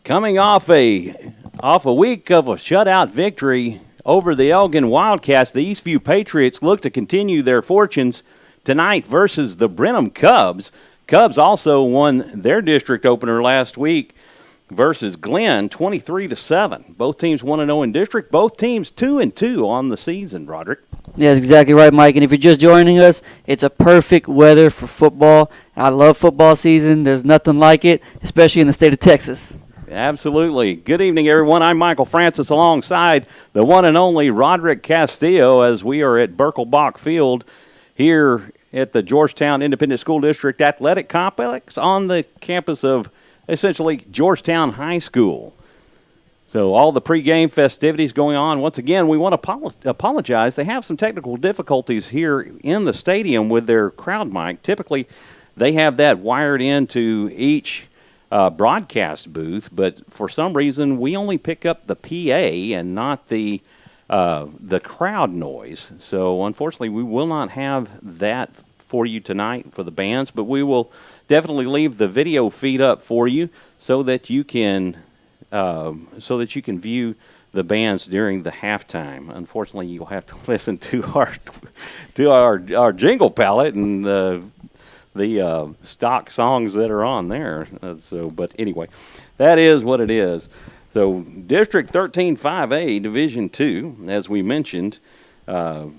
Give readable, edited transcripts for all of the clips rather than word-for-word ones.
Coming off a week of a shutout victory over the Elgin Wildcats, the Eastview Patriots look to continue their fortunes tonight versus the Brenham Cubs. Cubs also won their district opener last week versus Glenn, 23-7. Both teams 1-0 in district. Both teams 2-2 on the season, Roderick. Yeah, that's exactly right, Mike. And if you're just joining us, it's a perfect weather for football. I love football season. There's nothing like it, especially in the state of Texas. Absolutely. Good evening, everyone. I'm Michael Francis alongside the one and only Roderick Castillo as we are at Birkelbach Field here at the Georgetown Independent School District Athletic Complex on the campus of essentially Georgetown High School. So all the pregame festivities going on. Once again, we want to apologize. They have some technical difficulties here in the stadium with their crowd mic. Typically, they have that wired into each broadcast booth, but for some reason, we only pick up the PA and not the crowd noise. So unfortunately, we will not have that for you tonight for the bands, but we will definitely leave the video feed up for you so that you can view the bands during the halftime. Unfortunately, you'll have to listen to our jingle palette and the stock songs that are on there. But anyway, that is what it is. So District 13 5A Division 2, as we mentioned, Eastview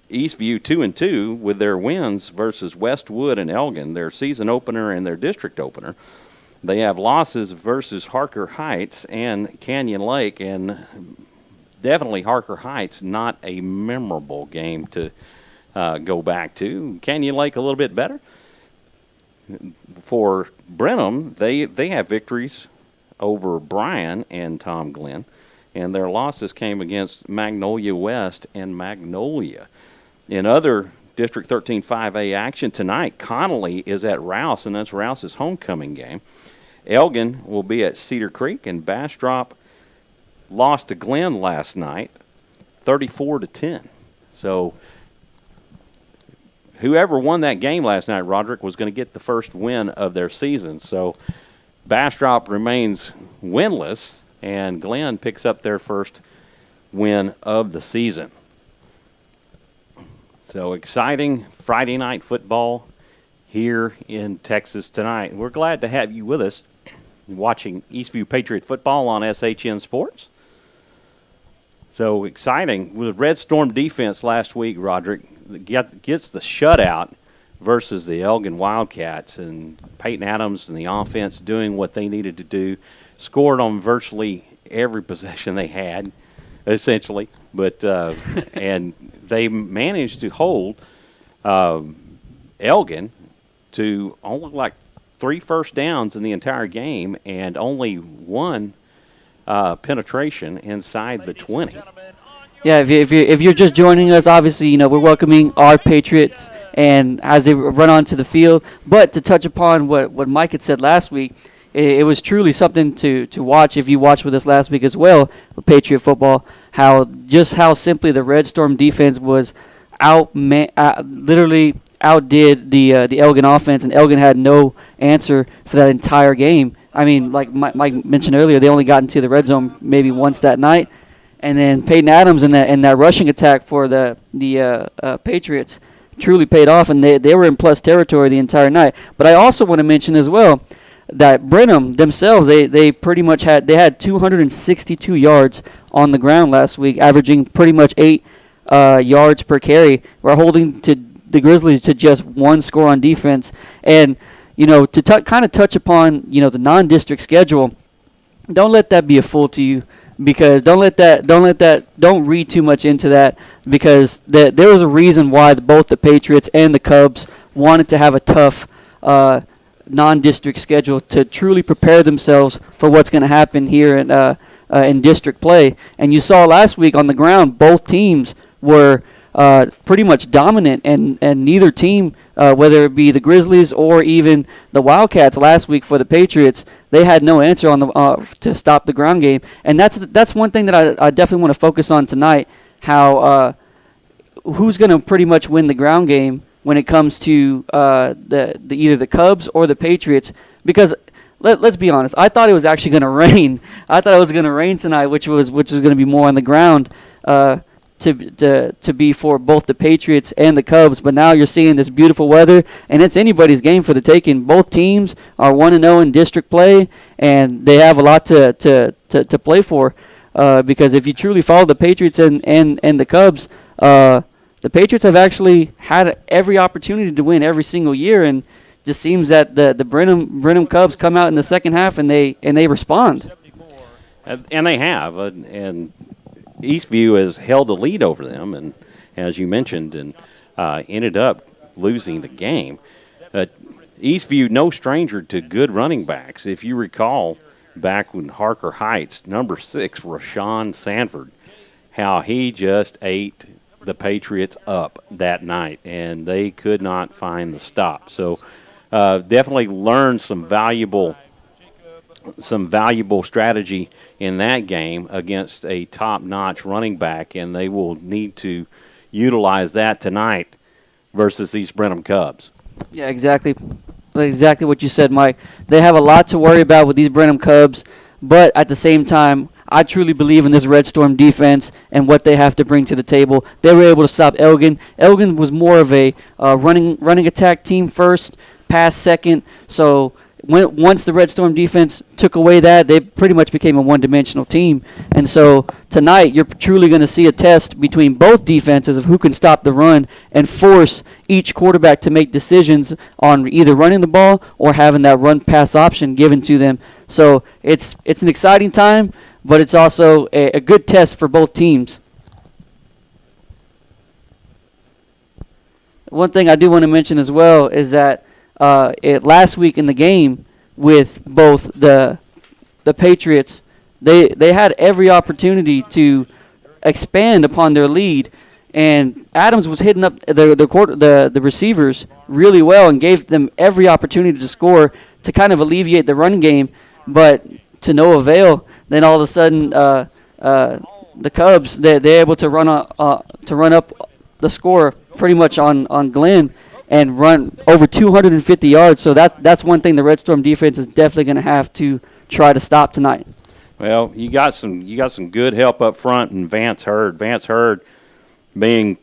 2-2 with their wins versus Westwood and Elgin, their season opener and their district opener. They have losses versus Harker Heights and Canyon Lake, and definitely Harker Heights, not a memorable game to go back to. Canyon Lake a little bit better. For Brenham, they have victories over Bryan and Tom Glenn, and their losses came against Magnolia West and Magnolia. In other District 13 5A action tonight, Connolly is at Rouse, and that's Rouse's homecoming game. Elgin will be at Cedar Creek, and Bastrop lost to Glenn last night, 34-10. So whoever won that game last night, Roderick, was going to get the first win of their season. So Bastrop remains winless, and Glenn picks up their first win of the season. So exciting Friday night football here in Texas tonight. We're glad to have you with us watching Eastview Patriot football on SHN Sports. So exciting with Red Storm defense last week, Roderick gets the shutout versus the Elgin Wildcats, and Peyton Adams and the offense doing what they needed to do, scored on virtually every possession they had, essentially. But and they managed to hold Elgin to only like 3 first downs in the entire game and only 1 penetration inside the 20. Yeah, if you're just joining us, obviously, we're welcoming our Patriots and as they run onto the field. But to touch upon what Mike had said last week, it was truly something to watch. If you watched with us last week as well, Patriot football, how simply the Red Storm defense was literally outdid the Elgin offense, and Elgin had no answer for that entire game. I mean, like Mike mentioned earlier, they only got into the red zone maybe once that night. And then Peyton Adams and that rushing attack for the Patriots truly paid off, and they were in plus territory the entire night. But I also want to mention as well that Brenham themselves, they pretty much had 262 yards on the ground last week, averaging pretty much 8 yards per carry. We're holding to the Grizzlies to just 1 score on defense. And to kind of touch upon the non-district schedule, don't let that be a fool to you. Because don't read too much into that, because there was a reason why both the Patriots and the Cubs wanted to have a tough non-district schedule to truly prepare themselves for what's going to happen here in district play. And you saw last week on the ground, both teams were pretty much dominant, and neither team, whether it be the Grizzlies or even the Wildcats last week for the Patriots, they had no answer on to stop the ground game. And that's one thing that I definitely want to focus on tonight, how who's going to pretty much win the ground game when it comes to either the Cubs or the Patriots, because let's be honest. I thought it was actually going to rain. I thought it was going to rain tonight, which was going to be more on the ground to be for both the Patriots and the Cubs. But now you're seeing this beautiful weather, and it's anybody's game for the taking. Both teams are 1-0 in district play, and they have a lot to play for. Because if you truly follow the Patriots and the Cubs, the Patriots have actually had every opportunity to win every single year, and just seems that the Brenham Cubs come out in the second half and they respond. And they have, and Eastview has held the lead over them, and as you mentioned, and ended up losing the game. Eastview, no stranger to good running backs. If you recall, back when Harker Heights, number 6, Rashawn Sanford, how he just ate the Patriots up that night, and they could not find the stop. So definitely learned some valuable strategy in that game against a top-notch running back, and they will need to utilize that tonight versus these Brenham Cubs. Yeah, exactly what you said, Mike. They have a lot to worry about with these Brenham Cubs, but at the same time, I truly believe in this Red Storm defense and what they have to bring to the table. They were able to stop Elgin. Elgin was more of a running attack team first, pass second. So once the Red Storm defense took away that, they pretty much became a one-dimensional team. And so tonight, you're truly going to see a test between both defenses of who can stop the run and force each quarterback to make decisions on either running the ball or having that run-pass option given to them. So it's an exciting time, but it's also a good test for both teams. One thing I do want to mention as well is that last week in the game with both the Patriots, they had every opportunity to expand upon their lead, and Adams was hitting up the receivers really well and gave them every opportunity to score to kind of alleviate the run game, but to no avail. Then all of a sudden, the Cubs they're able to run up the score pretty much on Glenn and run over 250 yards. So that's one thing the Red Storm defense is definitely going to have to try to stop tonight. Well, you got some good help up front, and Vance Hurd. Vance Hurd being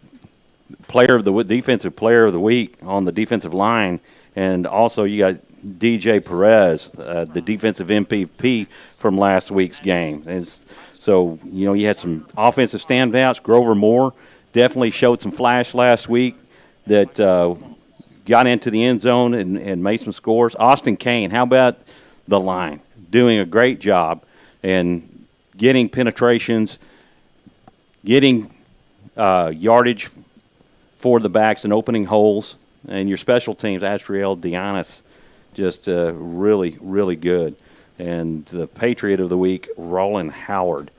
defensive player of the week on the defensive line, and also you got DJ Perez, the defensive MVP from last week's game. And so, you had some offensive standouts. Grover Moore definitely showed some flash last week that got into the end zone and made some scores. Austin Kane, how about the line? Doing a great job and getting penetrations, getting yardage for the backs and opening holes. And your special teams, Astriel Dianis, just really, really good. And the Patriot of the Week, Roland Howard.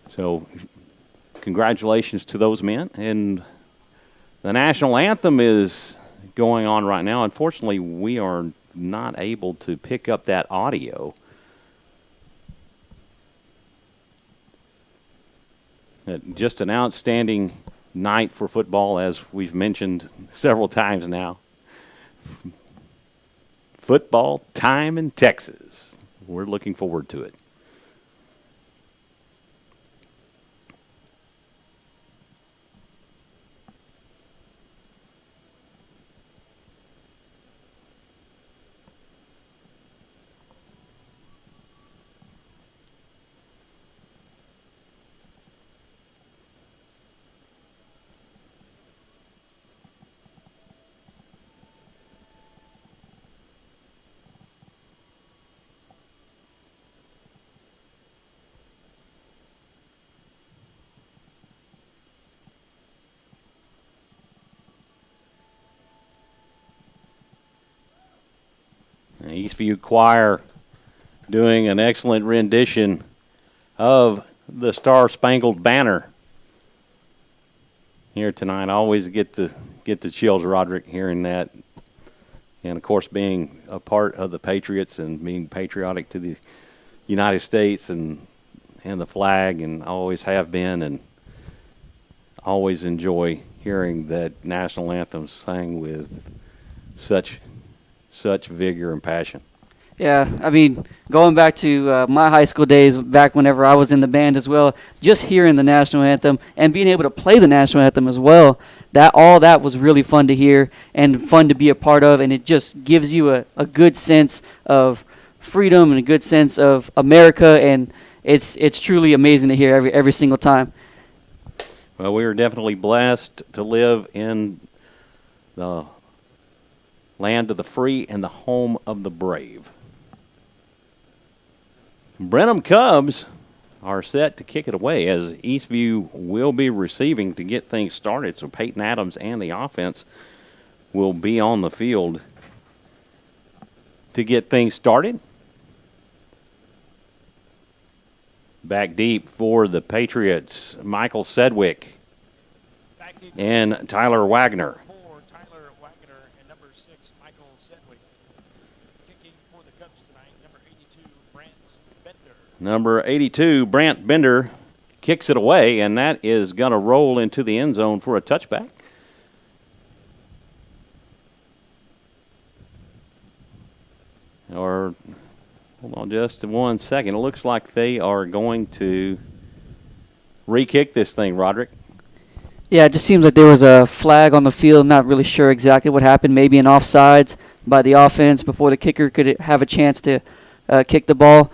So congratulations to those men. And the national anthem is going on right now. Unfortunately, we are not able to pick up that audio. Just an outstanding night for football, as we've mentioned several times now. Football time in Texas. We're looking forward to it. Eastview Choir doing an excellent rendition of the Star Spangled Banner here tonight. I always get the chills, Roderick, hearing that. And, of course, being a part of the Patriots and being patriotic to the United States and the flag, and always have been, and always enjoy hearing that national anthem sang with such vigor and passion. Yeah, I mean, going back to my high school days, back whenever I was in the band as well, just hearing the national anthem and being able to play the national anthem as well, that was really fun to hear and fun to be a part of, and it just gives you a good sense of freedom and a good sense of America, and it's truly amazing to hear every single time. Well, we are definitely blessed to live in the land of the free and the home of the brave. Brenham Cubs are set to kick it away as Eastview will be receiving to get things started. So Peyton Adams and the offense will be on the field to get things started. Back deep for the Patriots, Michael Sedgwick and Tyler Wagner. Tyler Wagner and number 6, Michael Sedgwick. Kicking for the Cubs tonight, number 82, Brant Bender. Number 82, Brant Bender, kicks it away, and that is going to roll into the end zone for a touchback. Or, hold on just 1 second. It looks like they are going to re-kick this thing, Roderick. Yeah, it just seems like there was a flag on the field. Not really sure exactly what happened. Maybe an offsides by the offense before the kicker could have a chance to kick the ball.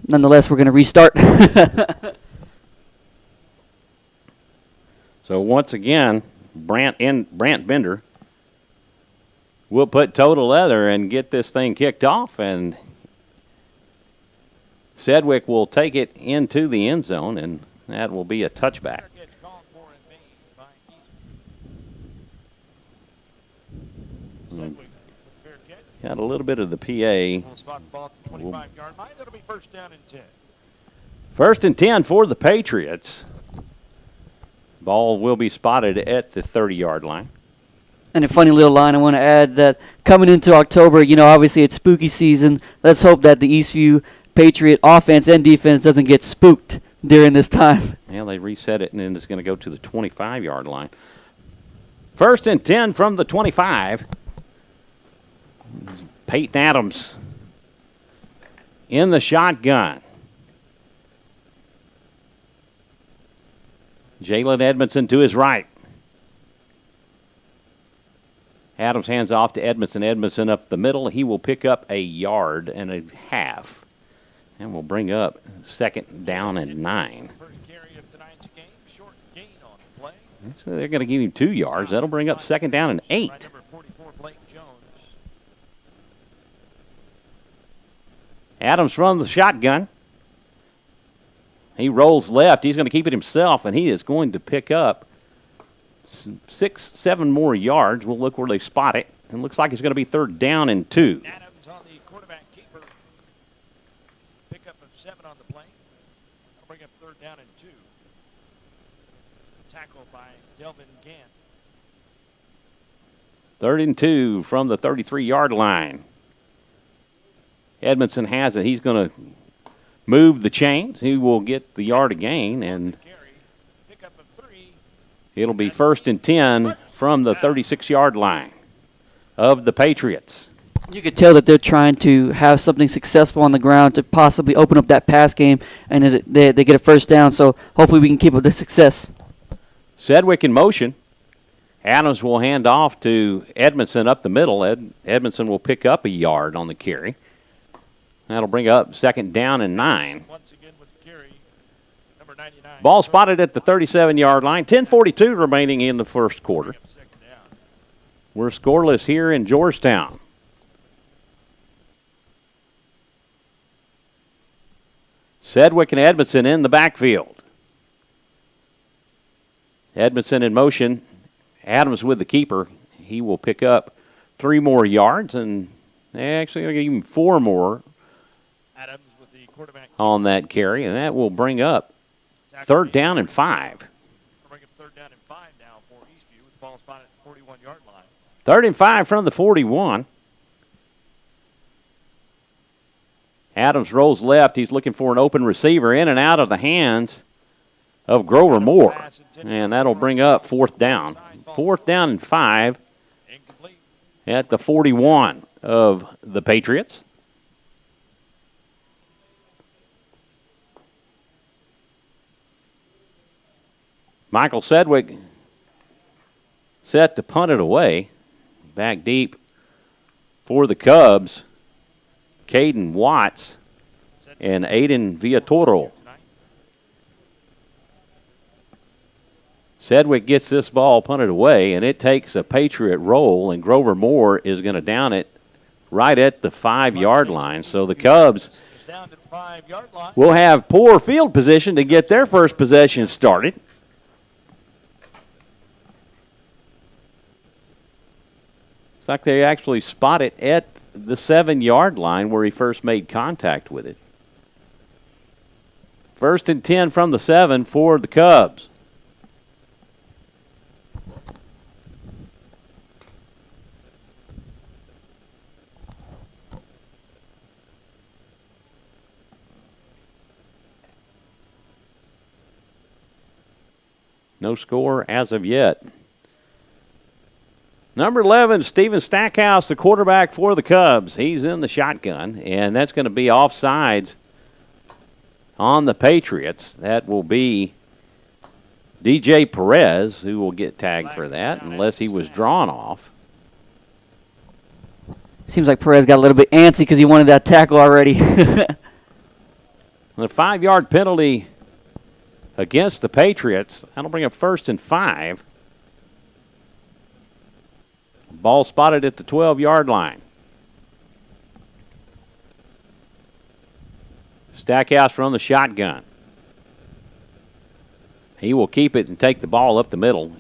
Nonetheless, we're going to restart. So once again, Brant Bender will put toe to leather and get this thing kicked off, and Sedgwick will take it into the end zone, and that will be a touchback. Got a little bit of the PA. That'll be first down and 10. First and 10 for the Patriots. Ball will be spotted at the 30-yard line. And a funny little line I want to add that coming into October, obviously it's spooky season. Let's hope that the Eastview Patriot offense and defense doesn't get spooked during this time. Yeah, they reset it, and then it's going to go to the 25-yard line. First and 10 from the 25. Peyton Adams in the shotgun. Jalen Edmondson to his right. Adams hands off to Edmondson. Edmondson up the middle. He will pick up a yard and a half. And will bring up second down and 9. First carry of tonight's game, short gain on the play. So they're going to give him 2 yards. That'll bring up second down and 8. Number 44, Blake Jones. Adams from the shotgun. He rolls left. He's going to keep it himself, and he is going to pick up 6, 7 more yards. We'll look where they spot it. And looks like it's going to be third down and 2. Adams on the quarterback keeper. Pickup of 7 on the play. That'll bring up third down and 2. Tackle by Delvin Gant. 3rd and 2 from the 33-yard line. Edmondson has it. He's going to move the chains. He will get the yard of gain, and Pickup of 3. it'll be first and 10 from the 36-yard line of the Patriots. You could tell that they're trying to have something successful on the ground to possibly open up that pass game, and they get a first down. So hopefully we can keep up the success. Sedgwick in motion. Adams will hand off to Edmondson up the middle. Edmondson will pick up a yard on the carry. That'll bring up second down and 9. Once again with the carry, number 99. Ball spotted at the 37-yard line. 10:42 remaining in the first quarter. We're scoreless here in Georgetown. Sedgwick and Edmondson in the backfield. Edmondson in motion. Adams with the keeper. He will pick up 3 more yards, and they actually going to give him 4 more Adams with the quarterback on that carry, and that will bring up third down and 5. Bring up third down and 5 now for Eastview with the ball spotted at the 41-yard line. 3rd and 5 from the 41. Adams rolls left. He's looking for an open receiver in and out of the hands of Grover Moore. And that'll bring up 4th down. 4th down and 5 Incomplete. at the 41 of the Patriots. Michael Sedgwick set to punt it away. Back deep for the Cubs, Caden Watts and Aiden Villatoro. Sedgwick gets this ball punted away, and it takes a Patriot roll, and Grover Moore is going to down it right at the 5-yard line. So the Cubs will have poor field position to get their first possession started. It's like they actually spot it at the 7-yard line where he first made contact with it. 1st and 10 from the 7 for the Cubs. No score as of yet. Number 11, Steven Stackhouse, the quarterback for the Cubs. He's in the shotgun, and that's going to be offsides on the Patriots. That will be DJ Perez, who will get tagged for that, unless he was drawn off. Seems like Perez got a little bit antsy because he wanted that tackle already. The 5-yard penalty against the Patriots. That'll bring up 1st and 5. Ball spotted at the 12-yard line. Stackhouse from the shotgun. He will keep it and take the ball up the middle.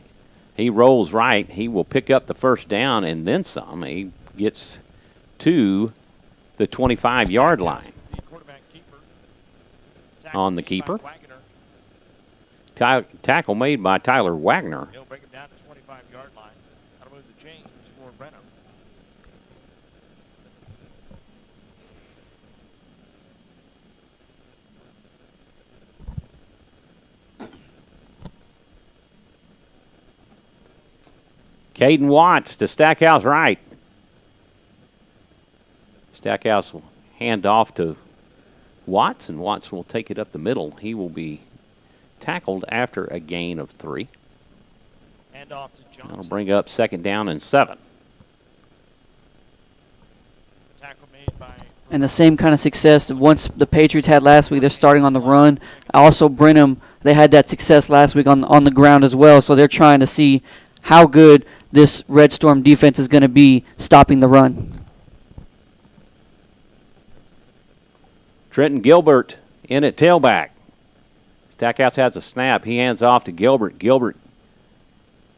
He rolls right. He will pick up the first down and then some. He gets to the 25-yard line. On the keeper. Tackle made by Tyler Wagner. He'll bring him down to the 25-yard line. That'll move the change for Brenham. Caden Watts to Stackhouse right. Stackhouse will hand off to Watts, and Watts will take it up the middle. He will be tackled after a gain of 3. Hand off to Johnson. That'll bring up 2nd down and 7. Tackle made by And the same kind of success once the Patriots had last week. They're starting on the run. Also, Brenham, they had that success last week on the ground as well. So they're trying to see how good this Red Storm defense is going to be stopping the run. Trenton Gilbert in at tailback. Stackhouse has a snap. He hands off to Gilbert. Gilbert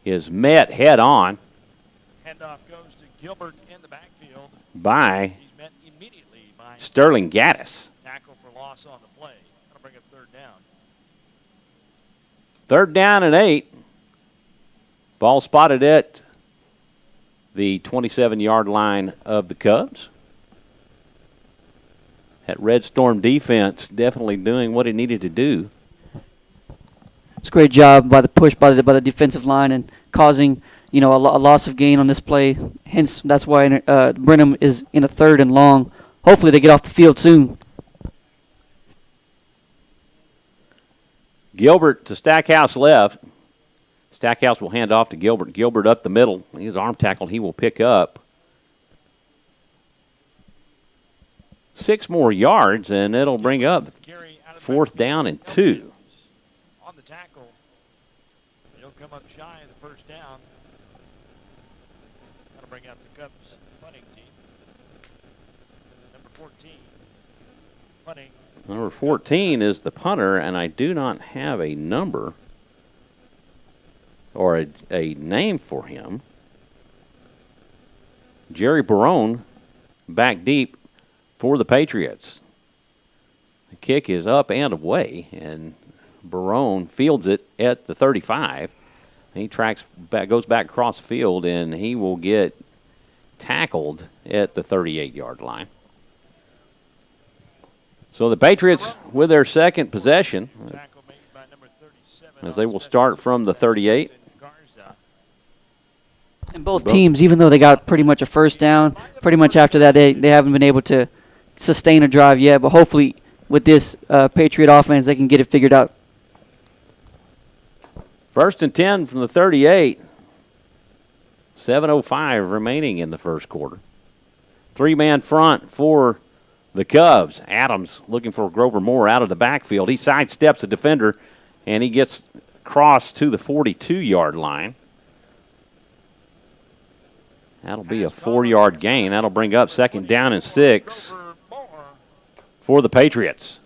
is met head on handoff goes to Gilbert in the backfield. by He's met immediately by Sterling Gaddis. tackle for loss on the play. That'll bring up 3rd down. 3rd down and 8. Ball spotted at the 27-yard line of the Cubs. That Red Storm defense definitely doing what it needed to do. It's a great job by the push by the defensive line and causing a loss of gain on this play. Hence, that's why Brenham is in a 3rd and long. Hopefully, they get off the field soon. Gilbert to Stackhouse left. Stackhouse will hand off to Gilbert. Gilbert up the middle. His arm tackle he will pick up 6 more yards, and it'll bring up 4th down and 2. On the tackle. He'll come up shy of the 1st down. That'll bring out the Cubs punting team. Number 14. Punting. Number 14 is the punter, and I do not have a number or a name for him. Jerry Barone back deep for the Patriots. The kick is up and away, and Barone fields it at the 35. He goes back across the field, and he will get tackled at the 38-yard line. So the Patriots with their second possession, Tackle made by number 37. as they will start from the 38. And both teams, even though they got pretty much a 1st down, pretty much after that they haven't been able to sustain a drive yet. But hopefully with this Patriot offense, they can get it figured out. First and 10 from the 38. 7:05 remaining in the first quarter. Three-man front for the Cubs. Adams looking for Grover Moore out of the backfield. He sidesteps a defender, and he gets crossed to the 42-yard line. That'll be a 4-yard gain. That'll bring up second down and 6 for the Patriots.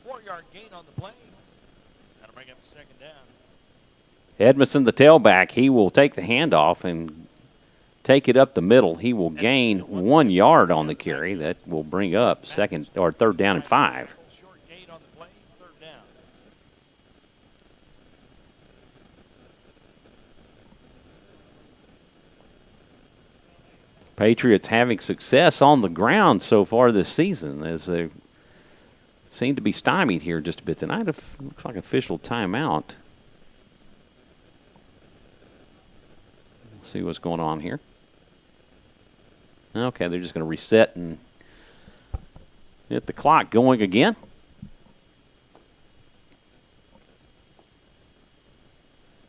4-yard gain on the play. That'll bring up second down. Edmondson, the tailback, he will take the handoff and take it up the middle. He will gain 1 yard on the carry. That will bring up second or third down and 5. Short gain on the play, third down. Patriots having success on the ground so far this season as they seem to be stymied here just a bit tonight. Looks like official timeout. Let's see what's going on here. Okay, they're just going to reset and get the clock going again.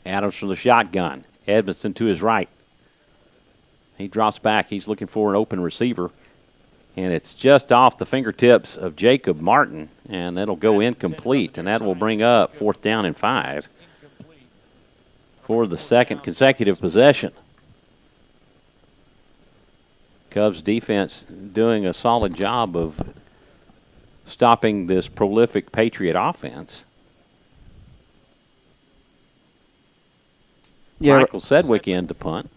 Adams from the shotgun. Edmondson to his right. He drops back. He's looking for an open receiver. And it's just off the fingertips of Jacob Martin. And that'll go incomplete. And that will bring up fourth down and 5 for the second consecutive possession. Cubs defense doing a solid job of stopping this prolific Patriot offense. Yeah, Michael Sedgwick in to punt.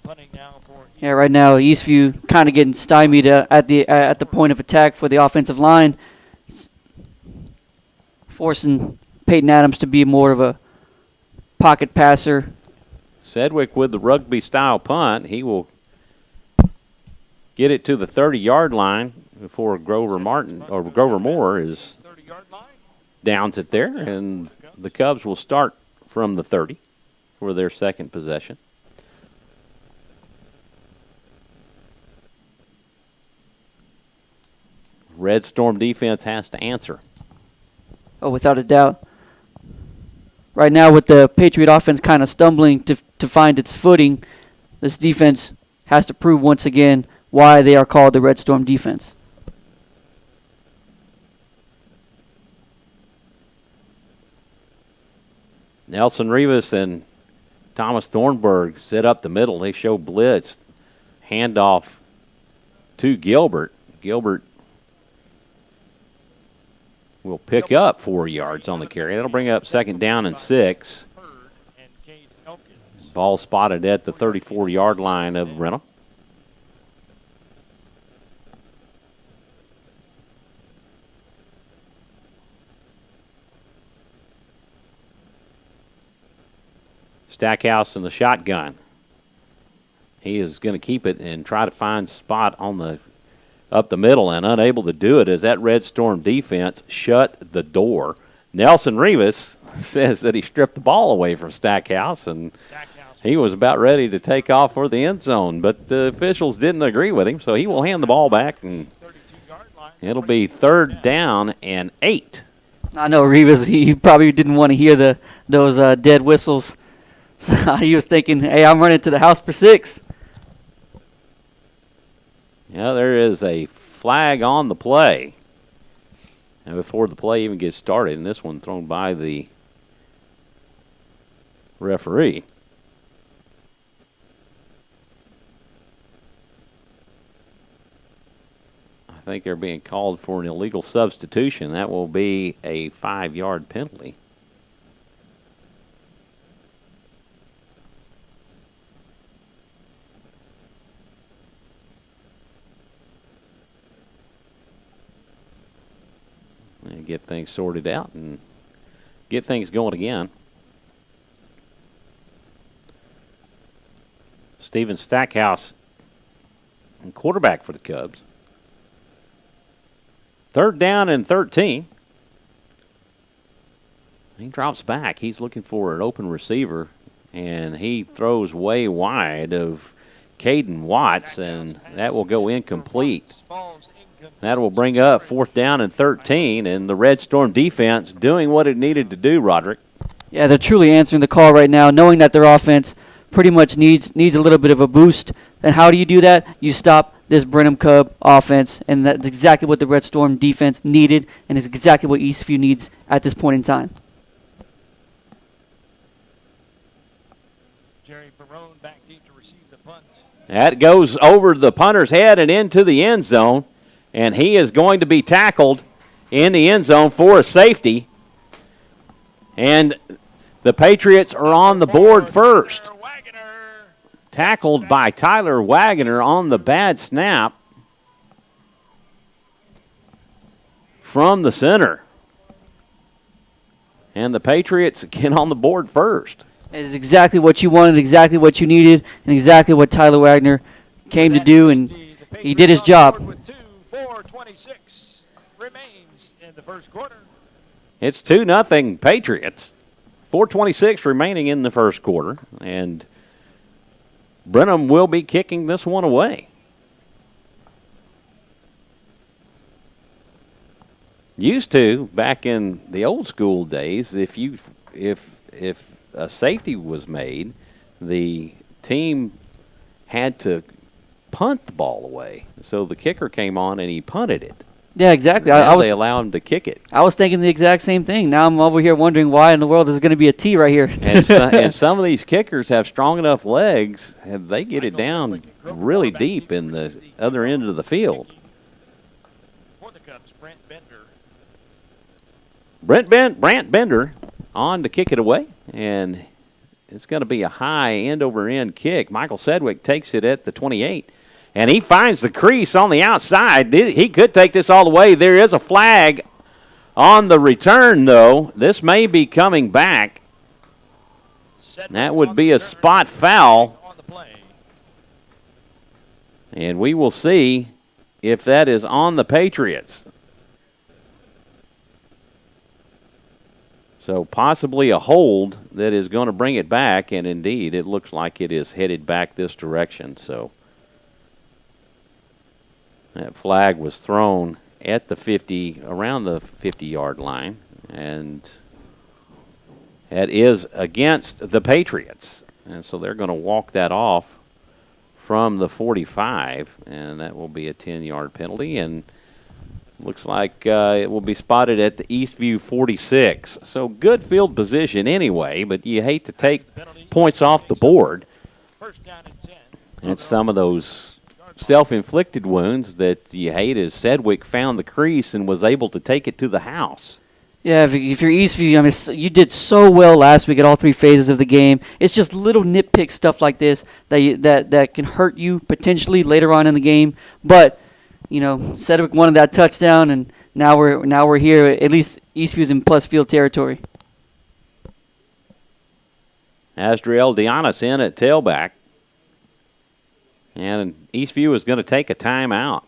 Yeah, right now Eastview kind of getting stymied at the point of attack for the offensive line, forcing Peyton Adams to be more of a pocket passer. Sedgwick with the rugby-style punt. He will get it to the 30-yard line before Grover Moore is downs it there, and the Cubs will start from the 30 for their second possession. Red Storm defense has to answer. Oh, without a doubt. Right now, with the Patriot offense kind of stumbling to find its footing, this defense has to prove once again why they are called the Red Storm defense. Nelson Rivas and Thomas Thornburg set up the middle. They show blitz. Handoff to Gilbert. Gilbert will pick up 4 yards on the carry. That'll bring up second down and 6. Ball spotted at the 34-yard line of Brenham. Stackhouse in the shotgun. He is going to keep it and try to find spot on the up the middle, and unable to do it as that Red Storm defense shut the door. Nelson Rivas says that he stripped the ball away from Stackhouse, and he was about ready to take off for the end zone, but the officials didn't agree with him, so he will hand the ball back, and it'll be third down and 8. I know Rivas, he probably didn't want to hear those dead whistles. So he was thinking, hey, I'm running to the house for 6. Yeah, there is a flag on the play. And before the play even gets started, and this one thrown by the referee. I think they're being called for an illegal substitution. That will be a 5-yard penalty. And get things sorted out and get things going again. Steven Stackhouse, quarterback for the Cubs. Third down and 13. He drops back. He's looking for an open receiver, and he throws way wide of Caden Watts, and that will go incomplete. That will bring up fourth down and 13, and the Red Storm defense doing what it needed to do, Roderick. Yeah, they're truly answering the call right now, knowing that their offense pretty much needs a little bit of a boost. And how do you do that? You stop this Brenham Cub offense, and that's exactly what the Red Storm defense needed, and it's exactly what Eastview needs at this point in time. Jerry Barone back deep to receive the punt. That goes over the punter's head and into the end zone, and he is going to be tackled in the end zone for a safety. And the Patriots are on the board first. Tackled by Tyler Wagoner on the bad snap from the center. And the Patriots get on the board first. It's exactly what you wanted, exactly what you needed, and exactly what Tyler Wagner came to do, and he did his job. 4:26 remains in the first quarter. It's 2-0 Patriots. 4:26 remaining in the first quarter, and Brenham will be kicking this one away. Used to, back in the old school days, if a safety was made, the team had to punt the ball away. So the kicker came on and he punted it. Yeah, exactly. They allow him to kick it. I was thinking the exact same thing. Now I'm over here wondering why in the world is going to be a T right here. And some of these kickers have strong enough legs, and they get it down really deep in the other end of the field. For the Cubs, Brent Bender. Brant Bender on to kick it away, and it's going to be a high end-over-end kick. Michael Sedgwick takes it at the 28. And he finds the crease on the outside. He could take this all the way. There is a flag on the return, though. This may be coming back. That would be a spot foul. And we will see if that is on the Patriots. So possibly a hold that is going to bring it back. And, indeed, it looks like it is headed back this direction. So that flag was thrown at the 50, around the 50-yard line, and that is against the Patriots. And so they're going to walk that off from the 45, and that will be a 10-yard penalty. And looks like it will be spotted at the Eastview 46. So good field position anyway, but you hate to take points off the board. First down and 10. And some of those self-inflicted wounds that you hate as Sedgwick found the crease and was able to take it to the house. Yeah, if you're Eastview, I mean, you did so well last week at all three phases of the game. It's just little nitpick stuff like this that can hurt you potentially later on in the game. But you know, Sedgwick wanted that touchdown, and now we're here. At least Eastview's in plus field territory. Asdriel Dianis in at tailback. And Eastview is going to take a timeout.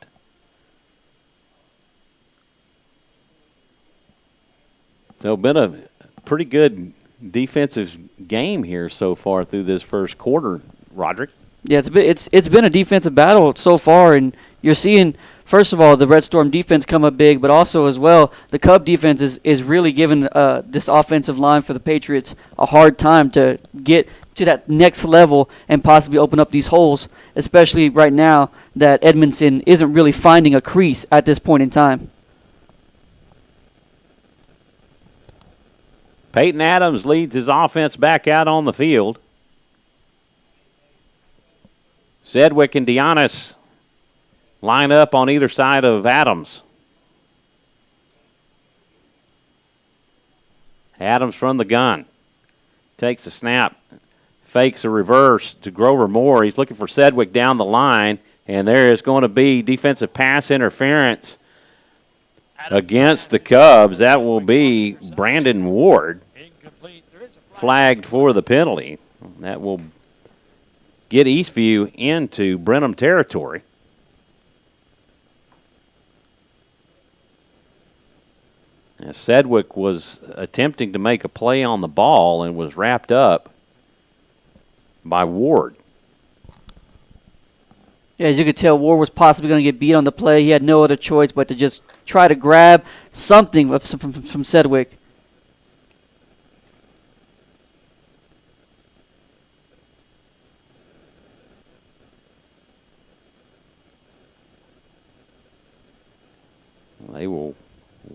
So been a pretty good defensive game here so far through this first quarter, Roderick. Yeah, it's been a defensive battle so far, and you're seeing, first of all, the Red Storm defense come up big, but also as well, the Cub defense is really giving this offensive line for the Patriots a hard time to get to that next level and possibly open up these holes, especially right now that Edmondson isn't really finding a crease at this point in time. Peyton Adams leads his offense back out on the field. Sedgwick and Dianis line up on either side of Adams. Adams from the gun. Takes a snap. Fakes a reverse to Grover Moore. He's looking for Sedgwick down the line. And there is going to be defensive pass interference against the Cubs. That will be Brandon Ward flagged for the penalty. That will get Eastview into Brenham territory. And Sedgwick was attempting to make a play on the ball and was wrapped up by Ward. Yeah, as you could tell, Ward was possibly going to get beat on the play. He had no other choice but to just try to grab something from Sedgwick.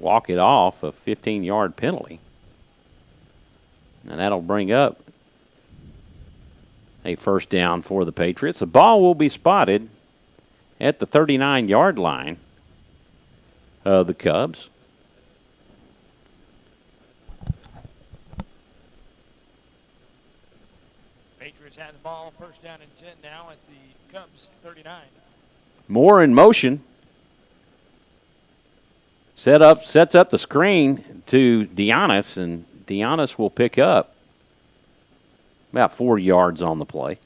walk it off, a 15-yard penalty. And that'll bring up a first down for the Patriots. The ball will be spotted at the 39-yard line of the Cubs. Patriots have the ball, first down and 10 now at the Cubs 39. Moore in motion. Sets up the screen to Deonis, and Deonis will pick up about 4 yards on the play.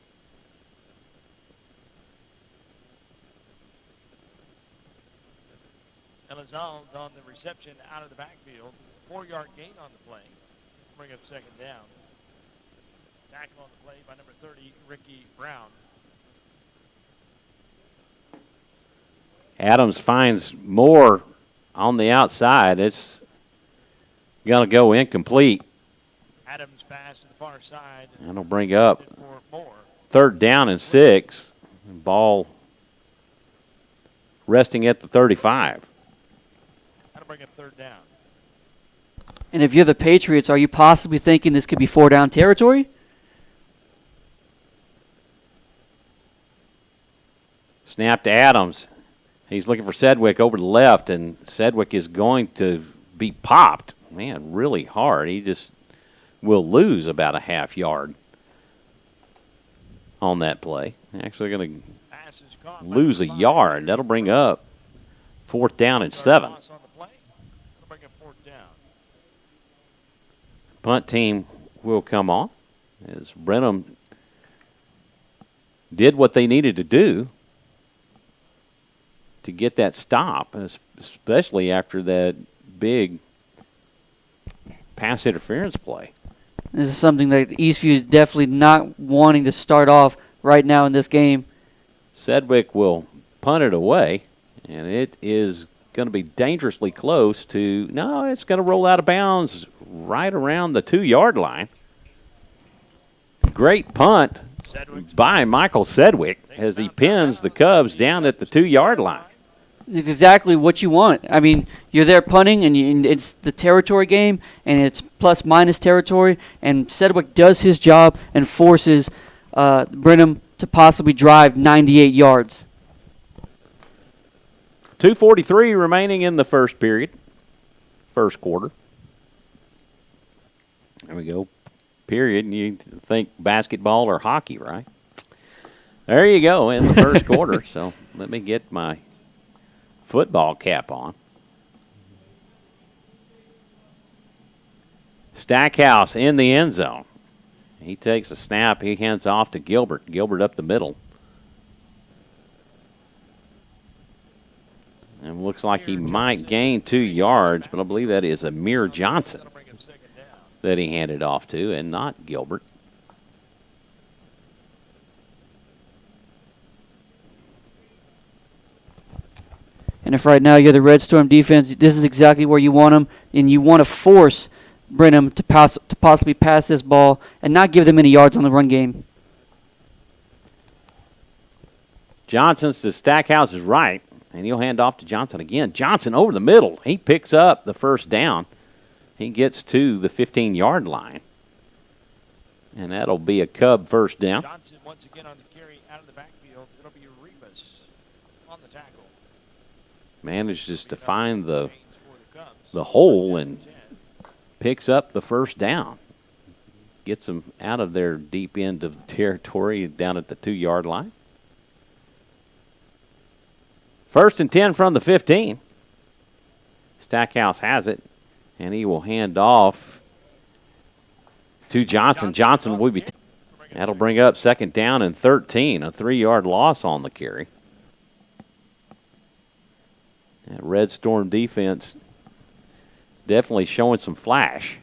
Elizalde on the reception out of the backfield. 4-yard gain on the play. Bring up second down. Tackle on the play by number 30, Ricky Brown. Adams finds Moore on the outside. It's going to go incomplete. Adams pass to the far side. That'll bring up For Moore. third down and 6. Ball resting at the 35. That'll bring up third down. And if you're the Patriots, are you possibly thinking this could be 4-down territory? Snap to Adams. He's looking for Sedgwick over to the left, and Sedgwick is going to be popped. Man, really hard. He just will lose about a half yard on that play. Actually going to lose a yard. That'll bring up fourth down and 7. Punt team will come on as Brenham did what they needed to do to get that stop, especially after that big pass interference play. This is something that Eastview is definitely not wanting to start off right now in this game. Sedgwick will punt it away, and it is going to be dangerously close to, no, it's going to roll out of bounds right around the 2-yard line. Great punt by Michael Sedgwick as he pins the Cubs down at the 2-yard line. Exactly what you want. I mean, you're there punting, and it's the territory game, and it's plus-minus territory, and Sedgwick does his job and forces Brenham to possibly drive 98 yards. 2:43 remaining in the first period, first quarter. There we go. Period. And you think basketball or hockey, right? There you go in the first quarter. So let me get my football cap on. Stackhouse in the end zone. He takes a snap. He hands off to Gilbert. Gilbert up the middle. And looks like he might gain 2 yards, but I believe that is Amir Johnson that he handed off to, and not Gilbert. And if right now you're the Red Storm defense, this is exactly where you want them, and you want to force Brenham to possibly pass this ball and not give them any yards on the run game. Johnson's to Stackhouse's right, and he'll hand off to Johnson again. Johnson over the middle. He picks up the first down. He gets to the 15-yard line. And that'll be a Cub first down. Johnson once again on the carry out of the backfield. It'll be Rivas on the tackle. Manages to find the hole and picks up the first down. Gets them out of their deep end of the territory down at the 2-yard line. First and 10 from the 15. Stackhouse has it, and he will hand off to Johnson. Johnson will be. That'll bring up second down and 13, a 3-yard loss on the carry. That Red Storm defense definitely showing some flash.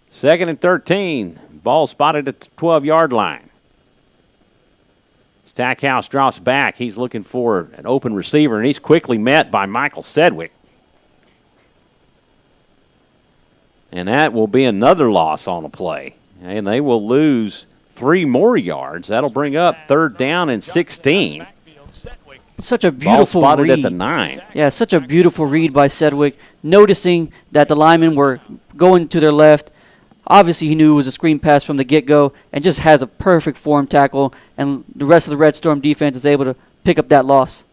Second and 13. Ball spotted at the 12-yard line. Stackhouse drops back. He's looking for an open receiver, and he's quickly met by Michael Sedgwick. And that will be another loss on a play. And they will lose 3 more yards. That'll bring up 3rd down and 16. Such a Ball beautiful spotted read. at the 9. Yeah, such a beautiful read by Sedgwick, noticing that the linemen were going to their left. Obviously, he knew it was a screen pass from the get-go and just has a perfect form tackle, and the rest of the Red Storm defense is able to pick up that loss.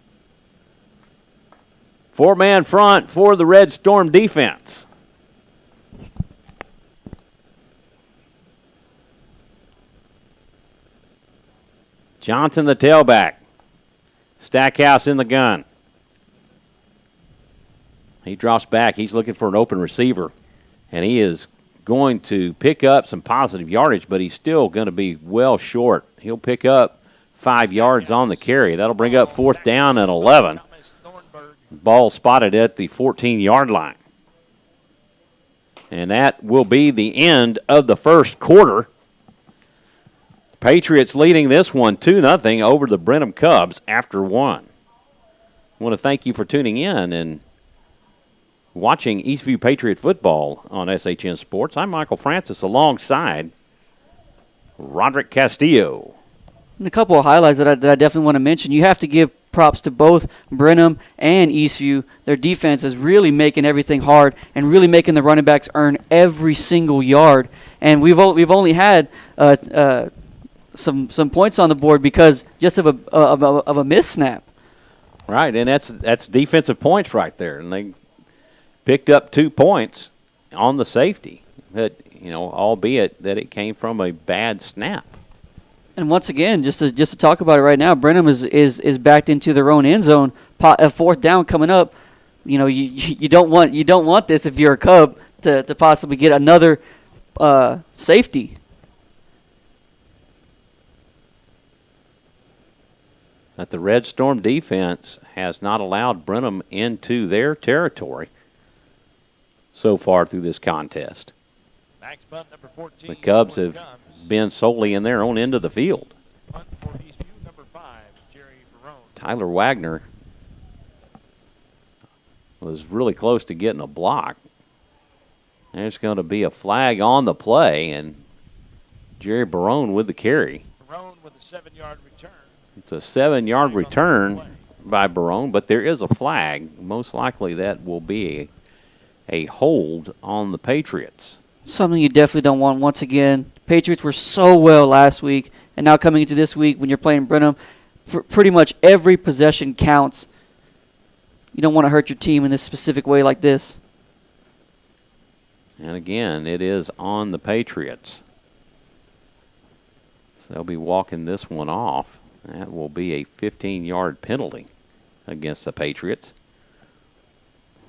4-man front for the Red Storm defense. Johnson, the tailback. Stackhouse in the gun. He drops back. He's looking for an open receiver, and he is going to pick up some positive yardage, but he's still going to be well short. He'll pick up 5 yards on the carry. That'll bring up 4th down and 11. Ball spotted at the 14-yard line. And that will be the end of the first quarter. Patriots leading this one 2-0 over the Brenham Cubs after 1. I want to thank you for tuning in and watching Eastview Patriot football on SHN Sports. I'm Michael Francis alongside Roderick Castillo. And a couple of highlights that I definitely want to mention. You have to give props to both Brenham and Eastview. Their defense is really making everything hard and really making the running backs earn every single yard. And we've only had some points on the board because just of a miss snap. Right, and that's defensive points right there, and they picked up 2 points on the safety. But albeit that it came from a bad snap. And once again, just to talk about it right now, Brenham is backed into their own end zone. A 4th down coming up. You don't want this if you're a Cub to possibly get another safety. That the Red Storm defense has not allowed Brenham into their territory so far through this contest. The Cubs have been solely in their own end of the field. Tyler Wagner was really close to getting a block. There's going to be a flag on the play, and Jerry Barone with the carry. Barone with a 7-yard return. It's a 7-yard return by Barone, but there is a flag. Most likely that will be a hold on the Patriots. Something you definitely don't want. Once again, Patriots were so well last week, and now coming into this week when you're playing Brenham, pretty much every possession counts. You don't want to hurt your team in this specific way like this. And again, it is on the Patriots. So they'll be walking this one off. That will be a 15-yard penalty against the Patriots.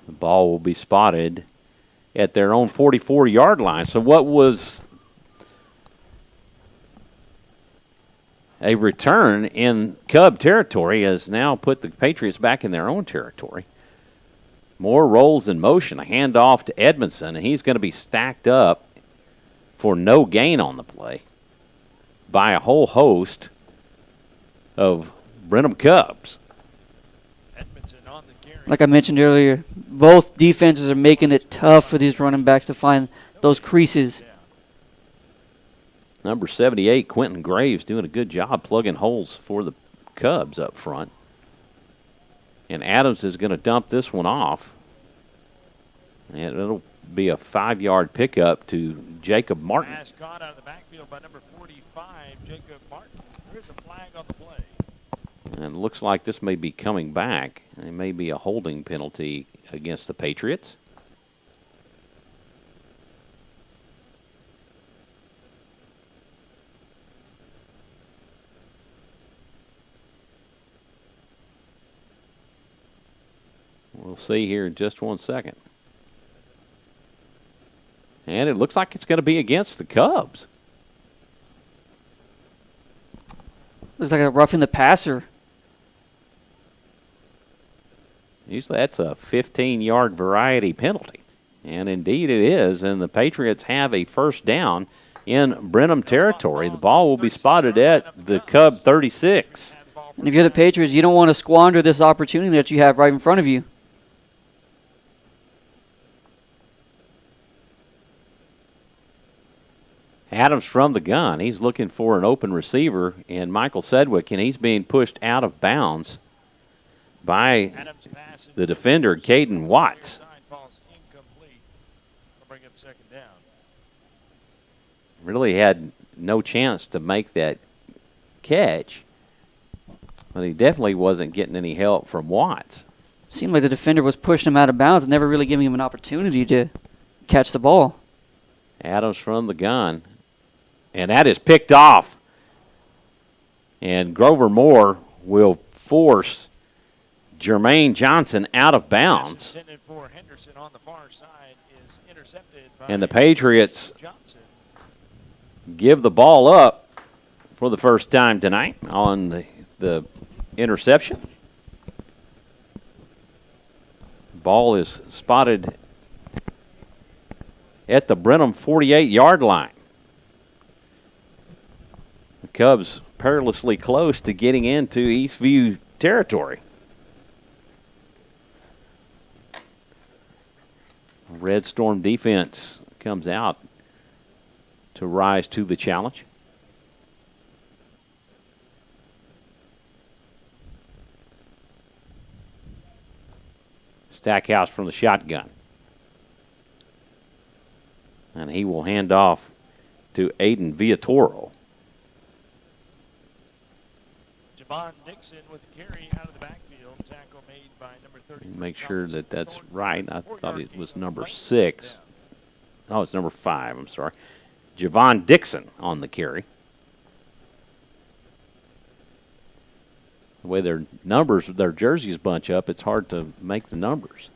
The ball will be spotted at their own 44-yard line. So what was a return in Cub territory has now put the Patriots back in their own territory. More rolls in motion. A handoff to Edmondson, and he's going to be stacked up for no gain on the play by a whole host of Brenham Cubs. Like I mentioned earlier, both defenses are making it tough for these running backs to find those creases. Number 78, Quentin Graves, doing a good job plugging holes for the Cubs up front. And Adams is going to dump this one off. And it'll be a 5-yard pickup to Jacob Martin. Pass caught out of the backfield by number 45, Jacob Martin. There's a flag on the play. And it looks like this may be coming back. It may be a holding penalty against the Patriots. We'll see here in just 1 second. And it looks like it's going to be against the Cubs. Looks like a roughing the passer. Usually that's a 15-yard variety penalty. And indeed it is. And the Patriots have a first down in Brenham territory. The ball will be spotted at the Cub 36. And if you're the Patriots, you don't want to squander this opportunity that you have right in front of you. Adams from the gun. He's looking for an open receiver, and Michael Sedgwick, and he's being pushed out of bounds by the defender, Caden Watts. Falls incomplete. I'll bring up second down. Really had no chance to make that catch, but he definitely wasn't getting any help from Watts. Seemed like the defender was pushing him out of bounds, never really giving him an opportunity to catch the ball. Adams from the gun, and that is picked off. And Grover Moore will force Jermaine Johnson out of bounds. Intended for Henderson on the far side is intercepted by And the Patriots Johnson. give the ball up for the first time tonight on the interception. Ball is spotted at the Brenham 48-yard line. The Cubs perilously close to getting into Eastview territory. Red Storm defense comes out to rise to the challenge. Stackhouse from the shotgun. And he will hand off to Aiden Villatoro. Javon Dixon with the carry out of the backfield. Tackle made by number 30. Make sure that that's right. I thought it was number 6. Oh, it's number 5. I'm sorry. Javon Dixon on the carry. The way their numbers, their jerseys bunch up, it's hard to make the numbers.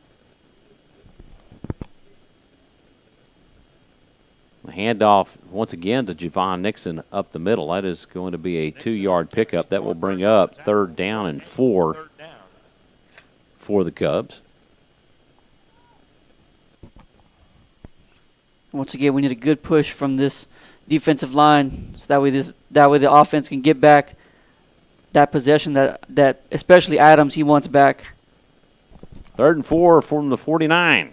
The handoff once again to Javon Nixon up the middle. That is going to be a 2-yard pickup. That will bring up 3rd down and 4 for the Cubs. Once again, we need a good push from this defensive line, so that way the offense can get back that possession that especially Adams he wants back. 3rd and 4 from the 49.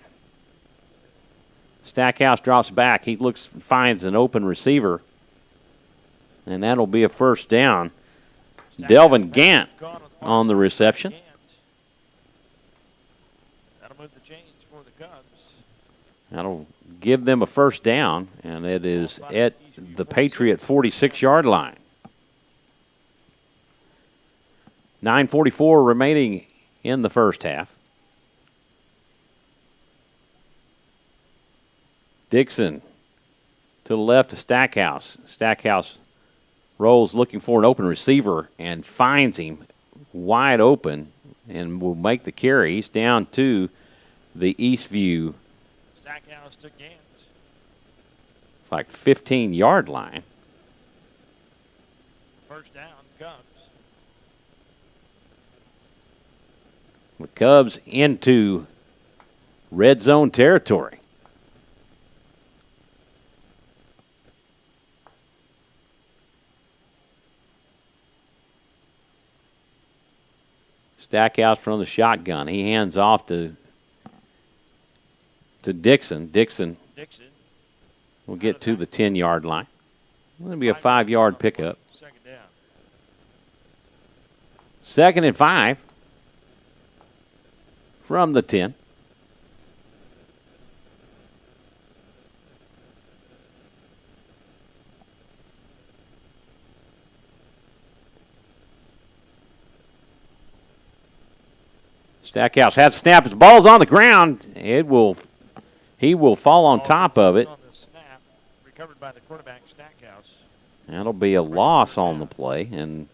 Stackhouse drops back. He finds an open receiver, and that'll be a 1st down. Delvin Gant on the reception. That'll move the chains for the Cubs. That'll give them a 1st down, and it is at the Patriot 46-yard line. 9:44 remaining in the first half. Dixon to the left of Stackhouse. Stackhouse rolls looking for an open receiver and finds him wide open and will make the carry. He's down to the Eastview, Stackhouse to Gant. like 15-yard line. 1st down, Cubs. The Cubs into red zone territory. Stackhouse from the shotgun. He hands off to Dixon. Dixon will get to the 10-yard line. It's going to be a 5-yard pickup. 2nd down. 2nd and 5 from the 10. Stackhouse has snapped. His ball's on the ground. He will fall on top of it. On the snap, recovered by the quarterback, Stackhouse. That'll be a loss on the play and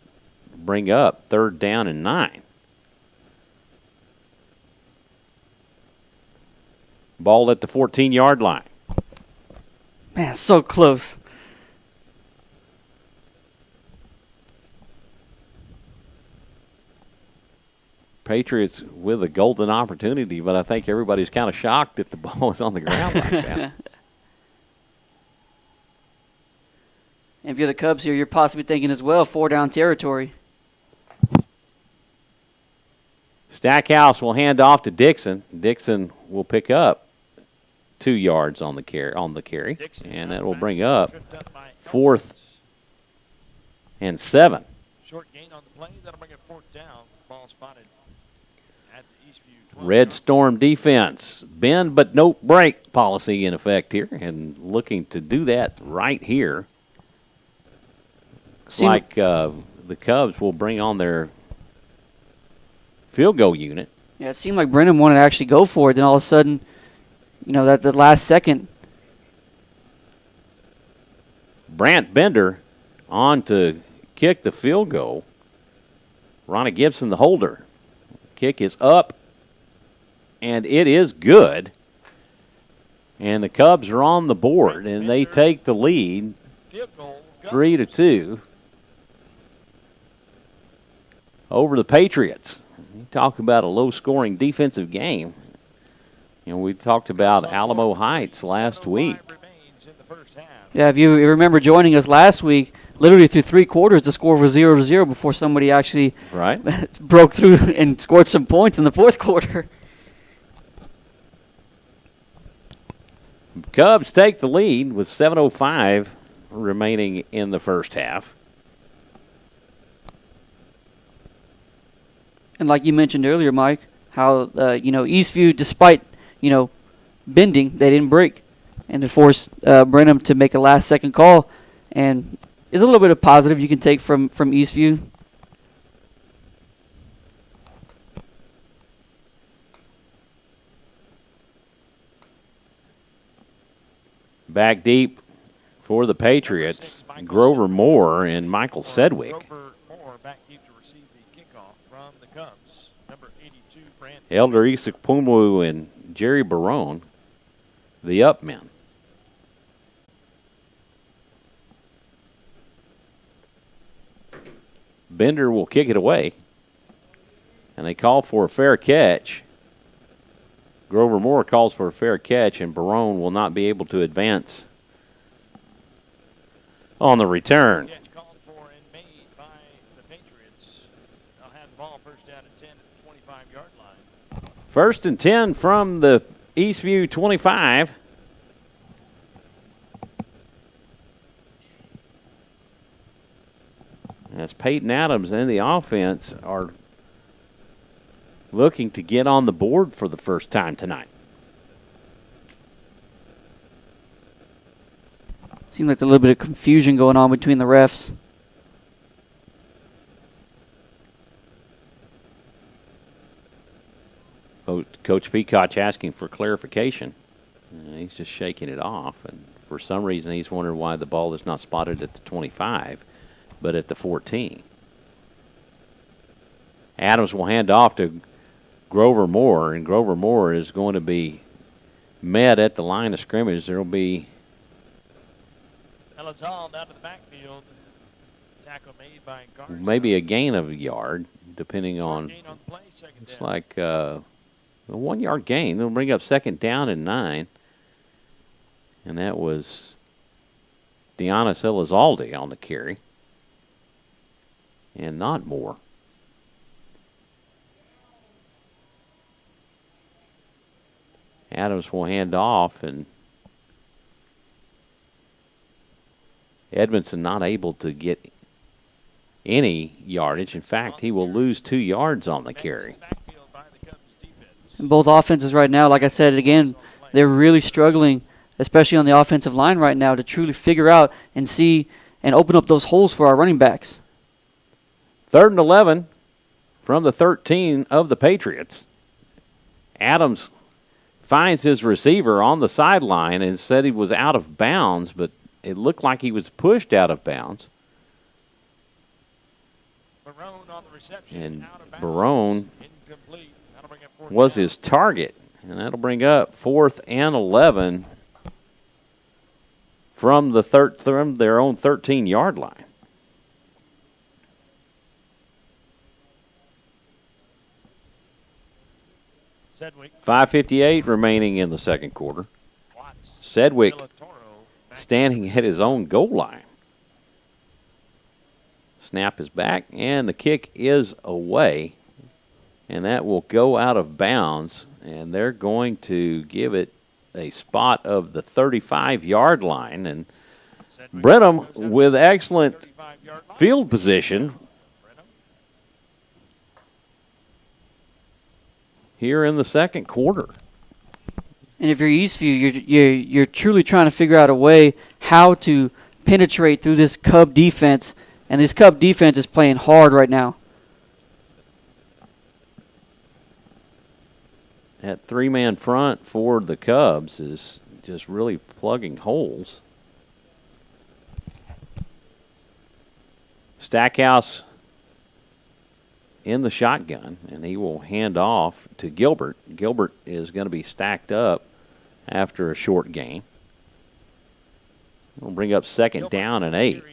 bring up 3rd down and 9. Ball at the 14-yard line. Man, so close. Patriots with a golden opportunity, but I think everybody's kind of shocked that the ball is on the ground like that. If you're the Cubs here, you're possibly thinking as well, 4-down territory. Stackhouse will hand off to Dixon. Dixon will pick up 2 yards on the carry, Dixon and out that of will the bring backfield, up tripped up by 4th Elkins. and 7. Short gain on the play. That'll bring it 4th down. Ball spotted at the Eastview 12. Red Storm defense, bend but no break policy in effect here, and looking to do that right here. Looks like the Cubs will bring on their field goal unit. Yeah, it seemed like Brenham wanted to actually go for it. Then all of a sudden, that the last second. Brant Bender on to kick the field goal. Ronnie Gibson, the holder. Kick is up, and it is good. And the Cubs are on the board, and they take the lead, 3-2, over the Patriots. You talk about a low-scoring defensive game. We talked about Alamo Heights last week. Yeah, if you remember joining us last week, literally through 3 quarters, the score was 0-0 before somebody actually broke through and scored some points in the 4th quarter. Cubs take the lead with 7:05 remaining in the first half. And like you mentioned earlier, Mike, how Eastview, despite bending, they didn't break, and it forced Brenham to make a last-second call, and is a little bit of positive you can take from Eastview. Back deep for the Patriots, Grover Moore and Michael Sedgwick. Grover Moore back deep to receive the kickoff from the Cubs. Number 82, Brant. Elder Isakpumu and Jerry Barone, the up men. Bender will kick it away, and they call for a fair catch. Grover Moore calls for a fair catch, and Barone will not be able to advance on the return. Catch called for and made by the Patriots. They'll have the ball first down at 10 at the 25-yard line. 1st and 10 from the Eastview 25. As Peyton Adams and the offense are looking to get on the board for the first time tonight. Seemed like a little bit of confusion going on between the refs. Coach Feacock asking for clarification. He's just shaking it off, and for some reason he's wondering why the ball is not spotted at the 25, but at the 14. Adams will hand off to Grover Moore, and Grover Moore is going to be met at the line of scrimmage. There will be Elazal down to the backfield. Tackle made by Garza. maybe a gain of a yard, depending on. Gain on the play, second It's down. like a 1 yard gain. They'll bring up 2nd down and 9. And that was Deonis Elizalde on the carry. And not Moore. Adams will hand off, and Edmondson not able to get any yardage. In fact, he will lose 2 yards on the carry. And both offenses right now, like I said again, they're really struggling, especially on the offensive line right now, to truly figure out and see and open up those holes for our running backs. 3rd and 11 from the 13 of the Patriots. Adams finds his receiver on the sideline and said he was out of bounds, but it looked like he was pushed out of bounds. Barone on the reception, And out of bounds. Barone Incomplete. That'll bring up 4th was down. his target, and that'll bring up 4th and 11 from their own 13-yard line. Sedgwick, 5:58 remaining in the second quarter. Watts, Sedgwick Villatoro, back standing at his own goal line. Snap is back, and the kick is away. And that will go out of bounds, and they're going to give it a spot of the 35-yard line. And Brenham with excellent field position here in the second quarter. And if you're Eastview, you're truly trying to figure out a way how to penetrate through this Cub defense, and this Cub defense is playing hard right now. That three-man front for the Cubs is just really plugging holes. Stackhouse in the shotgun, and he will hand off to Gilbert. Gilbert is going to be stacked up after a short gain. We'll bring up second down and 8.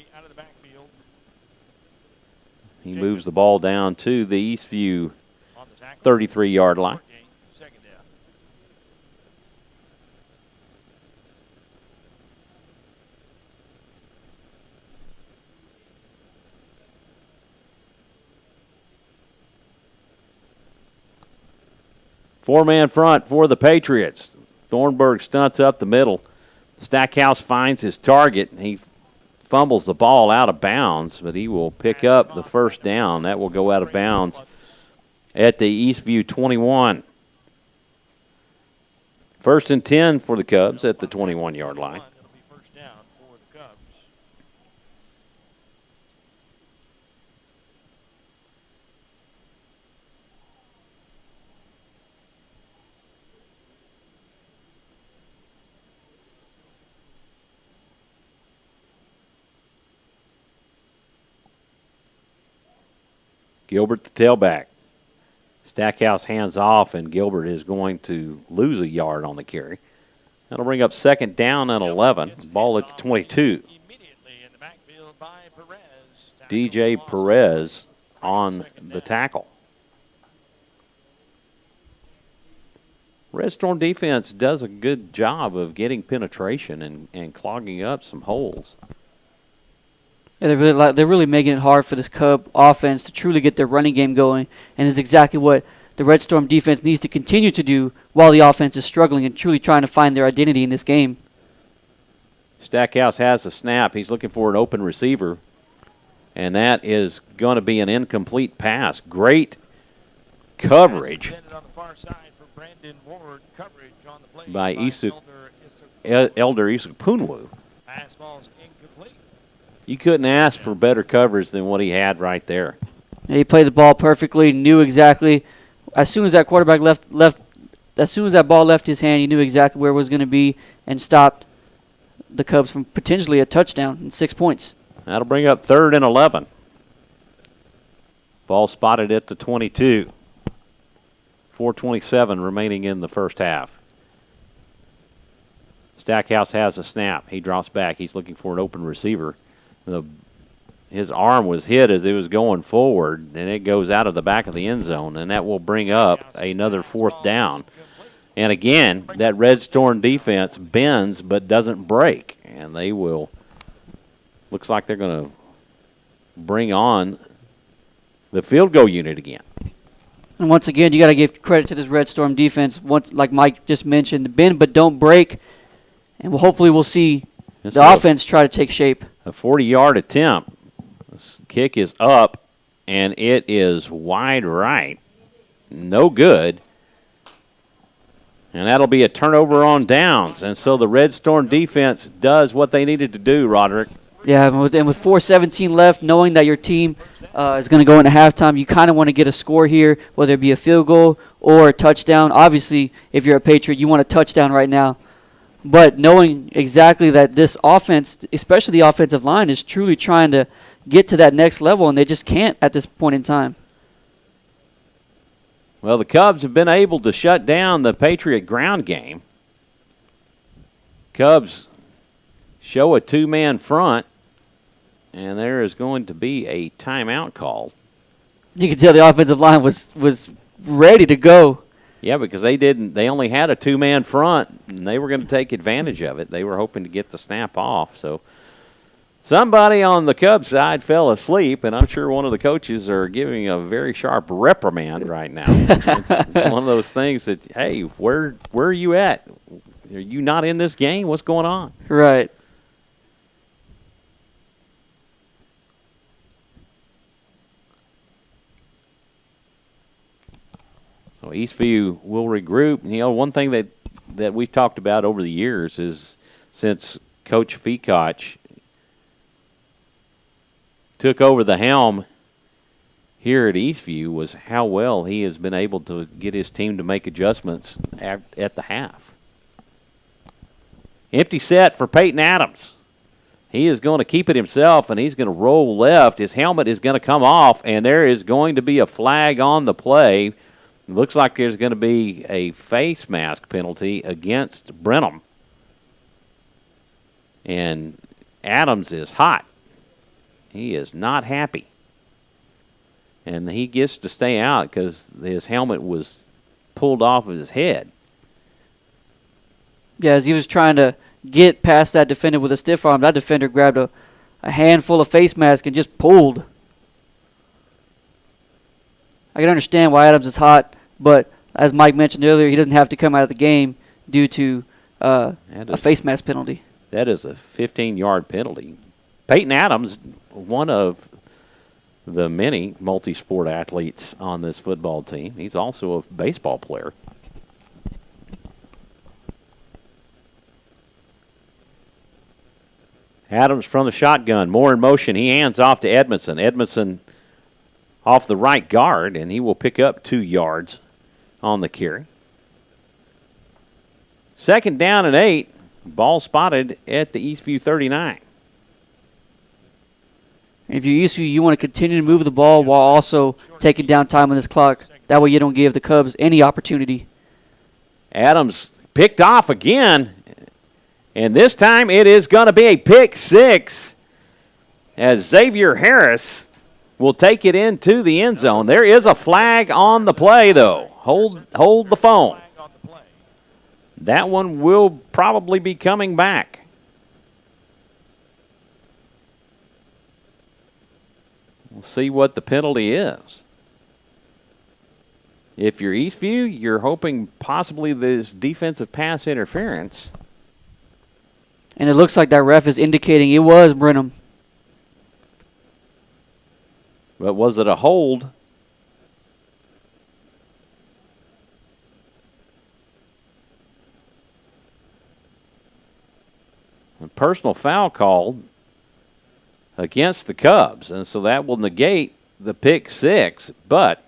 He moves the ball down to the Eastview 33-yard line. Four-man front for the Patriots. Thornburg stunts up the middle. Stackhouse finds his target. He fumbles the ball out of bounds, but he will pick up the first down. That will go out of bounds at the Eastview 21. First and 10 for the Cubs at the 21-yard line. Gilbert the tailback. Stackhouse hands off, and Gilbert is going to lose a yard on the carry. That'll bring up second down and 11. Ball at the 22. DJ Perez on the tackle. Red Storm defense does a good job of getting penetration and clogging up some holes. Yeah, they're really making it hard for this Cub offense to truly get their running game going, and it's exactly what the Red Storm defense needs to continue to do while the offense is struggling and truly trying to find their identity in this game. Stackhouse has a snap. He's looking for an open receiver, and that is going to be an incomplete pass. Great coverage by Elder Isupunwu. You couldn't ask for better coverage than what he had right there. Yeah, he played the ball perfectly, knew exactly. As soon as that quarterback as soon as that ball left his hand, he knew exactly where it was going to be and stopped the Cubs from potentially a touchdown and 6 points. That'll bring up third and 11. Ball spotted at the 22. 4:27 remaining in the first half. Stackhouse has a snap. He drops back. He's looking for an open receiver. His arm was hit as it was going forward, and it goes out of the back of the end zone, and that will bring up another fourth down. And again, that Red Storm defense bends but doesn't break, and they will, looks like they're going to bring on the field goal unit again. And once again, you got to give credit to this Red Storm defense. Once, like Mike just mentioned, bend but don't break, and hopefully we'll see the offense try to take shape. A 40-yard attempt. This kick is up, and it is wide right. No good. And that'll be a turnover on downs. And so the Red Storm defense does what they needed to do, Roderick. Yeah, and with 4:17 left, knowing that your team is going to go into halftime, you kind of want to get a score here, whether it be a field goal or a touchdown. Obviously, if you're a Patriot, you want a touchdown right now. But knowing exactly that this offense, especially the offensive line, is truly trying to get to that next level, and they just can't at this point in time. Well, the Cubs have been able to shut down the Patriot ground game. Cubs show a two-man front, and there is going to be a timeout called. You can tell the offensive line was ready to go. Yeah, because they only had a two-man front, and they were going to take advantage of it. They were hoping to get the snap off. So somebody on the Cubs side fell asleep, and I'm sure one of the coaches are giving a very sharp reprimand right now. It's one of those things that, hey, where are you at? Are you not in this game? What's going on? Right. So Eastview will regroup. You know, one thing that we've talked about over the years is since Coach Feacock took over the helm here at Eastview was how well he has been able to get his team to make adjustments at the half. Empty set for Peyton Adams. He is going to keep it himself, and he's going to roll left. His helmet is going to come off, and there is going to be a flag on the play. It looks like there's going to be a face mask penalty against Brenham. And Adams is hot. He is not happy. And he gets to stay out because his helmet was pulled off of his head. Yeah, as he was trying to get past that defender with a stiff arm, that defender grabbed a handful of face mask and just pulled. I can understand why Adams is hot, but as Mike mentioned earlier, he doesn't have to come out of the game due to a face mask penalty. That is a 15-yard penalty. Peyton Adams, one of the many multi-sport athletes on this football team. He's also a baseball player. Adams from the shotgun, more in motion. He hands off to Edmondson. Edmondson off the right guard, and he will pick up 2 yards on the carry. 2nd down and 8. Ball spotted at the Eastview 39. If you're Eastview, you want to continue to move the ball while also taking down time on this clock. That way you don't give the Cubs any opportunity. Adams picked off again, and this time it is going to be a pick 6 as Xavier Harris will take it into the end zone. There is a flag on the play, though. Hold the phone. That one will probably be coming back. We'll see what the penalty is. If you're Eastview, you're hoping possibly this defensive pass interference. And it looks like that ref is indicating it was Brenham. But was it a hold? A personal foul called against the Cubs, and so that will negate the pick 6, but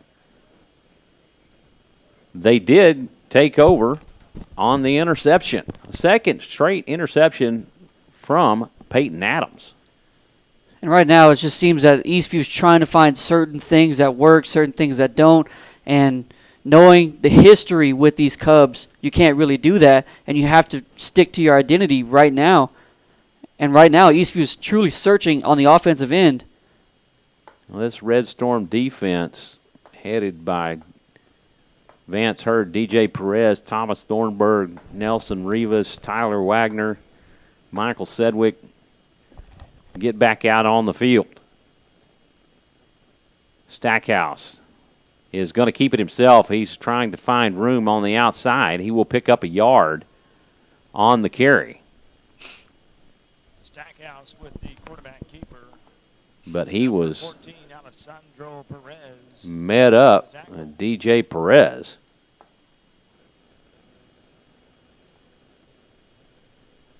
they did take over on the interception. A second straight interception from Peyton Adams. And right now it just seems that Eastview's trying to find certain things that work, certain things that don't, and knowing the history with these Cubs, you can't really do that, and you have to stick to your identity right now. And right now, Eastview is truly searching on the offensive end. Well, this Red Storm defense, headed by Vance Hurd, DJ Perez, Thomas Thornburg, Nelson Rivas, Tyler Wagner, Michael Sedgwick, get back out on the field. Stackhouse is going to keep it himself. He's trying to find room on the outside. He will pick up a yard on the carry. Stackhouse with the quarterback keeper. But he was 14, Alessandro Perez. met up with DJ Perez.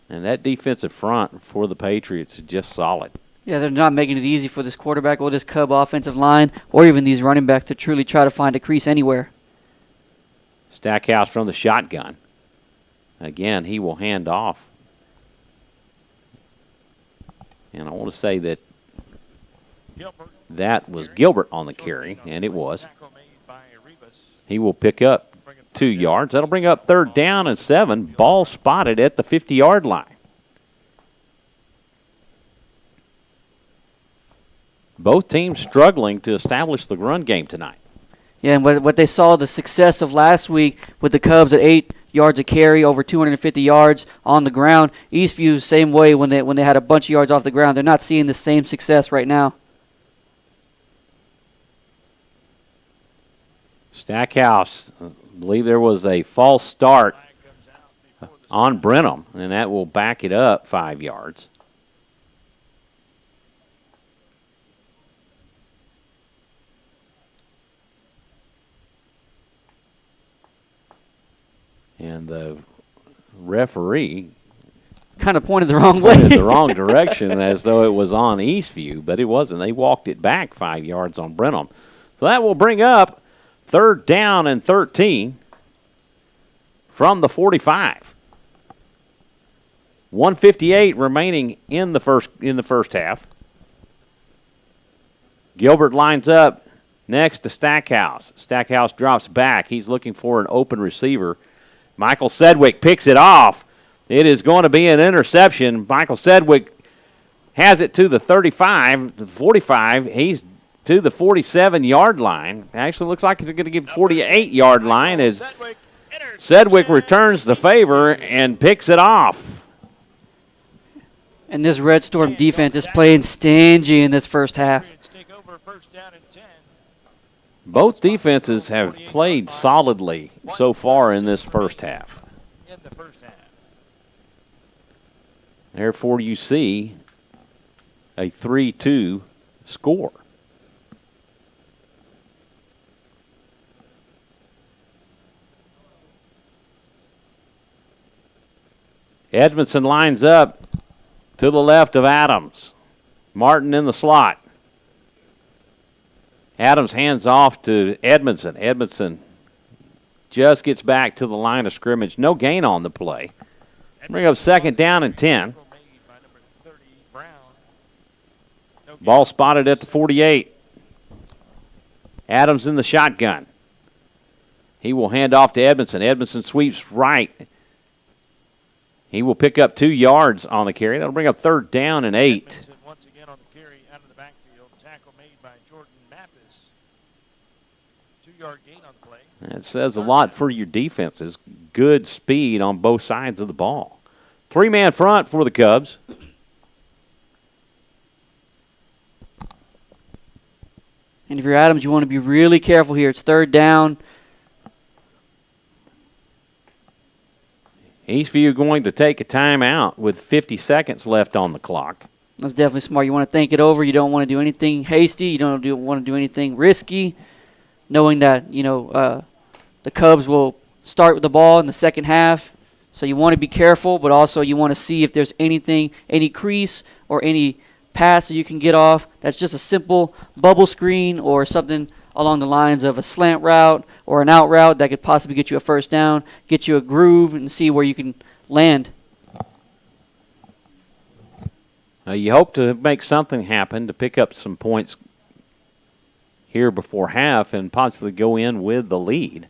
And that defensive front for the Patriots is just solid. Yeah, they're not making it easy for this quarterback or this Cub offensive line or even these running backs to truly try to find a crease anywhere. Stackhouse from the shotgun. Again, he will hand off. And I want to say that that was Gilbert on the carry, and it was. He will pick up 2 yards. That'll bring up 3rd down and 7. Ball spotted at the 50-yard line. Both teams struggling to establish the run game tonight. Yeah, and what they saw, the success of last week with the Cubs at 8 yards a carry, over 250 yards on the ground. Eastview, same way when they had a bunch of yards off the ground. They're not seeing the same success right now. Stackhouse, I believe there was a false start on Brenham, and that will back it up 5 yards. And the referee kind of pointed the wrong way. Pointed the wrong direction as though it was on Eastview, but it wasn't. They walked it back 5 yards on Brenham. So that will bring up 3rd down and 13 from the 45. 1:58 remaining in the first half. Gilbert lines up next to Stackhouse. Stackhouse drops back. He's looking for an open receiver. Michael Sedgwick picks it off. It is going to be an interception. Michael Sedgwick has it to the 35, the 45. He's to the 47-yard line. Actually, looks like he's going to give 48-yard line as Sedgwick returns the favor and picks it off. And this Red Storm defense is playing stingy in this first half. Both defenses have played solidly so far in this first half. Therefore, you see a 3-2 score. Edmondson lines up to the left of Adams. Martin in the slot. Adams hands off to Edmondson. Edmondson just gets back to the line of scrimmage. No gain on the play. Bring up 2nd down and 10. Ball spotted at the 48. Adams in the shotgun. He will hand off to Edmondson. Edmondson sweeps right. He will pick up 2 yards on the carry. That'll bring up 3rd down and 8. Once again on the carry out of the backfield. Tackle made by Jordan Mathis. 2-yard gain on the play. That says a lot for your defenses. Good speed on both sides of the ball. 3-man front for the Cubs. And if you're Adams, you want to be really careful here. It's 3rd down. Eastview going to take a timeout with 50 seconds left on the clock. That's definitely smart. You want to think it over. You don't want to do anything hasty. You don't want to do anything risky, knowing that, the Cubs will start with the ball in the second half. So you want to be careful, but also you want to see if there's anything, any crease or any pass that you can get off. That's just a simple bubble screen or something along the lines of a slant route or an out route that could possibly get you a 1st down, get you a groove, and see where you can land. You hope to make something happen to pick up some points here before half and possibly go in with the lead.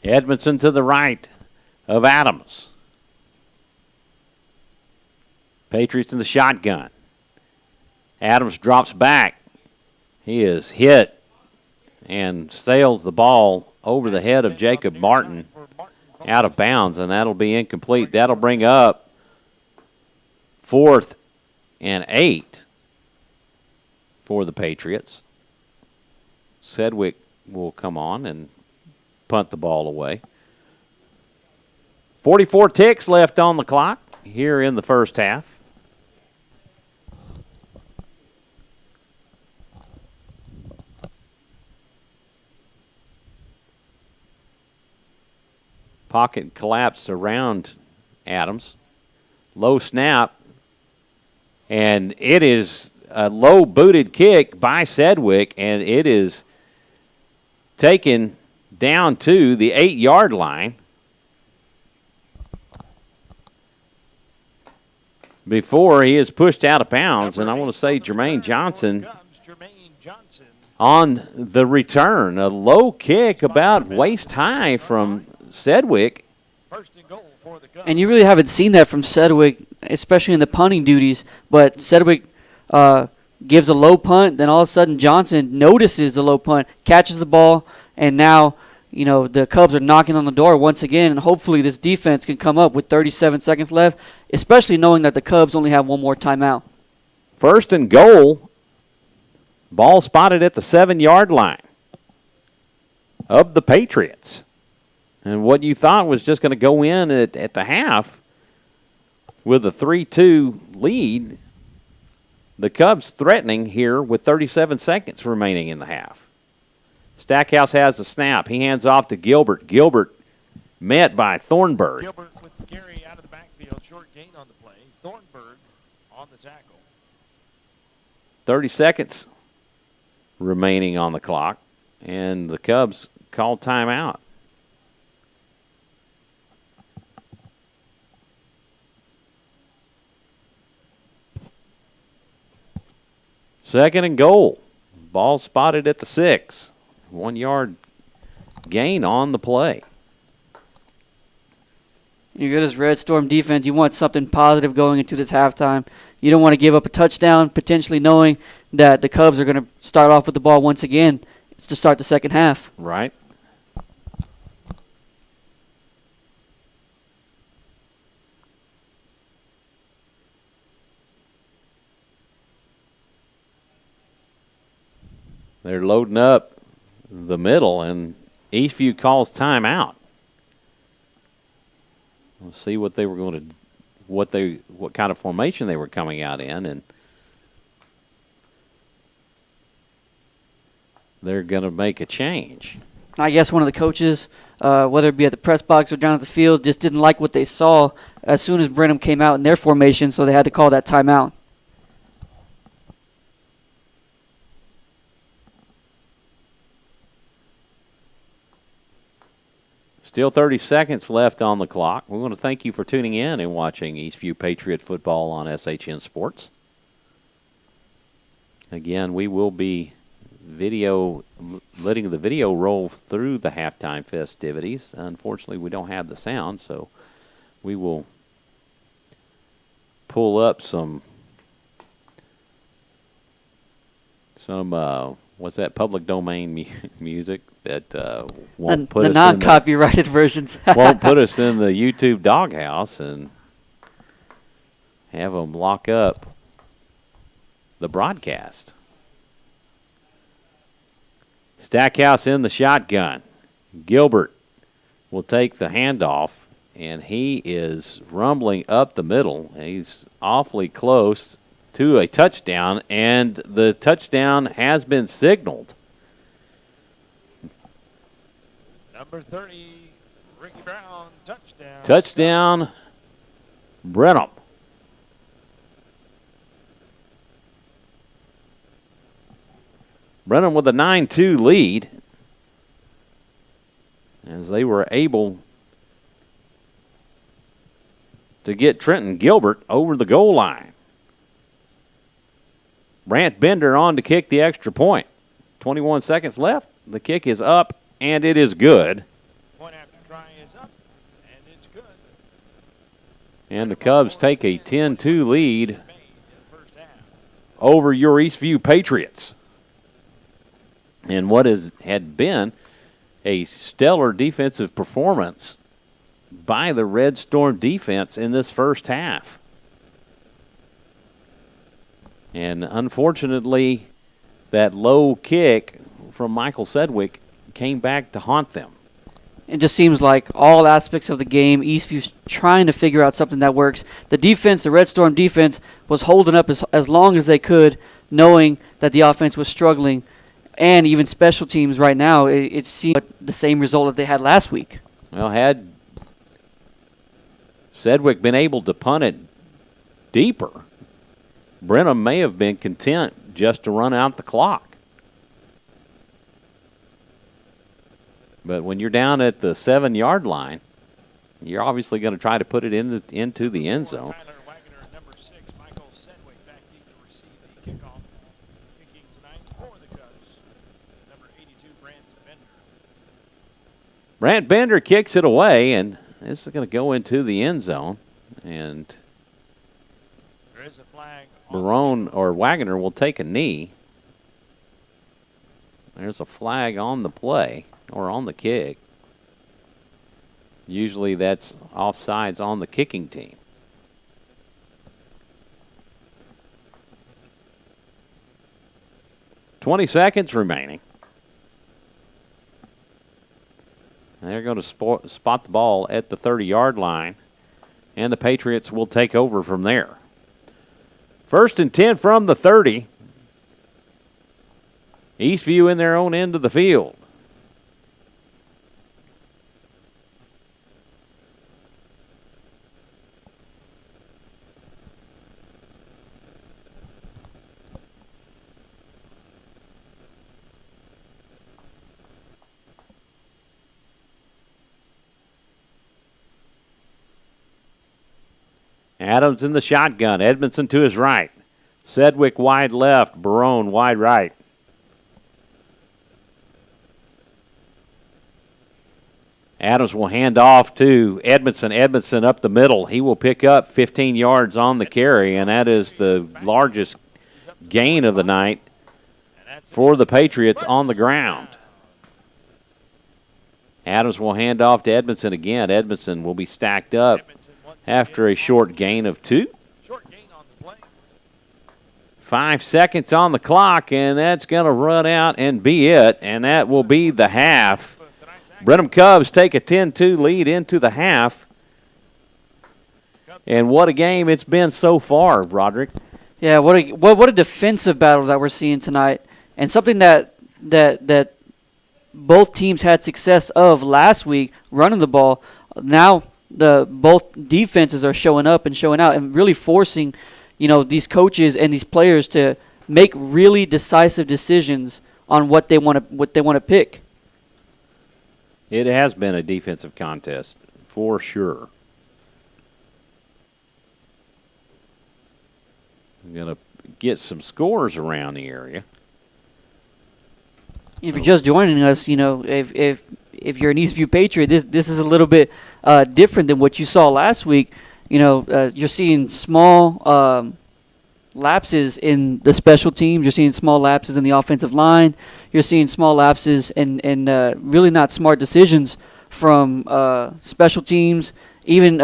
Edmondson to the right of Adams. Patriots in the shotgun. Adams drops back. He is hit and sails the ball over the head of Jacob Martin out of bounds, and that'll be incomplete. That'll bring up 4th and 8 for the Patriots. Sedgwick will come on and punt the ball away. 44 ticks left on the clock here in the first half. Pocket collapsed around Adams. Low snap. And it is a low-booted kick by Sedgwick, and it is taken down to the 8-yard line before he is pushed out of bounds. And I want to say Jermaine Johnson on the return. A low kick about waist high from Sedgwick. And you really haven't seen that from Sedgwick, especially in the punting duties. But Sedgwick gives a low punt, then all of a sudden Johnson notices the low punt, catches the ball, and now the Cubs are knocking on the door once again, and hopefully this defense can come up with 37 seconds left, especially knowing that the Cubs only have one more timeout. First and goal. Ball spotted at the 7-yard line of the Patriots. And what you thought was just going to go in at the half with a 3-2 lead, the Cubs threatening here with 37 seconds remaining in the half. Stackhouse has the snap. He hands off to Gilbert. Gilbert met by Thornburg. Gilbert with the carry out of the backfield. Short gain on the play. Thornburg on the tackle. 30 seconds remaining on the clock, and the Cubs call timeout. Second and goal. Ball spotted at the 6. 1-yard gain on the play. You're good as Red Storm defense. You want something positive going into this halftime. You don't want to give up a touchdown, potentially knowing that the Cubs are going to start off with the ball once again. It's to start the second half. Right. They're loading up the middle, and Eastview calls timeout. Let's see what they were going to, what kind of formation they were coming out in, and they're going to make a change. I guess one of the coaches, whether it be at the press box or down at the field, just didn't like what they saw as soon as Brenham came out in their formation, so they had to call that timeout. Still 30 seconds left on the clock. We want to thank you for tuning in and watching Eastview Patriot football on SHN Sports. Again, we will be letting the video roll through the halftime festivities. Unfortunately, we don't have the sound, so we will pull up some what's that, public domain music that won't put us in the non-copyrighted versions. won't put us in the YouTube doghouse and have them lock up the broadcast. Stackhouse in the shotgun. Gilbert will take the handoff, and he is rumbling up the middle. He's awfully close to a touchdown, and the touchdown has been signaled. Number 30, Ricky Brown, touchdown. Touchdown, Brenham. Brenham with a 9-2 lead as they were able to get Trenton Gilbert over the goal line. Brant Bender on to kick the extra point. 21 seconds left. The kick is up, and it is good. Point after try is up, and it's good. And the Cubs take a 10-2 lead over your Eastview Patriots. And what had been a stellar defensive performance by the Red Storm defense in this first half. And unfortunately, that low kick from Michael Sedgwick came back to haunt them. It just seems like all aspects of the game, Eastview's trying to figure out something that works. The defense, the Red Storm defense, was holding up as long as they could, knowing that the offense was struggling. And even special teams right now, it seems the same result that they had last week. Well, had Sedgwick been able to punt it deeper, Brenham may have been content just to run out the clock. But when you're down at the 7-yard line, you're obviously going to try to put it into the end zone. Tyler Wagner, number 6, Michael Sedgwick back deep to receive the kickoff. Kicking tonight for the Cubs, number 82, Brant Bender. Brant Bender kicks it away, and this is going to go into the end zone. And There is a flag. Barone or Wagner will take a knee. There's a flag on the play or on the kick. Usually that's offsides on the kicking team. "20 seconds remaining. They're going to spot the ball at the 30-yard line, and the Patriots will take over from there. 1st and 10 from the 30. Eastview in their own end of the field. Adams in the shotgun. Edmondson to his right. Sedgwick wide left. Barone wide right. Adams will hand off to Edmondson. Edmondson up the middle. He will pick up 15 yards on the carry, and that is the largest gain of the night for the Patriots on the ground. Adams will hand off to Edmondson again. Edmondson will be stacked up after a short gain of 2. 5 seconds on the clock, and that's going to run out and be it, and that will be the half. Brenham Cubs take a 10-2 lead into the half. And what a game it's been so far, Roderick. Yeah, what a defensive battle that we're seeing tonight, and something that both teams had success of last week, running the ball. Now both defenses are showing up and showing out and really forcing, these coaches and these players to make really decisive decisions on what they want to pick. It has been a defensive contest for sure. I'm going to get some scores around the area. If you're just joining us, if you're an Eastview Patriot, this is a little bit different than what you saw last week. You're seeing small lapses in the special teams. You're seeing small lapses in the offensive line. You're seeing small lapses and really not smart decisions from special teams. Even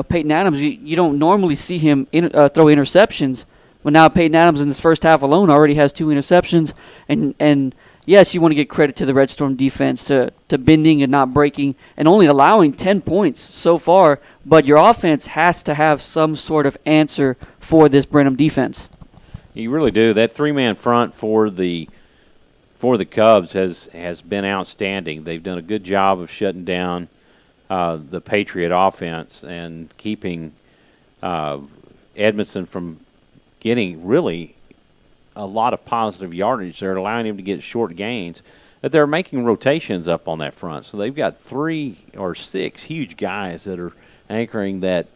Peyton Adams, you don't normally see him throw interceptions, but now Peyton Adams in this first half alone already has 2 interceptions. And yes, you want to get credit to the Red Storm defense to bending and not breaking and only allowing 10 points so far, but your offense has to have some sort of answer for this Brenham defense. You really do. That 3-man front for the Cubs has been outstanding. They've done a good job of shutting down the Patriot offense and keeping Edmondson from getting really a lot of positive yardage. They're allowing him to get short gains. But they're making rotations up on that front. So they've got 3 or 6 huge guys that are anchoring that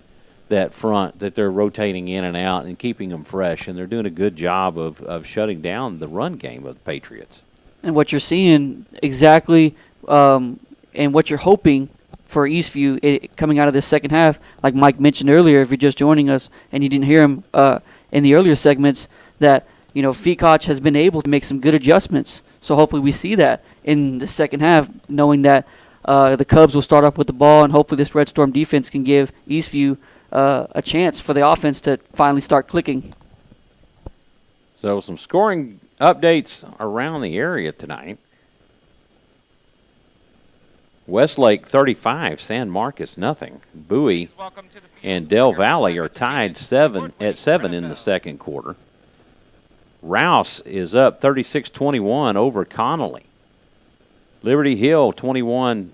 front that they're rotating in and out and keeping them fresh. And they're doing a good job of shutting down the run game of the Patriots. And what you're seeing exactly and what you're hoping for Eastview coming out of this second half, like Mike mentioned earlier, if you're just joining us and you didn't hear him in the earlier segments, that Feacock has been able to make some good adjustments. So hopefully we see that in the second half, knowing that the Cubs will start off with the ball, and hopefully this Red Storm defense can give Eastview a chance for the offense to finally start clicking. So some scoring updates around the area tonight. Westlake 35, San Marcos nothing. Bowie and Del Valle are tied 7 in the second quarter. Rouse is up 36-21 over Connolly. Liberty Hill 21-0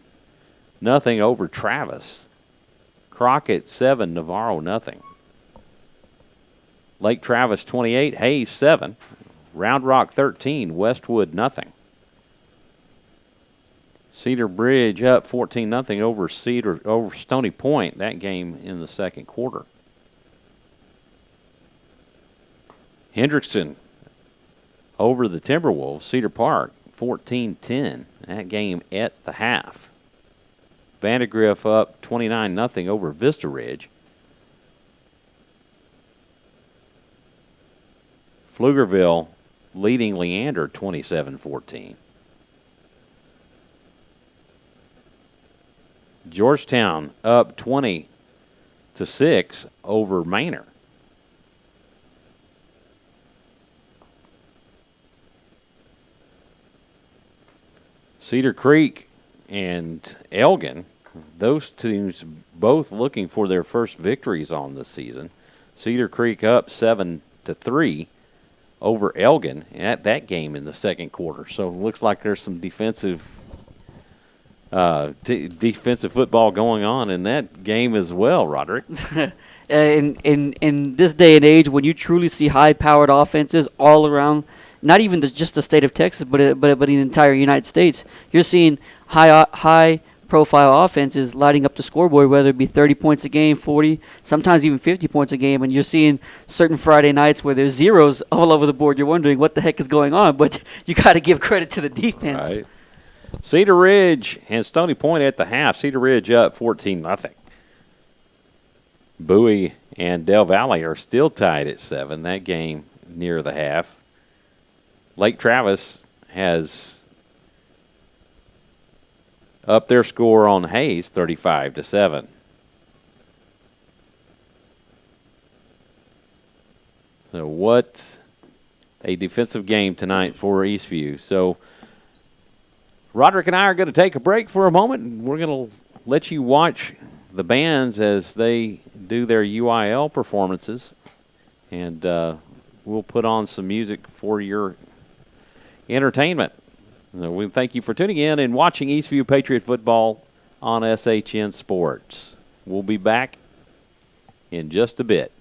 over Travis. Crockett 7, Navarro nothing. Lake Travis 28, Hayes 7. Round Rock 13, Westwood nothing. Cedar Bridge up 14-0 over Stony Point. That game in the second quarter. Hendrickson over the Timberwolves, Cedar Park, 14-10. That game at the half. Vandergriff up 29-0 over Vista Ridge. Pflugerville leading Leander 27-14. Georgetown up 20-6 over Manor. Cedar Creek and Elgin, those teams both looking for their first victories on the season. Cedar Creek up 7-3 over Elgin at that game in the second quarter. So it looks like there's some defensive football going on in that game as well, Roderick. In this day and age, when you truly see high-powered offenses all around, not even just the state of Texas, but in the entire United States, you're seeing high-profile offenses lighting up the scoreboard, whether it be 30 points a game, 40, sometimes even 50 points a game, and you're seeing certain Friday nights where there's zeros all over the board. You're wondering what the heck is going on, but you got to give credit to the defense. Right. Cedar Ridge and Stony Point at the half. Cedar Ridge up 14-0. Bowie and Del Valle are still tied at 7. That game near the half. Lake Travis has up their score on Hayes 35-7. So what a defensive game tonight for Eastview. So Roderick and I are going to take a break for a moment, and we're going to let you watch the bands as they do their UIL performances, and we'll put on some music for your entertainment. So we thank you for tuning in and watching Eastview Patriot football on SHN Sports. We'll be back in just a bit.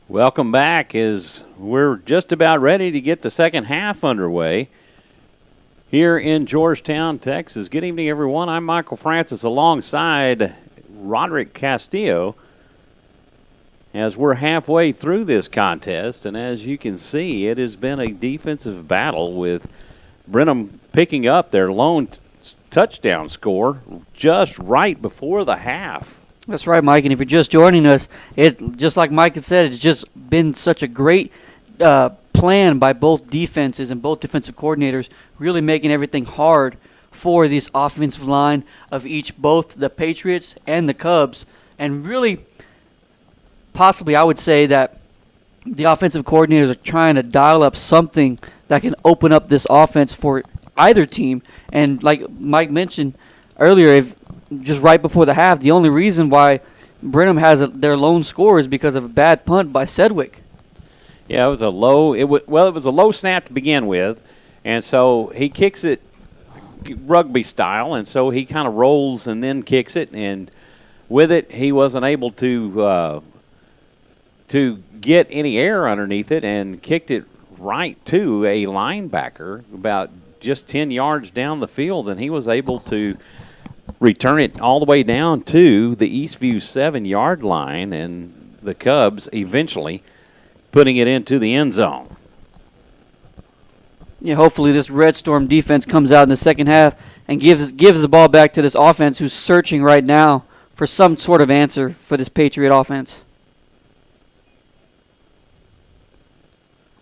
Welcome back as we're just about ready to get the second half underway here in Georgetown, Texas. Good evening, everyone. I'm Michael Francis alongside Roderick Castillo as we're halfway through this contest. And as you can see, it has been a defensive battle with Brenham picking up their lone touchdown score just right before the half. That's right, Mike. And if you're just joining us, it just like Mike had said, it's just been such a great plan by both defenses and both defensive coordinators, really making everything hard for this offensive line of both the Patriots and the Cubs. And really, possibly, I would say that the offensive coordinators are trying to dial up something that can open up this offense for either team. And like Mike mentioned earlier, just right before the half, the only reason why Brenham has their lone score is because of a bad punt by Sedgwick. Yeah, it was a low snap to begin with, and so he kicks it rugby style, and so he kind of rolls and then kicks it, and with it he wasn't able to get any air underneath it and kicked it right to a linebacker about just 10 yards down the field, and he was able to return it all the way down to the Eastview 7-yard line, and the Cubs eventually putting it into the end zone. Yeah, hopefully this Red Storm defense comes out in the second half and gives the ball back to this offense who's searching right now for some sort of answer for this Patriot offense.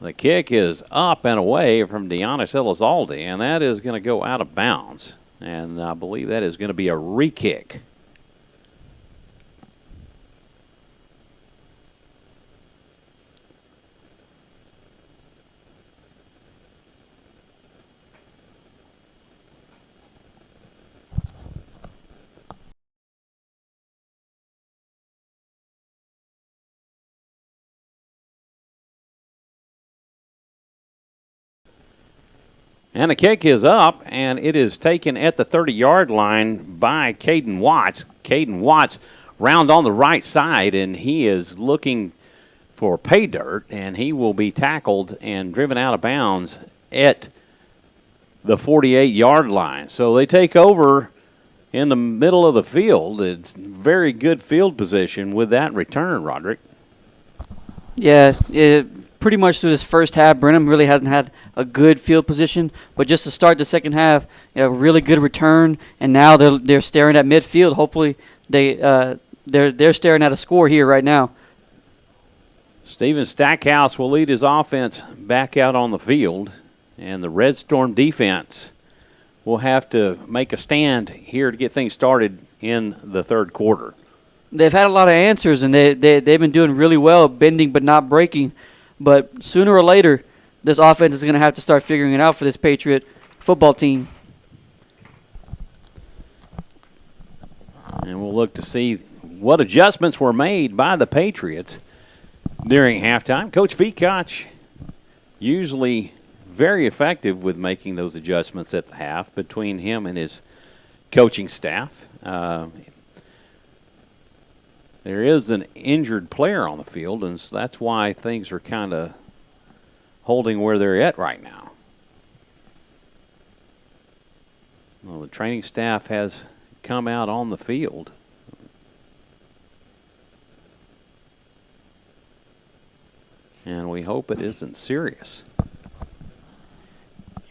The kick is up and away from Deonis Elizalde, and that is going to go out of bounds. And I believe that is going to be a re-kick. And the kick is up, and it is taken at the 30-yard line by Caden Watts. Caden Watts round on the right side, and he is looking for pay dirt, and he will be tackled and driven out of bounds at the 48-yard line. So they take over in the middle of the field. It's very good field position with that return, Roderick. Yeah, pretty much through this first half, Brenham really hasn't had a good field position. But just to start the second half, really good return, and now they're staring at midfield. Hopefully, they're staring at a score here right now. Steven Stackhouse will lead his offense back out on the field, and the Red Storm defense will have to make a stand here to get things started in the third quarter. They've had a lot of answers, and they've been doing really well, bending but not breaking. But sooner or later, this offense is going to have to start figuring it out for this Patriot football team. And we'll look to see what adjustments were made by the Patriots during halftime. Coach Feacock usually very effective with making those adjustments at the half between him and his coaching staff. There is an injured player on the field, and so that's why things are kind of holding where they're at right now. Well, the training staff has come out on the field. And we hope it isn't serious.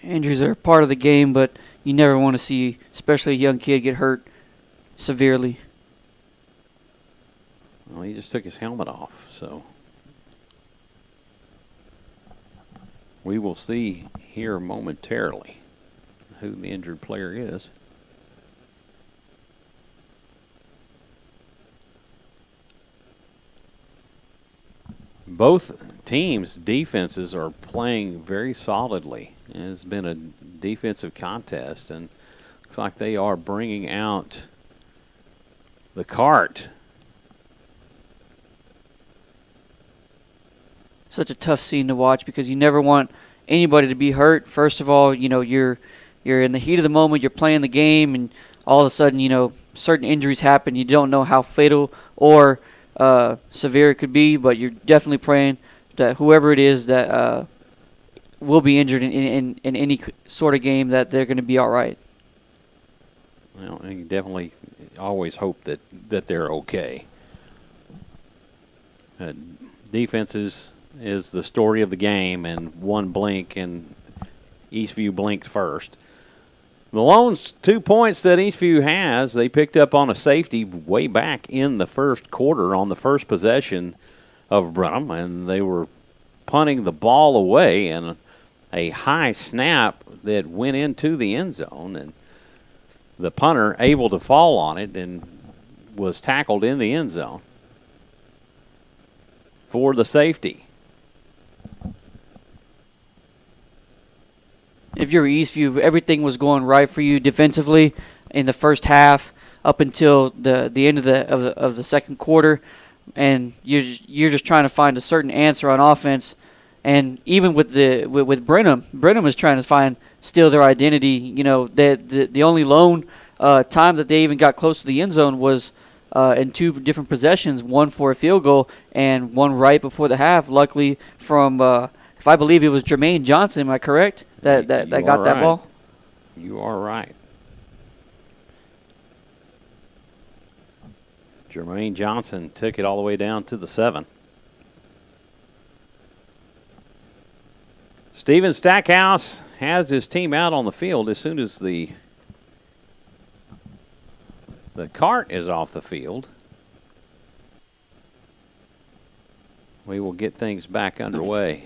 Injuries are part of the game, but you never want to see, especially a young kid, get hurt severely. Well, he just took his helmet off, so we will see here momentarily who the injured player is. Both teams' defenses are playing very solidly. It's been a defensive contest, and looks like they are bringing out the cart. Such a tough scene to watch because you never want anybody to be hurt. First of all, you're in the heat of the moment, you're playing the game, and all of a sudden, certain injuries happen. You don't know how fatal or severe it could be, but you're definitely praying that whoever it is that will be injured in any sort of game, that they're going to be all right. Well, you definitely always hope that they're okay. Defense is the story of the game, and one blink, and Eastview blinked first. The lone 2 points that Eastview has, they picked up on a safety way back in the first quarter on the first possession of Brenham, and they were punting the ball away, and a high snap that went into the end zone, and the punter able to fall on it and was tackled in the end zone for the safety. If you're Eastview, everything was going right for you defensively in the first half up until the end of the second quarter, and you're just trying to find a certain answer on offense. And even with Brenham is trying to find still their identity. You know, the only lone time that they even got close to the end zone was in two different possessions, one for a field goal and one right before the half. Luckily from if I believe it was Jermaine Johnson, am I correct? That got that ball? You are right. Jermaine Johnson took it all the way down to the 7. Steven Stackhouse has his team out on the field as soon as the cart is off the field. We will get things back underway.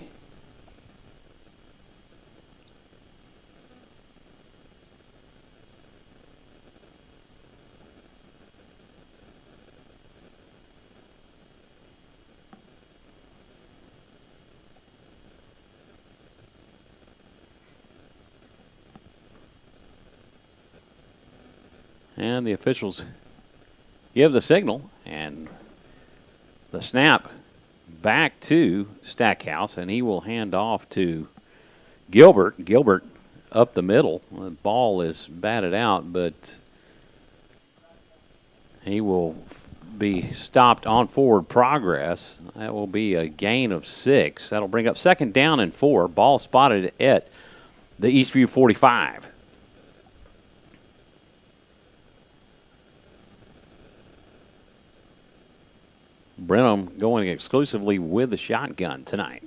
And the officials give the signal, and the snap back to Stackhouse, and he will hand off to Gilbert. Gilbert up the middle. The ball is batted out, but he will be stopped on forward progress. That will be a gain of 6. That'll bring up 2nd down and 4. Ball spotted at the Eastview 45. Brenham going exclusively with the shotgun tonight.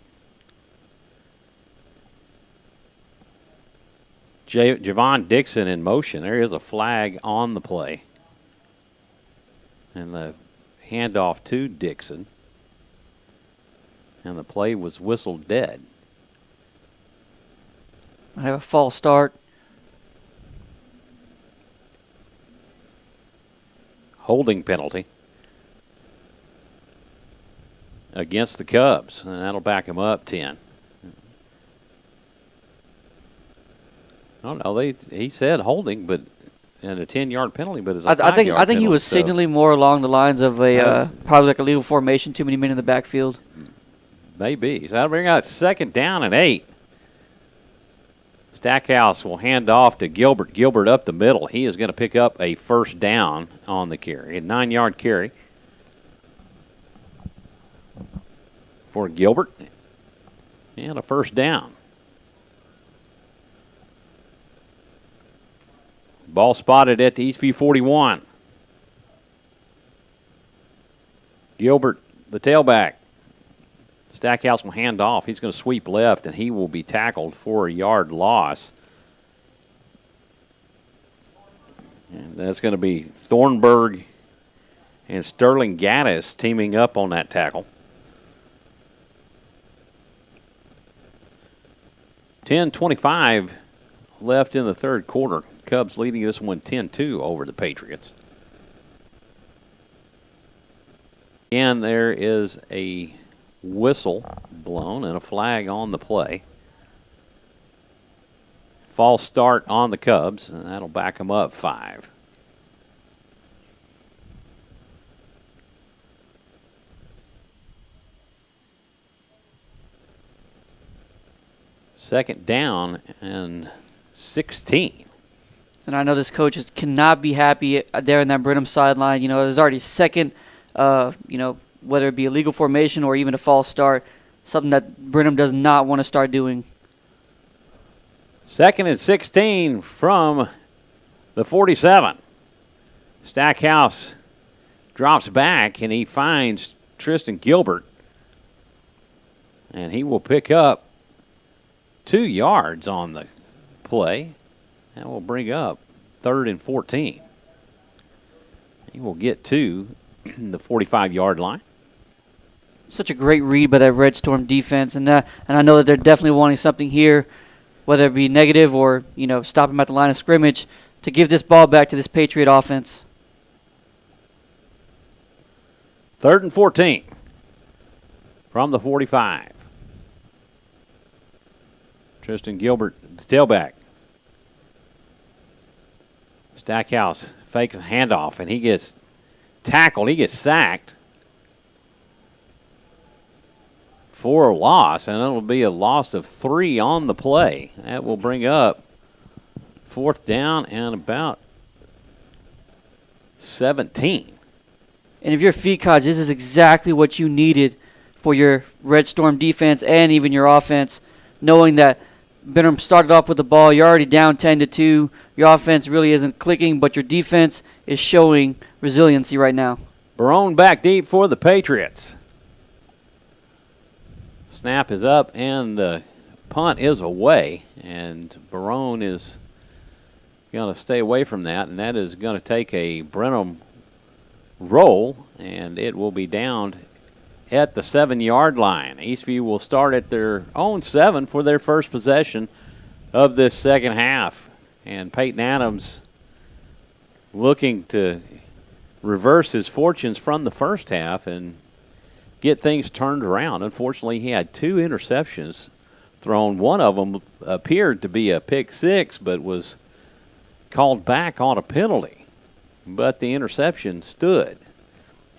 Javon Dixon in motion. There is a flag on the play. And the handoff to Dixon. And the play was whistled dead. I have a false start. Holding penalty against the Cubs, and that'll back him up 10. Oh no, he said holding, but and a 10-yard penalty, but it's a 5-yard penalty. I think he was signaling more along the lines of a probably like a legal formation, too many men in the backfield. Maybe. So that'll bring out 2nd down and 8. Stackhouse will hand off to Gilbert. Gilbert up the middle. He is going to pick up a 1st down on the carry, a 9-yard carry for Gilbert, and a 1st down. Ball spotted at the Eastview 41. Gilbert, the tailback. Stackhouse will hand off. He's going to sweep left, and he will be tackled for a yard loss. And that's going to be Thornburg and Sterling Gaddis teaming up on that tackle. 10:25 left in the third quarter. Cubs leading this one 10-2 over the Patriots. And there is a whistle blown and a flag on the play. False start on the Cubs, and that'll back them up 5. Second down and 16. And I know this coach cannot be happy there in that Brenham sideline. You know, there's already second, whether it be a legal formation or even a false start, something that Brenham does not want to start doing. 2nd and 16 from the 47. Stackhouse drops back, and he finds Tristan Gilbert. And he will pick up 2 yards on the play. That will bring up 3rd and 14. He will get to the 45-yard line. Such a great read by that Red Storm defense, and I know that they're definitely wanting something here, whether it be negative or stop him at the line of scrimmage, to give this ball back to this Patriot offense. 3rd and 14 from the 45. Tristan Gilbert, the tailback. Stackhouse fakes a handoff, and he gets tackled. He gets sacked for a loss, and it'll be a loss of 3 on the play. That will bring up 4th down and about 17. And if you're Feedcodge, this is exactly what you needed for your Red Storm defense and even your offense, knowing that Brenham started off with the ball. You're already down 10-2. Your offense really isn't clicking, but your defense is showing resiliency right now. Barone back deep for the Patriots. Snap is up, and the punt is away, and Barone is going to stay away from that, and that is going to take a Brenham roll, and it will be down at the 7-yard line. Eastview will start at their own 7 for their first possession of this second half. And Peyton Adams looking to reverse his fortunes from the first half and get things turned around. Unfortunately, he had 2 interceptions thrown. One of them appeared to be a pick 6, but was called back on a penalty. But the interception stood.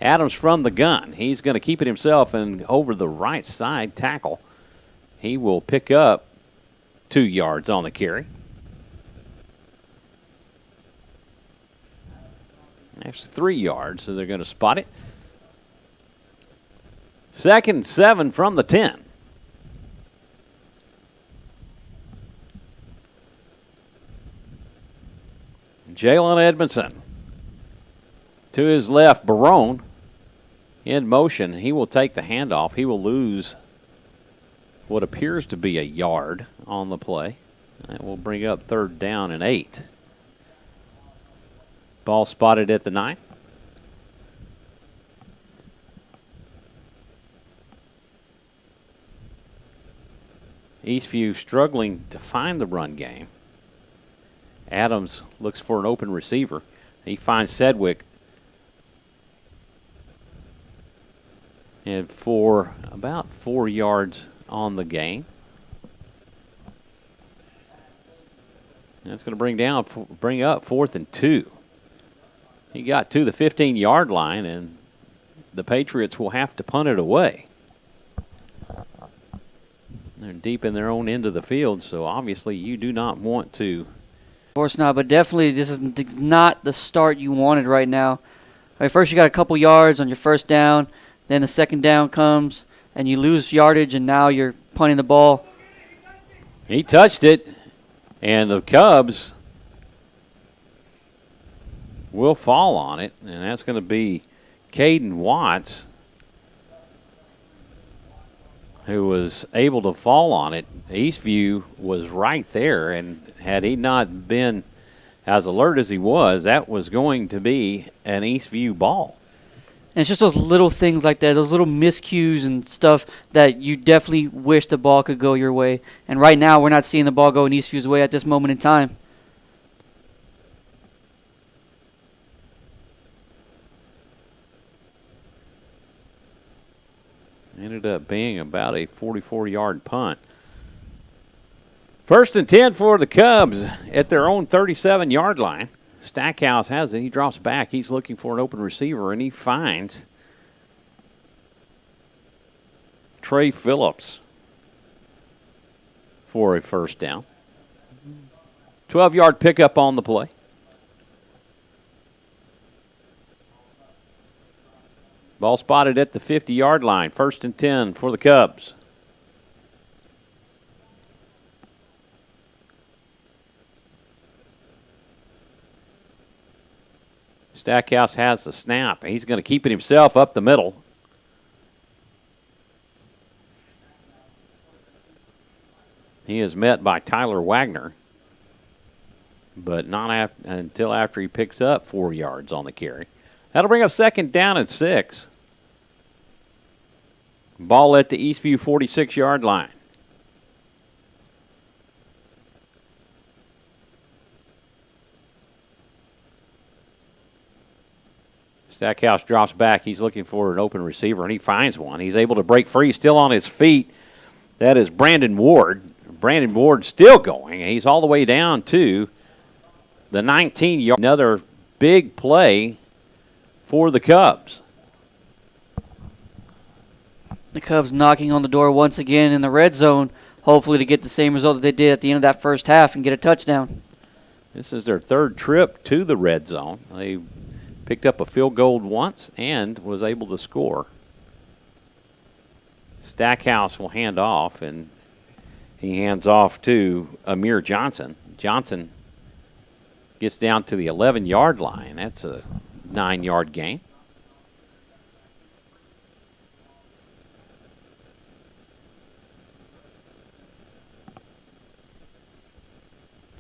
Adams from the gun. He's going to keep it himself, and over the right side tackle, he will pick up 2 yards on the carry. Actually 3 yards, so they're going to spot it. 2nd and 7 from the 10. Jalen Edmondson. To his left, Barone in motion. He will take the handoff. He will lose what appears to be a yard on the play. That will bring up 3rd down and 8. Ball spotted at the 9. Eastview struggling to find the run game. Adams looks for an open receiver. He finds Sedgwick. And for about 4 yards on the gain. That's going to bring up 4th and 2. He got to the 15-yard line, and the Patriots will have to punt it away. They're deep in their own end of the field, so obviously you do not want to. Of course not, but definitely this is not the start you wanted right now. All right, first you got a couple yards on your first down. Then the second down comes, and you lose yardage, and now you're punting the ball. He touched it, and the Cubs will fall on it, and that's going to be Caden Watts, who was able to fall on it. Eastview was right there, and had he not been as alert as he was, that was going to be an Eastview ball. And it's just those little things like that, those little miscues and stuff that you definitely wish the ball could go your way. And right now, we're not seeing the ball go in Eastview's way at this moment in time. Ended up being about a 44-yard punt. 1st and 10 for the Cubs at their own 37-yard line. Stackhouse has it. He drops back. He's looking for an open receiver, and he finds Trey Phillips for a first down. 12-yard pickup on the play. Ball spotted at the 50-yard line. 1st and 10 for the Cubs. Stackhouse has the snap. He's going to keep it himself up the middle. He is met by Tyler Wagner, but not until after he picks up 4 yards on the carry. That'll bring up 2nd down and 6. Ball at the Eastview 46-yard line. Stackhouse drops back. He's looking for an open receiver, and he finds one. He's able to break free, still on his feet. That is Brandon Ward. Brandon Ward still going. He's all the way down to the 19-yard. Another big play for the Cubs. The Cubs knocking on the door once again in the red zone, hopefully to get the same result that they did at the end of that first half and get a touchdown. This is their 3rd trip to the red zone. They picked up a field goal once and was able to score. Stackhouse will hand off, and he hands off to Amir Johnson. Johnson gets down to the 11-yard line. That's a 9-yard gain.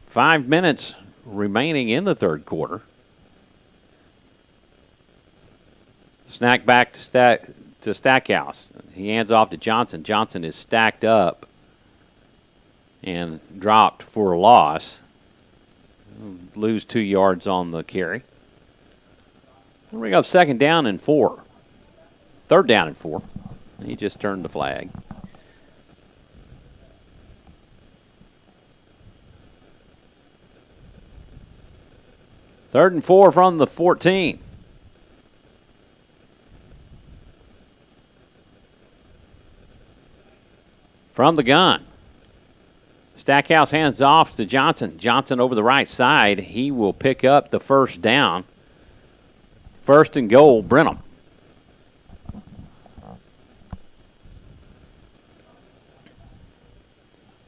Five minutes remaining in the 3rd quarter. Snack back to Stackhouse. He hands off to Johnson. Johnson is stacked up and dropped for a loss. Lose 2 yards on the carry. We'll bring up 2nd down and 4. 3rd down and 4. He just turned the flag. Third and 4 from the 14. From the gun. Stackhouse hands off to Johnson. Johnson over the right side. He will pick up the 1st down. 1st and goal, Brenham.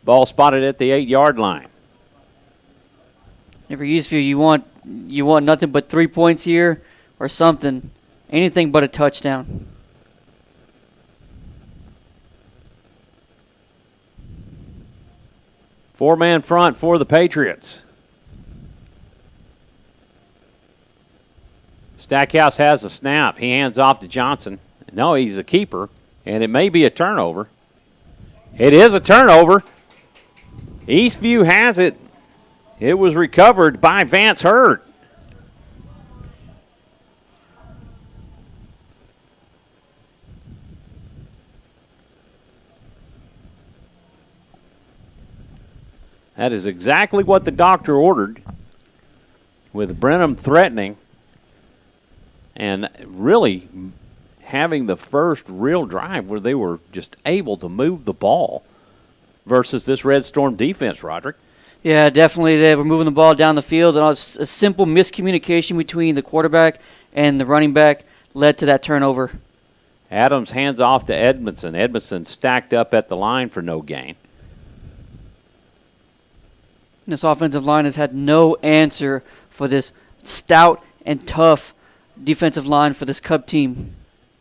Ball spotted at the 8-yard line. If you're Eastview, you want nothing but 3 points here or something. Anything but a touchdown. Four-man front for the Patriots. Stackhouse has a snap. He hands off to Johnson. No, he's a keeper, and it may be a turnover. It is a turnover. Eastview has it. It was recovered by Vance Hurd. That is exactly what the doctor ordered, with Brenham threatening and really having the first real drive where they were just able to move the ball versus this Red Storm defense, Roderick. Yeah, definitely. They were moving the ball down the field, and a simple miscommunication between the quarterback and the running back led to that turnover. Adams hands off to Edmondson. Edmondson stacked up at the line for no gain. This offensive line has had no answer for this stout and tough defensive line for this Cub team.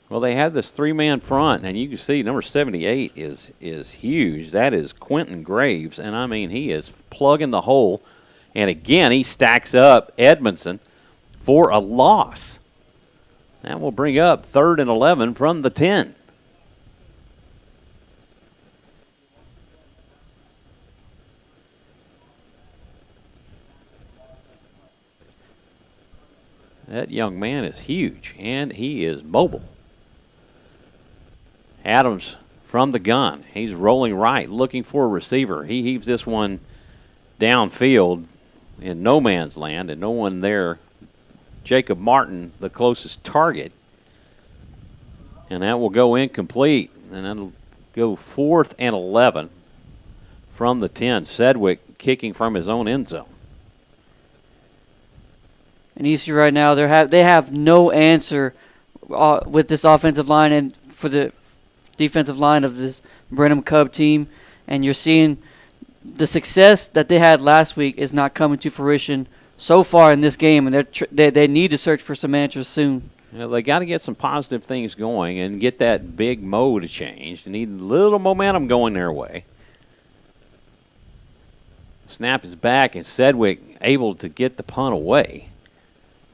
Well, they have this 3-man front, and you can see number 78 is huge. That is Quentin Graves, and I mean he is plugging the hole. And again, he stacks up Edmondson for a loss. That will bring up 3rd and 11 from the 10. That young man is huge, and he is mobile. Adams from the gun. He's rolling right, looking for a receiver. He heaves this one downfield in no man's land, and no one there. Jacob Martin, the closest target. And that will go incomplete, and that'll go 4th and 11 from the 10. Sedgwick kicking from his own end zone. And Eastview right now, they have no answer with this offensive line and for the defensive line of this Brenham Cub team, and you're seeing the success that they had last week is not coming to fruition so far in this game, and they need to search for some answers soon. They got to get some positive things going and get that big mode changed. They need a little momentum going their way. Snap is back, and Sedgwick able to get the punt away.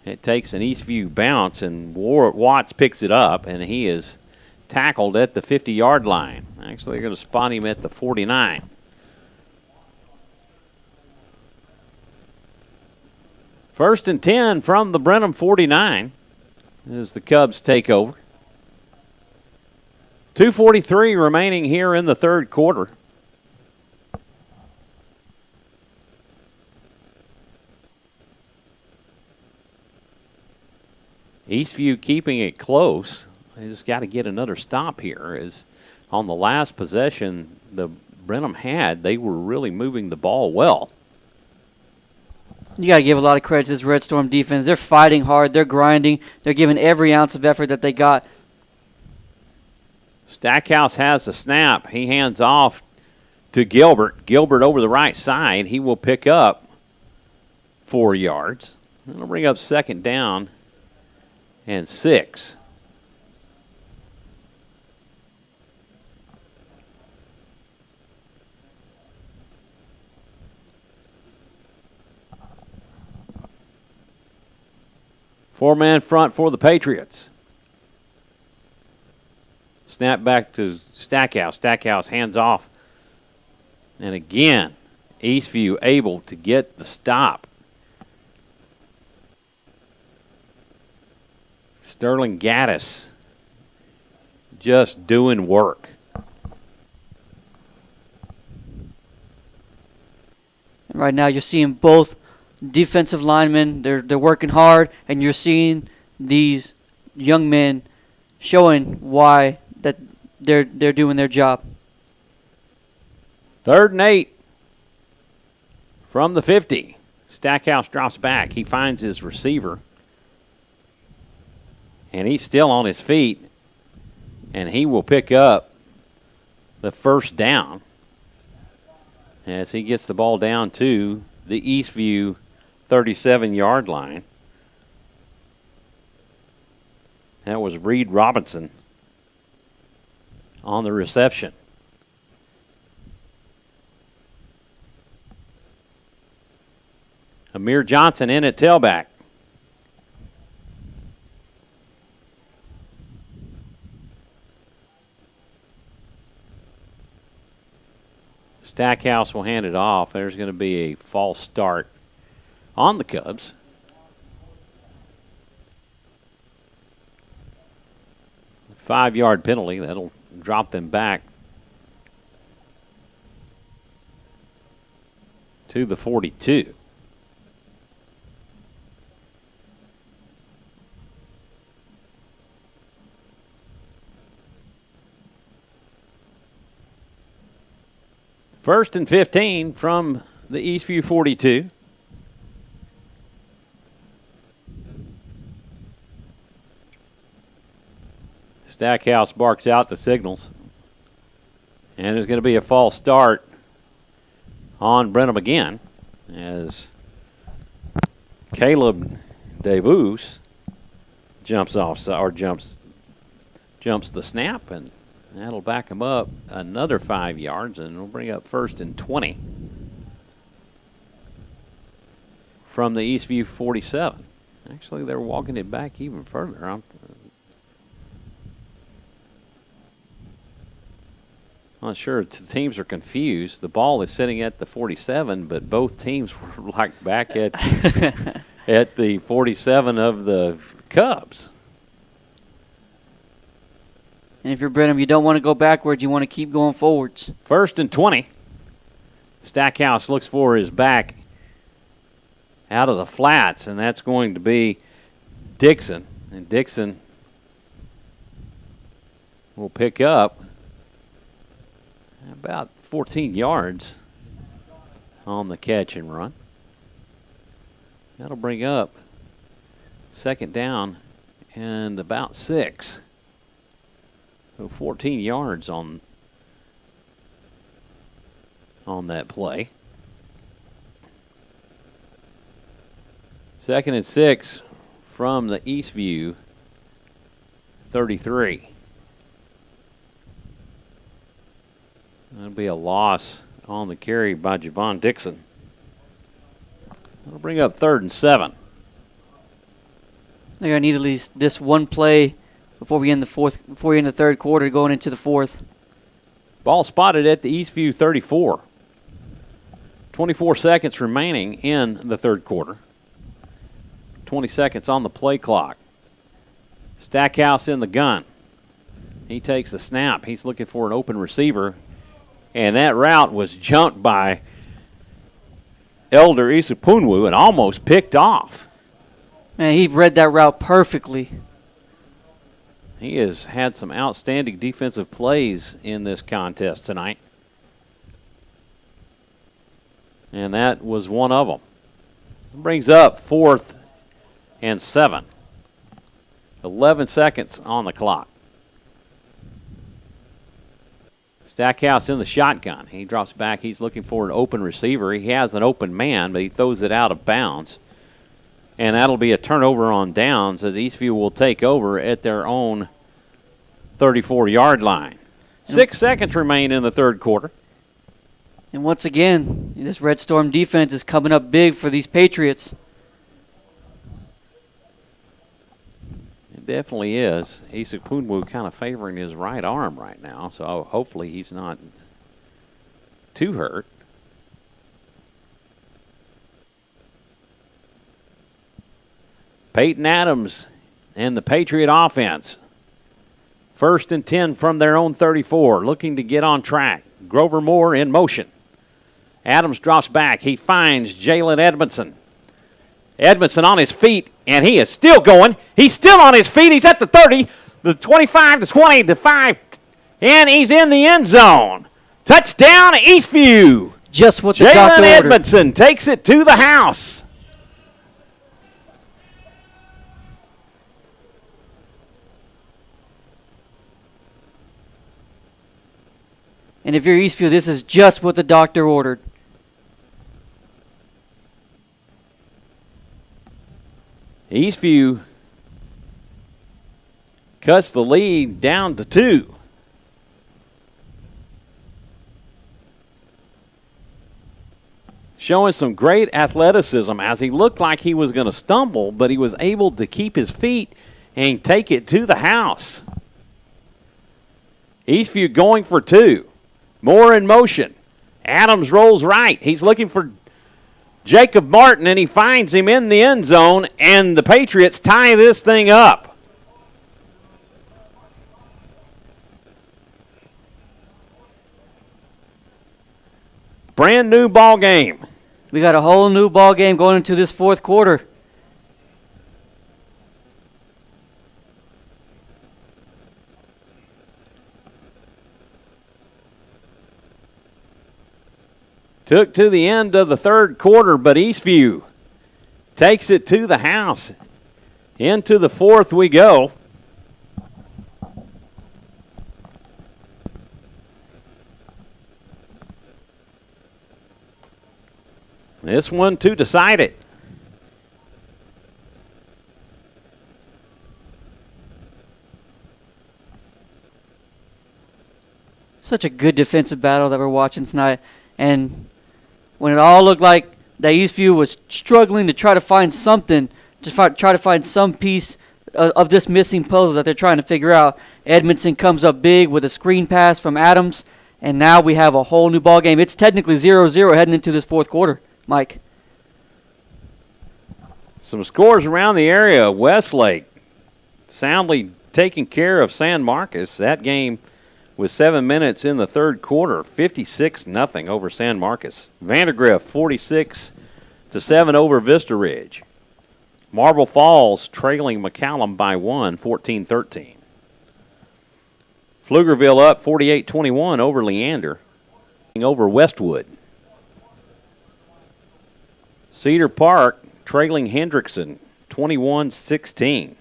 It takes an Eastview bounce, and Watts picks it up, and he is tackled at the 50-yard line. Actually, they're going to spot him at the 49. First and 10 from the Brenham 49 as the Cubs take over. 2:43 remaining here in the third quarter. Eastview keeping it close. They just got to get another stop here. As on the last possession the Brenham had, they were really moving the ball well. You got to give a lot of credit to this Red Storm defense. They're fighting hard. They're grinding. They're giving every ounce of effort that they got. Stackhouse has the snap. He hands off to Gilbert. Gilbert over the right side. He will pick up 4 yards. That'll bring up second down and 6. Four-man front for the Patriots. Snap back to Stackhouse. Stackhouse hands off. And again, Eastview able to get the stop. Sterling Gaddis just doing work. And right now you're seeing both defensive linemen, they're working hard, and you're seeing these young men showing why that they're doing their job. 3rd and 8 from the 50. Stackhouse drops back. He finds his receiver. And he's still on his feet. And he will pick up the first down as he gets the ball down to the Eastview 37-yard line. That was Reed Robinson on the reception. Amir Johnson in at tailback. Stackhouse will hand it off. There's going to be a false start on the Cubs. A 5-yard penalty. That'll drop them back to the 42. First and 15 from the Eastview 42. Stackhouse barks out the signals. And there's going to be a false start on Brenham again as Caleb DeVos jumps off or jumps the snap, and that'll back him up another 5 yards, and we'll bring up first and 20 from the Eastview 47. Actually, they're walking it back even further. I'm not sure. The teams are confused. The ball is sitting at the 47, but both teams were like back at at the 47 of the Cubs. And if you're Brenham, you don't want to go backwards. You want to keep going forwards. First and 20. Stackhouse looks for his back out of the flats, and that's going to be Dixon. And Dixon will pick up about 14 yards on the catch and run. That'll bring up second down and about 6. So 14 yards on that play. 2nd and 6 from the Eastview 33. That'll be a loss on the carry by Javon Dixon. That'll bring up 3rd and 7. They're gonna need at least this one play before we end the third quarter, going into the fourth. Ball spotted at the Eastview 34. 24 seconds remaining in the third quarter. 20 seconds on the play clock. Stackhouse in the gun. He takes the snap. He's looking for an open receiver. And that route was jumped by Elder Isapunwu and almost picked off. Man, he read that route perfectly. He has had some outstanding defensive plays in this contest tonight. And that was one of them. Brings up 4th and 7. 11 seconds on the clock. Stackhouse in the shotgun. He drops back. He's looking for an open receiver. He has an open man, but he throws it out of bounds. And that'll be a turnover on downs as Eastview will take over at their own 34-yard line. 6 seconds remain in the third quarter. And once again, this Red Storm defense is coming up big for these Patriots. It definitely is. Isapunwu kind of favoring his right arm right now, so hopefully he's not too hurt. Peyton Adams and the Patriot offense. 1st and 10 from their own 34, looking to get on track. Grover Moore in motion. Adams drops back. He finds Jalen Edmondson. Edmondson on his feet, and he is still going. He's still on his feet. He's at the 30, the 25, the 20, the 5, and he's in the end zone. Touchdown, Eastview. Just what the doctor Jalen ordered. Edmondson takes it to the house. And if you're Eastview, this is just what the doctor ordered. Eastview cuts the lead down to 2. Showing some great athleticism as he looked like he was going to stumble, but he was able to keep his feet and take it to the house. Eastview going for 2. Moore in motion. Adams rolls right. He's looking for Jacob Martin, and he finds him in the end zone, and the Patriots tie this thing up. Brand new ball game. We got a whole new ball game going into this fourth quarter. Took to the end of the third quarter, but Eastview takes it to the house. Into the fourth we go. This one to decide it. Such a good defensive battle that we're watching tonight. And when it all looked like that Eastview was struggling to try to find something, try to find some piece of this missing puzzle that they're trying to figure out, Edmondson comes up big with a screen pass from Adams, and now we have a whole new ball game. It's technically 0-0 heading into this fourth quarter, Mike. Some scores around the area. Westlake soundly taking care of San Marcos. That game with 7 minutes in the third quarter, 56-0 over San Marcos. Vandergrift 46-7 over Vista Ridge. Marble Falls trailing McCallum by 1, 14-13. Pflugerville up 48-21 over Leander. Over Westwood. Cedar Park trailing Hendrickson 21-16.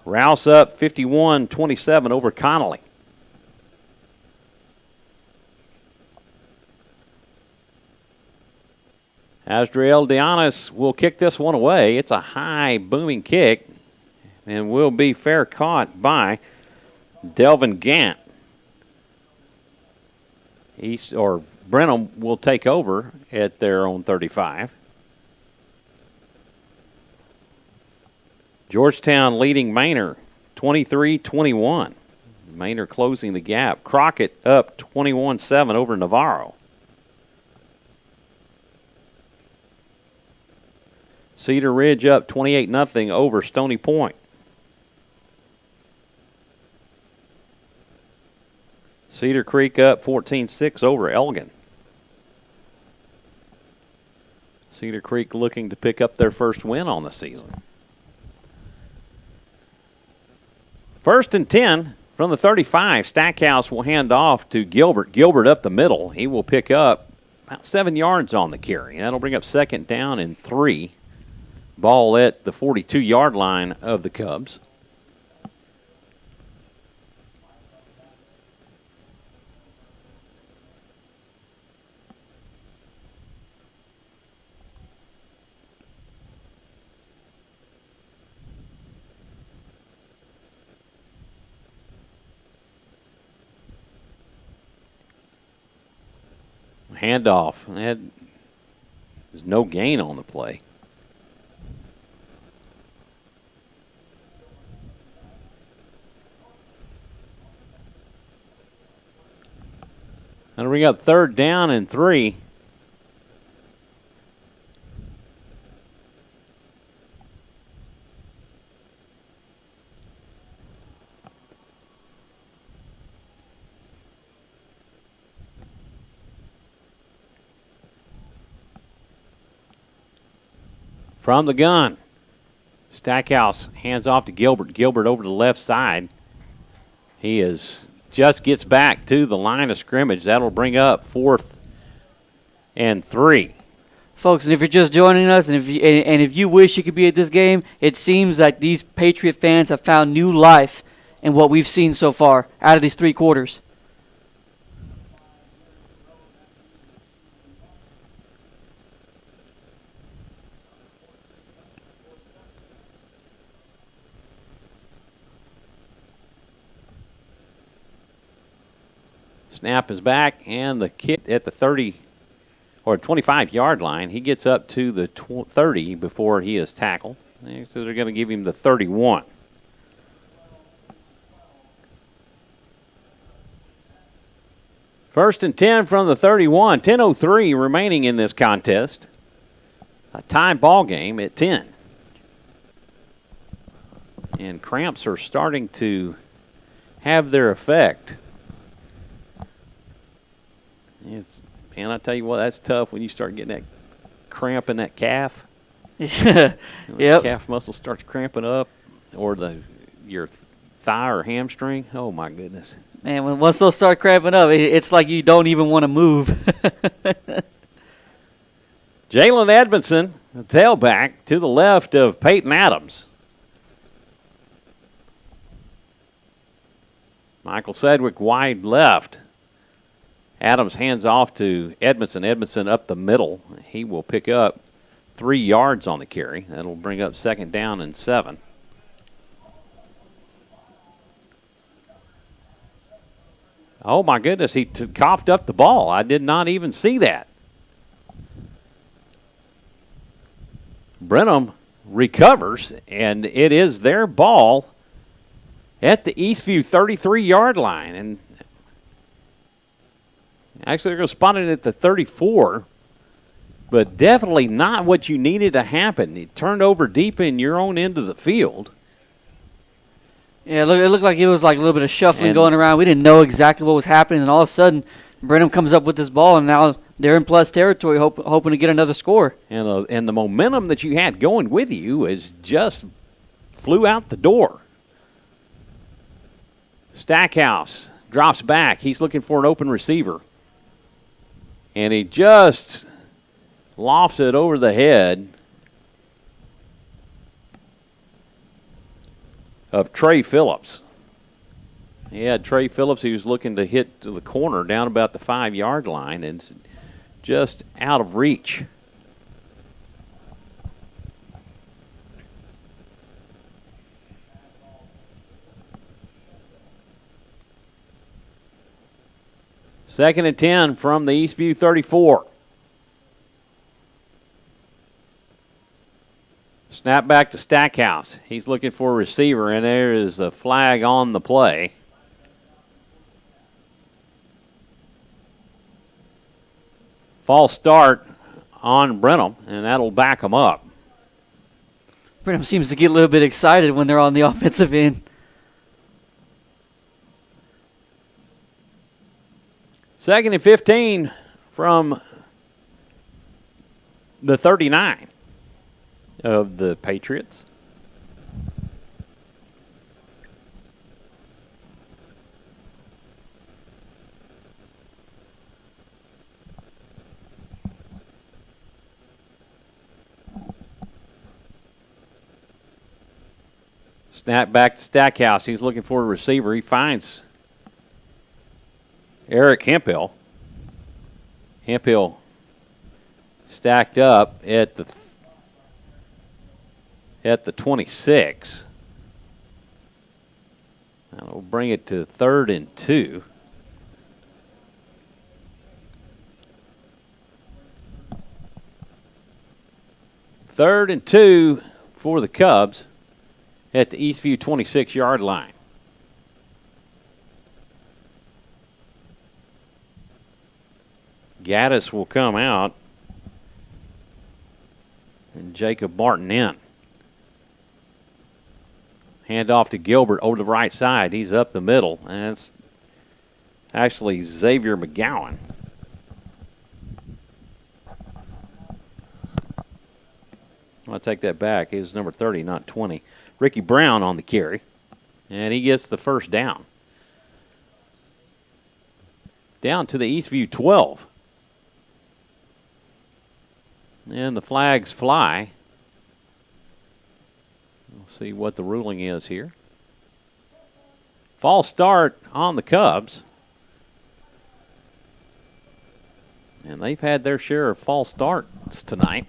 Rouse up 51-27 over Connolly. Asdriel Dianis will kick this one away. It's a high booming kick and will be fair caught by Delvin Gant. Brenham will take over at their own 35. Georgetown leading Manor 23-21. Manor closing the gap. Crockett up 21-7 over Navarro. Cedar Ridge up 28-0 over Stony Point. Cedar Creek up 14-6 over Elgin. Cedar Creek looking to pick up their first win on the season. 1st and 10 from the 35. Stackhouse will hand off to Gilbert. Gilbert up the middle. He will pick up about 7 yards on the carry. That'll bring up 2nd down and 3. Ball at the 42-yard line of the Cubs. Handoff. There's no gain on the play. That'll bring up 3rd down and 3. From the gun, Stackhouse hands off to Gilbert. Gilbert over to the left side. He just gets back to the line of scrimmage. That'll bring up 4th and 3. Folks, and if you're just joining us, and if you wish you could be at this game, it seems like these Patriot fans have found new life in what we've seen so far out of these 3 quarters. Snap is back, and the kick at the 30 or 25-yard line. He gets up to the 30 before he is tackled. So they're going to give him the 31. First and 10 from the 31. 10:03 remaining in this contest. A tie ball game at 10. And cramps are starting to have their effect. Man, I tell you what, that's tough when you start getting that cramp in that calf. Yep. The calf muscle starts cramping up, or your thigh or hamstring. Oh, my goodness. Man, once those start cramping up, it's like you don't even want to move. Jalen Edmondson, the tailback, to the left of Peyton Adams. Michael Sedgwick wide left. Adams hands off to Edmondson. Edmondson up the middle. He will pick up 3 yards on the carry. That'll bring up 2nd down and 7. Oh, my goodness. He coughed up the ball. I did not even see that. Brenham recovers, and it is their ball at the Eastview 33-yard line. And actually, they're going to spot it at the 34, but definitely not what you needed to happen. It turned over deep in your own end of the field. Yeah, it looked like it was like a little bit of shuffling going around. We didn't know exactly what was happening, and all of a sudden, Brenham comes up with this ball, and now they're in plus territory, hoping to get another score. And the momentum that you had going with you is just flew out the door. Stackhouse drops back. He's looking for an open receiver. And he just lofts it over the head of Trey Phillips. He had Trey Phillips. He was looking to hit to the corner down about the 5-yard line and just out of reach. Second and 10 from the Eastview 34. Snap back to Stackhouse. He's looking for a receiver, and there is a flag on the play. False start on Brenham, and that'll back him up. Brenham seems to get a little bit excited when they're on the offensive end. Second and 15 from the 39 of the Patriots. Snap back to Stackhouse. He's looking for a receiver. He finds Eric Hemphill. Hemphill stacked up at the 26. That'll bring it to 3rd and 2. Third and 2 for the Cubs at the Eastview 26-yard line. Gaddis will come out and Jacob Martin in. Hand off to Gilbert over the right side. He's up the middle, and it's actually Xavier McGowan. I'll take that back. It was number 30, not 20. Ricky Brown on the carry, and he gets the first down. Down to the Eastview 12. And the flags fly. We'll see what the ruling is here. False start on the Cubs. And they've had their share of false starts tonight.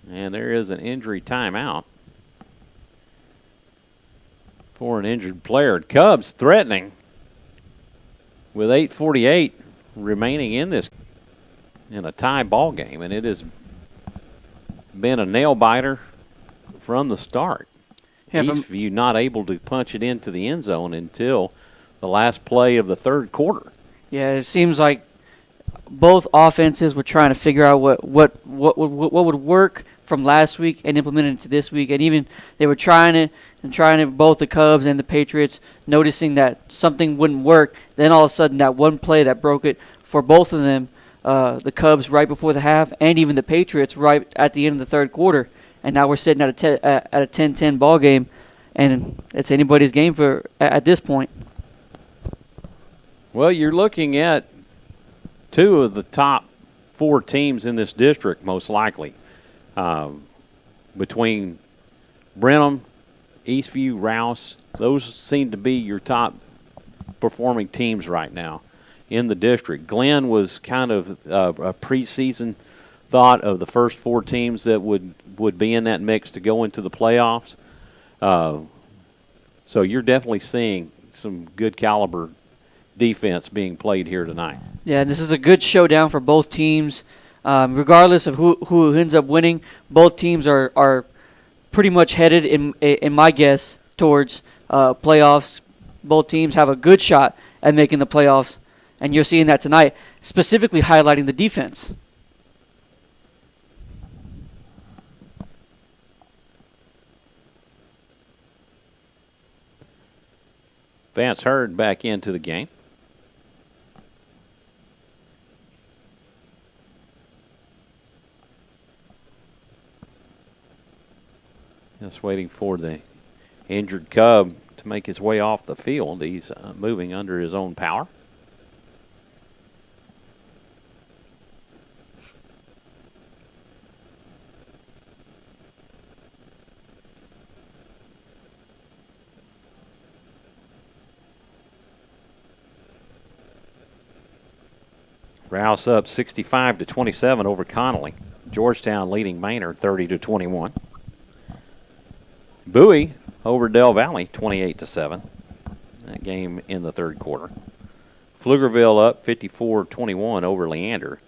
And there is an injury timeout for an injured player. Cubs threatening with 8:48 remaining in this in a tie ball game, and it has been a nail biter from the start. Eastview not able to punch it into the end zone until the last play of the third quarter. Yeah, it seems like both offenses were trying to figure out what would work from last week and implement it into this week, and even they were trying it, both the Cubs and the Patriots, noticing that something wouldn't work. Then all of a sudden, that one play that broke it for both of them, the Cubs right before the half, and even the Patriots right at the end of the third quarter. And now we're sitting at a 10-10 ball game, and it's anybody's game at this point. Well, you're looking at two of the top 4 teams in this district, most likely, between Brenham, Eastview, Rouse. Those seem to be your top performing teams right now in the district. Glenn was kind of a preseason thought of the first 4 teams that would be in that mix to go into the playoffs. So you're definitely seeing some good caliber defense being played here tonight. Yeah, this is a good showdown for both teams. Regardless of who ends up winning, both teams are pretty much headed, in my guess, towards playoffs. Both teams have a good shot at making the playoffs, and you're seeing that tonight, specifically highlighting the defense. Vance Hurd back into the game. Just waiting for the injured Cub to make his way off the field. He's moving under his own power. Rouse up 65-27 over Connolly. Georgetown leading Maynard 30-21. Bowie over Del Valley 28-7. That game in the third quarter. Pflugerville up 54-21 over Leander.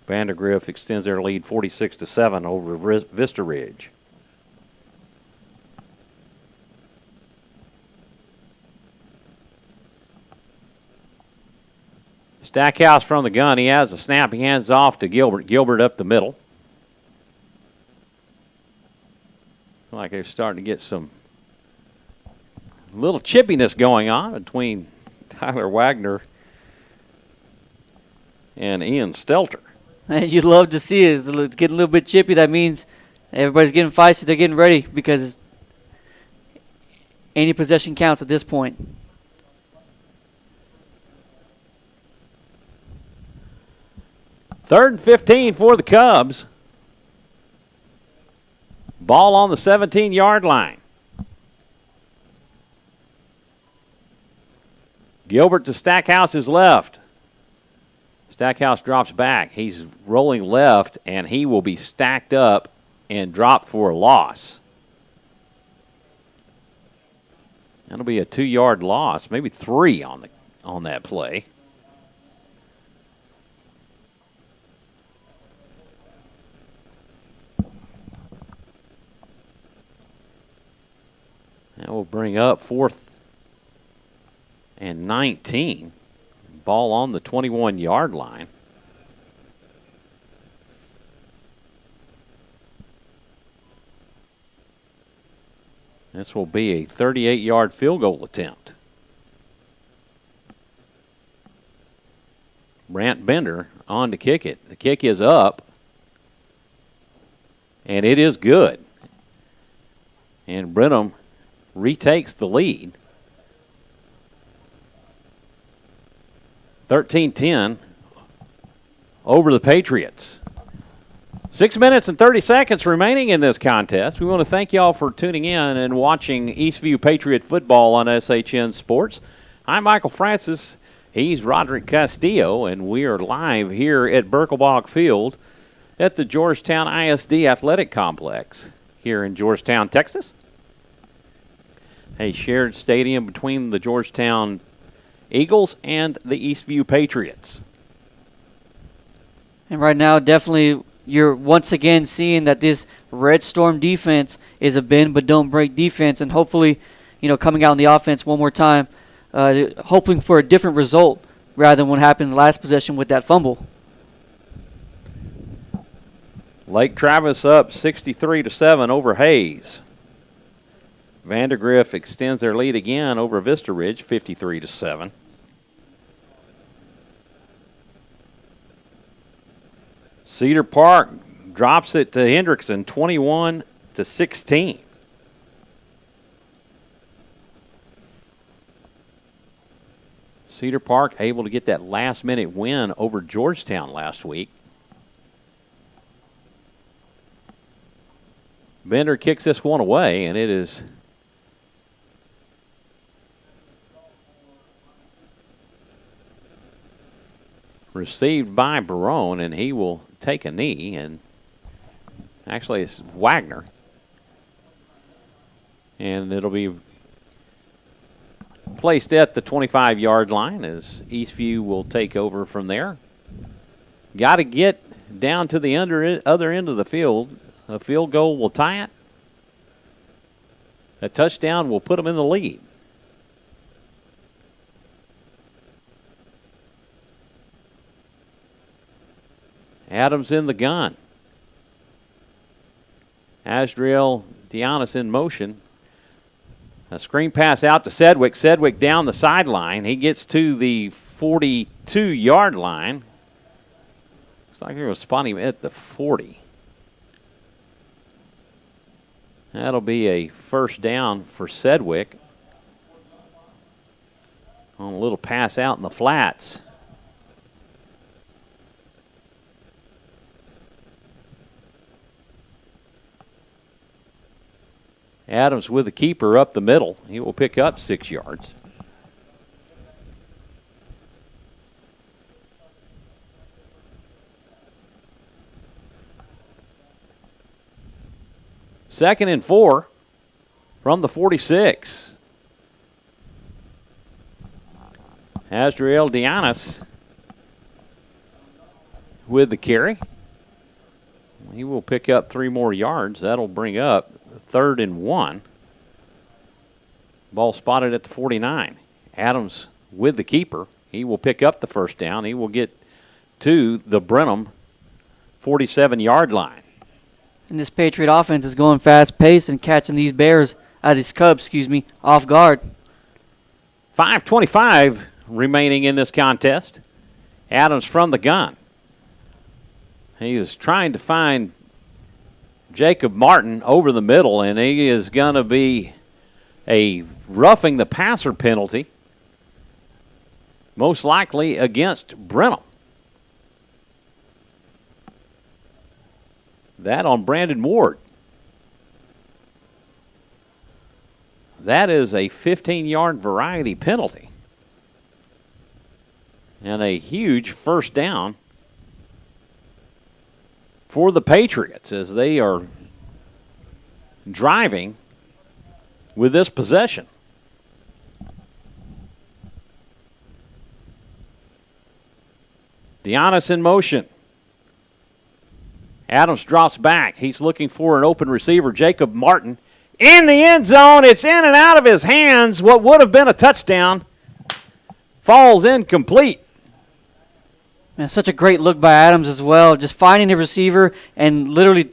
Vandergrift extends their lead 46-7 over Vista Ridge. Stackhouse from the gun. He has a snap. He hands off to Gilbert. Gilbert up the middle. Like they're starting to get some little chippiness going on between Tyler Wagner and Ian Stelter. And you'd love to see it. It's getting a little bit chippy. That means everybody's getting feisty. They're getting ready because any possession counts at this point. Third and 15 for the Cubs. Ball on the 17-yard line. Gilbert to Stackhouse's left. Stackhouse drops back. He's rolling left, and he will be stacked up and dropped for a loss. That'll be a 2-yard loss, maybe 3 on that play. That will bring up 4th and 19. Ball on the 21-yard line. This will be a 38-yard field goal attempt. Brant Bender on to kick it. The kick is up, and it is good. And Brenham retakes the lead. 13-10 over the Patriots. 6 minutes and 30 seconds remaining in this contest. We want to thank y'all for tuning in and watching Eastview Patriot football on SHN Sports. I'm Michael Francis. He's Roderick Castillo, and we are live here at Birkelbach Field at the Georgetown ISD Athletic Complex here in Georgetown, Texas. A shared stadium between the Georgetown Eagles and the Eastview Patriots. And right now, definitely, you're once again seeing that this Red Storm defense is a bend but don't break defense, and hopefully, coming out on the offense one more time, hoping for a different result rather than what happened in the last possession with that fumble. Lake Travis up 63-7 over Hayes. Vandergrift extends their lead again over Vista Ridge, 53-7. Cedar Park drops it to Hendrickson, 21-16. Cedar Park able to get that last-minute win over Georgetown last week. Bender kicks this one away, and it is received by Barone, and he will take a knee, and actually it's Wagner. And it'll be placed at the 25-yard line as Eastview will take over from there. Got to get down to the other end of the field. A field goal will tie it. A touchdown will put them in the lead. Adams in the gun. Asdriel Dianis in motion. A screen pass out to Sedgwick. Sedgwick down the sideline. He gets to the 42-yard line. Looks like they're going to spot him at the 40. That'll be a first down for Sedgwick. On a little pass out in the flats. Adams with the keeper up the middle. He will pick up 6 yards. 2nd and 4 from the 46. Asriel Dianis with the carry. He will pick up 3 more yards. That'll bring up 3rd and 1. Ball spotted at the 49. Adams with the keeper. He will pick up the first down. He will get to the Brenham 47-yard line. And this Patriot offense is going fast-paced and catching these these Cubs, off guard. 5:25 remaining in this contest. Adams from the gun. He is trying to find Jacob Martin over the middle, and he is going to be a roughing the passer penalty, most likely against Brenham. That on Brandon Ward. That is a 15-yard variety penalty. And a huge first down for the Patriots as they are driving with this possession. Dianis in motion. Adams drops back. He's looking for an open receiver, Jacob Martin. In the end zone, it's in and out of his hands. What would have been a touchdown falls incomplete. Man, such a great look by Adams as well. Just finding the receiver and literally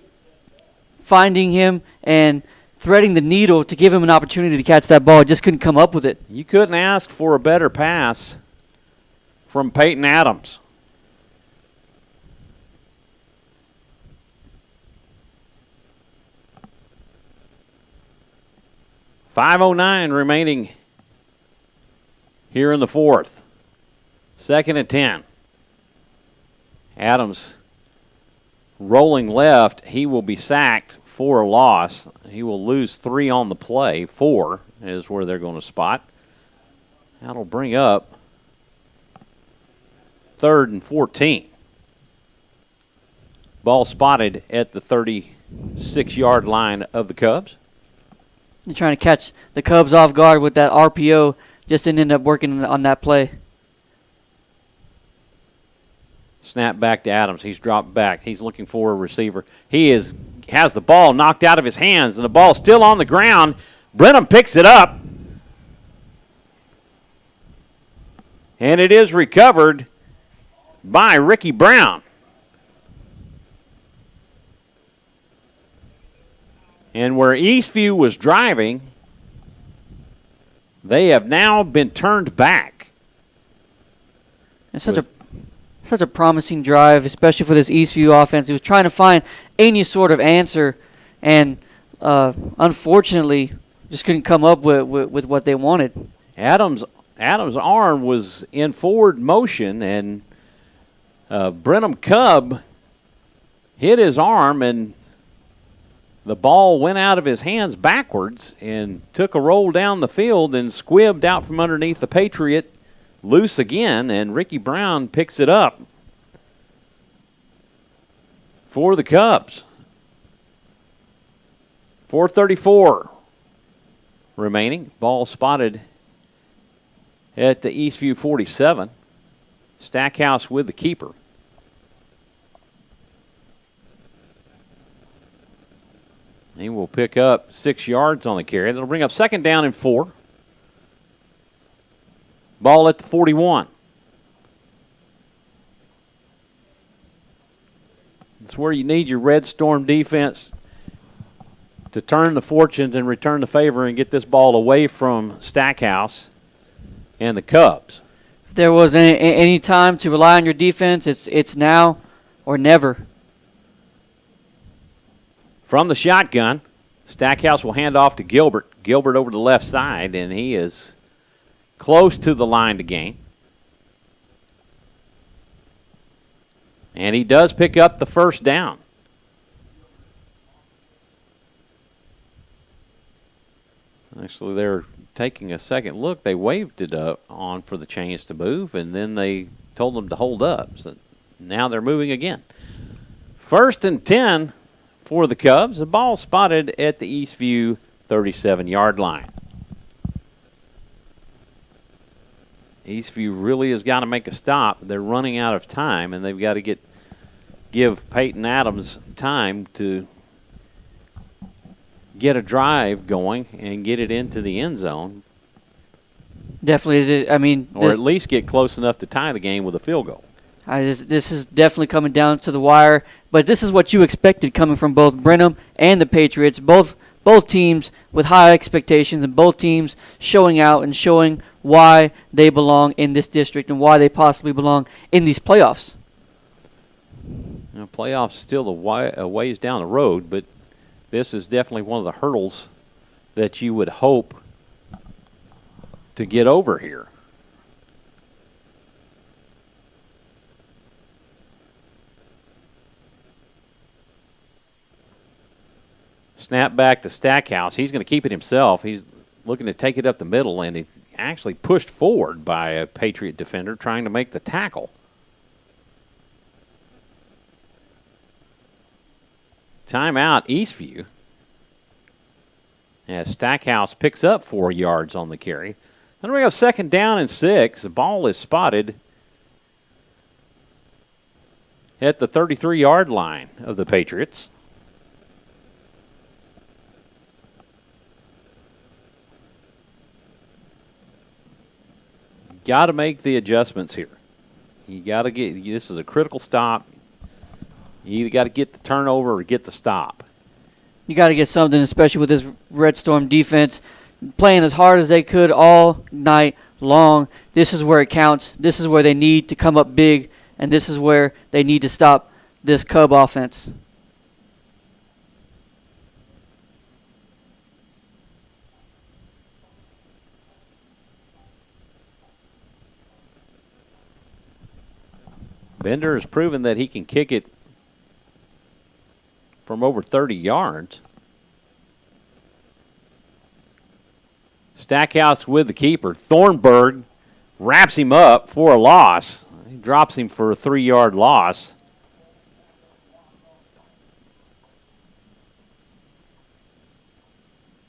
finding him and threading the needle to give him an opportunity to catch that ball. Just couldn't come up with it. You couldn't ask for a better pass from Peyton Adams. .509 remaining here in the 4th. 2nd and 10. Adams rolling left. He will be sacked for a loss. He will lose 3 on the play. 4 is where they're going to spot. That'll bring up 3rd and 14. Ball spotted at the 36-yard line of the Cubs. You're trying to catch the Cubs off guard with that RPO. Just didn't end up working on that play. Snap back to Adams. He's dropped back. He's looking for a receiver. He has the ball knocked out of his hands, and the ball's still on the ground. Brenham picks it up. And it is recovered by Ricky Brown. And where Eastview was driving, they have now been turned back. It's such a promising drive, especially for this Eastview offense. He was trying to find any sort of answer, and unfortunately, just couldn't come up with what they wanted. Adams' arm was in forward motion, and Brenham Cub hit his arm, and the ball went out of his hands backwards and took a roll down the field and squibbed out from underneath the Patriot, loose again, and Ricky Brown picks it up for the Cubs. 4:34 remaining. Ball spotted at the Eastview 47. Stackhouse with the keeper. He will pick up 6 yards on the carry. That'll bring up 2nd down and 4. Ball at the 41. It's where you need your Red Storm defense to turn the fortunes and return the favor and get this ball away from Stackhouse and the Cubs. If there was any time to rely on your defense, it's now or never. From the shotgun, Stackhouse will hand off to Gilbert. Gilbert over the left side, and he is close to the line to gain. And he does pick up the first down. Actually, they're taking a second look. They waved it up on for the chains to move, and then they told them to hold up. So now they're moving again. 1st and 10 for the Cubs. The ball spotted at the Eastview 37-yard line. Eastview really has got to make a stop. They're running out of time, and they've got to give Peyton Adams time to get a drive going and get it into the end zone. Definitely. I mean, or at least get close enough to tie the game with a field goal. This is definitely coming down to the wire, but this is what you expected coming from both Brenham and the Patriots. Both teams with high expectations, and both teams showing out and showing why they belong in this district and why they possibly belong in these playoffs. Playoffs still a ways down the road, but this is definitely one of the hurdles that you would hope to get over here. Snap back to Stackhouse. He's going to keep it himself. He's looking to take it up the middle, and he actually pushed forward by a Patriot defender trying to make the tackle. Timeout, Eastview. As Stackhouse picks up 4 yards on the carry. Then we have 2nd down and 6. The ball is spotted at the 33-yard line of the Patriots. Got to make the adjustments here. You got to get, this is a critical stop. You either got to get the turnover or get the stop. You got to get something, especially with this Red Storm defense playing as hard as they could all night long. This is where it counts. This is where they need to come up big, and this is where they need to stop this Cub offense. Bender has proven that he can kick it from over 30 yards. Stackhouse with the keeper. Thornburg wraps him up for a loss. He drops him for a 3-yard loss.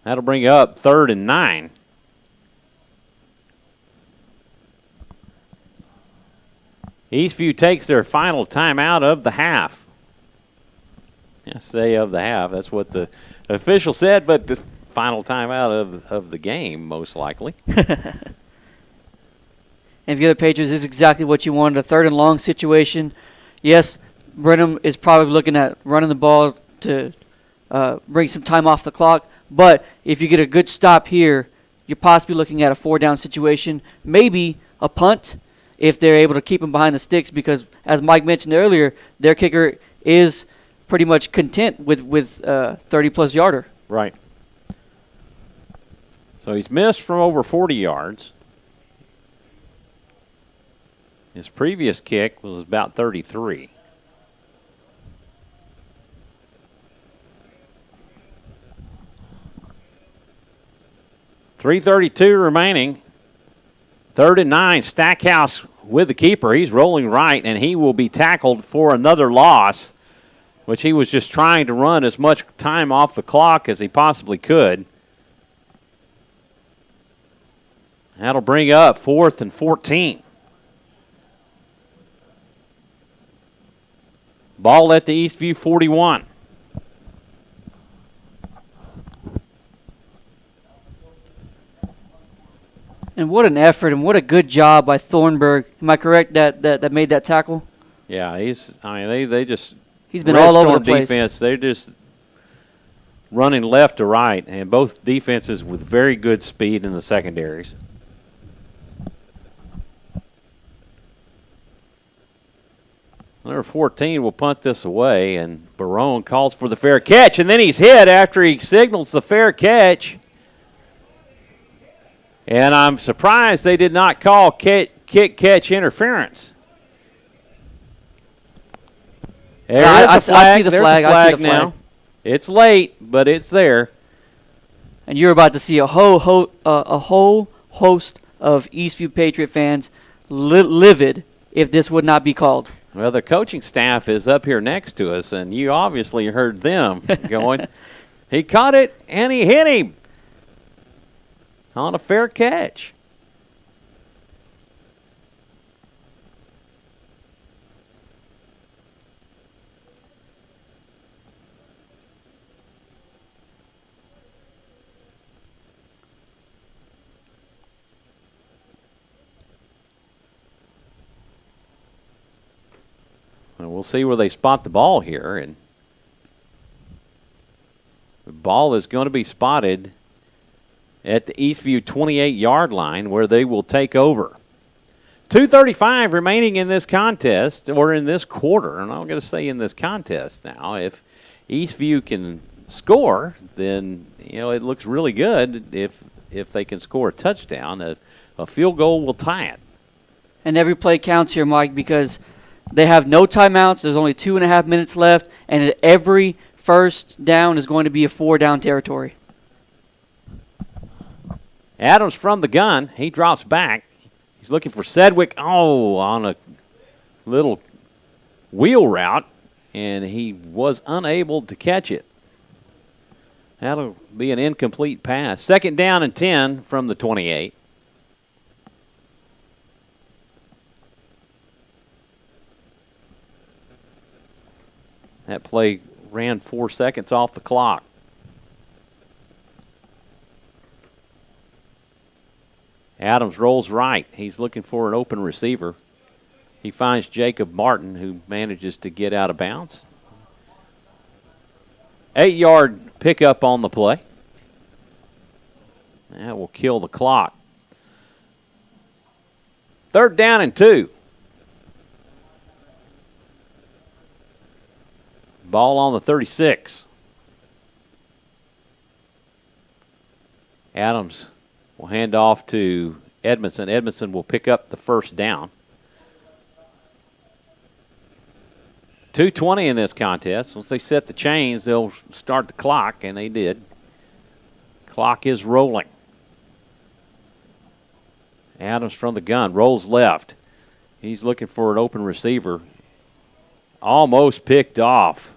That'll bring up 3rd and 9. Eastview takes their final timeout of the half. Yes, say of the half. That's what the official said, but the final timeout of the game, most likely. And if you're the Patriots, this is exactly what you wanted, a 3rd and long situation. Yes, Brenham is probably looking at running the ball to bring some time off the clock, but if you get a good stop here, you're possibly looking at a 4-down situation, maybe a punt, if they're able to keep him behind the sticks, because as Mike mentioned earlier, their kicker is pretty much content with 30-plus yarder. Right. So he's missed from over 40 yards. His previous kick was about 33. .332 remaining. 3rd and 9. Stackhouse with the keeper. He's rolling right, and he will be tackled for another loss, which he was just trying to run as much time off the clock as he possibly could. That'll bring up 4th and 14. Ball at the Eastview 41. And what an effort and what a good job by Thornburg. Am I correct that made that tackle? Yeah, they just he's been all over the place. Defense, they're just running left to right, and both defenses with very good speed in the secondaries. Number 14 will punt this away, and Barone calls for the fair catch, and then he's hit after he signals the fair catch. And I'm surprised they did not call kick-catch interference. I see the flag. I see the now. flag. It's late, but it's there. And you're about to see a whole host of Eastview Patriot fans livid if this would not be called. Well, the coaching staff is up here next to us, and you obviously heard them going. He caught it, and he hit him on a fair catch. And we'll see where they spot the ball here. And the ball is going to be spotted at the Eastview 28-yard line where they will take over. 2:35 remaining in this contest, or in this quarter. And I'm going to say in this contest now. If Eastview can score, then, it looks really good. If they can score a touchdown, a field goal will tie it. And every play counts here, Mike, because they have no timeouts. There's only 2.5 minutes left, and every first down is going to be a 4-down territory. Adams from the gun. He drops back. He's looking for Sedgwick. Oh, on a little wheel route, and he was unable to catch it. That'll be an incomplete pass. 2nd down and 10 from the 28. That play ran 4 seconds off the clock. Adams rolls right. He's looking for an open receiver. He finds Jacob Martin, who manages to get out of bounds. 8-yard pickup on the play. That will kill the clock. 3rd down and 2. Ball on the 36. Adams will hand off to Edmondson. Edmondson will pick up the 1st down. 2:20 in this contest. Once they set the chains, they'll start the clock, and they did. Clock is rolling. Adams from the gun, rolls left. He's looking for an open receiver. Almost picked off.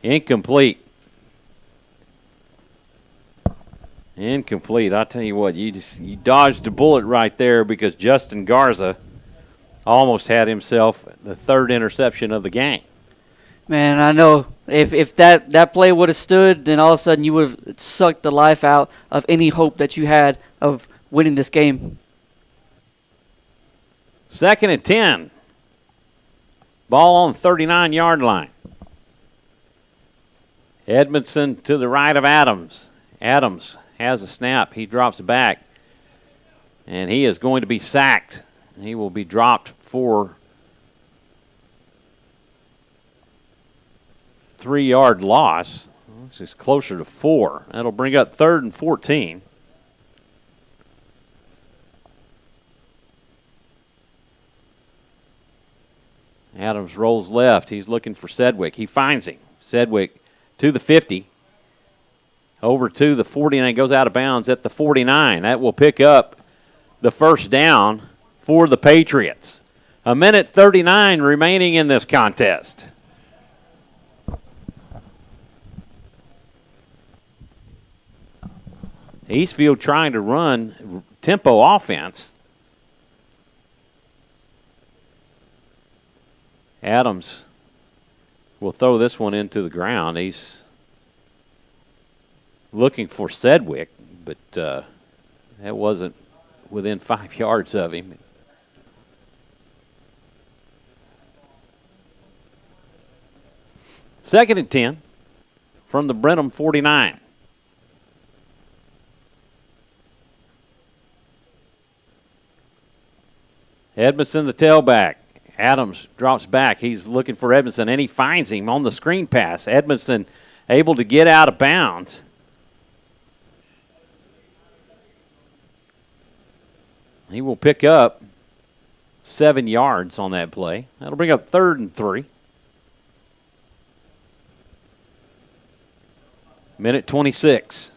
Incomplete. Incomplete. I tell you what, you dodged a bullet right there, because Justin Garza almost had himself the 3rd interception of the game. Man, I know if that play would have stood, then all of a sudden you would have sucked the life out of any hope that you had of winning this game. 2nd and 10. Ball on the 39-yard line. Edmondson to the right of Adams. Adams has a snap. He drops back, and he is going to be sacked. He will be dropped for 3-yard loss. This is closer to 4. That'll bring up 3rd and 14. Adams rolls left. He's looking for Sedgwick. He finds him. Sedgwick to the 50. Over to the 49. Goes out of bounds at the 49. That will pick up the 1st down for the Patriots. 1:39 remaining in this contest. Eastfield trying to run tempo offense. Adams will throw this one into the ground. He's looking for Sedgwick, but that wasn't within 5 yards of him. Second and 10 from the Brenham 49. Edmondson, the tailback. Adams drops back. He's looking for Edmondson, and he finds him on the screen pass. Edmondson able to get out of bounds. He will pick up 7 yards on that play. That'll bring up 3rd and 3. 1:26.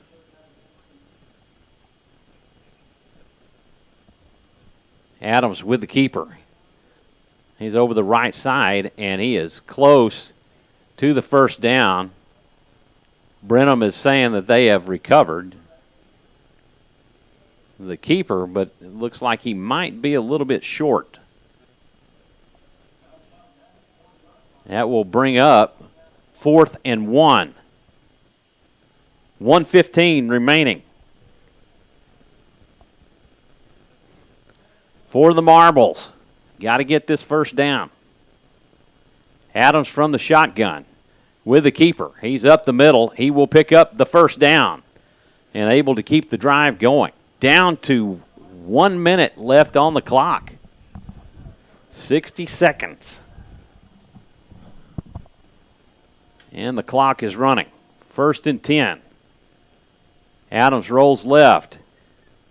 Adams with the keeper. He's over the right side, and he is close to the first down. Brenham is saying that they have recovered the keeper, but it looks like he might be a little bit short. That will bring up 4th and 1. 1:15 remaining. For the Marbles, got to get this first down. Adams from the shotgun with the keeper. He's up the middle. He will pick up the first down and able to keep the drive going. Down to 1 minute left on the clock. 60 seconds. And the clock is running. 1st and 10. Adams rolls left.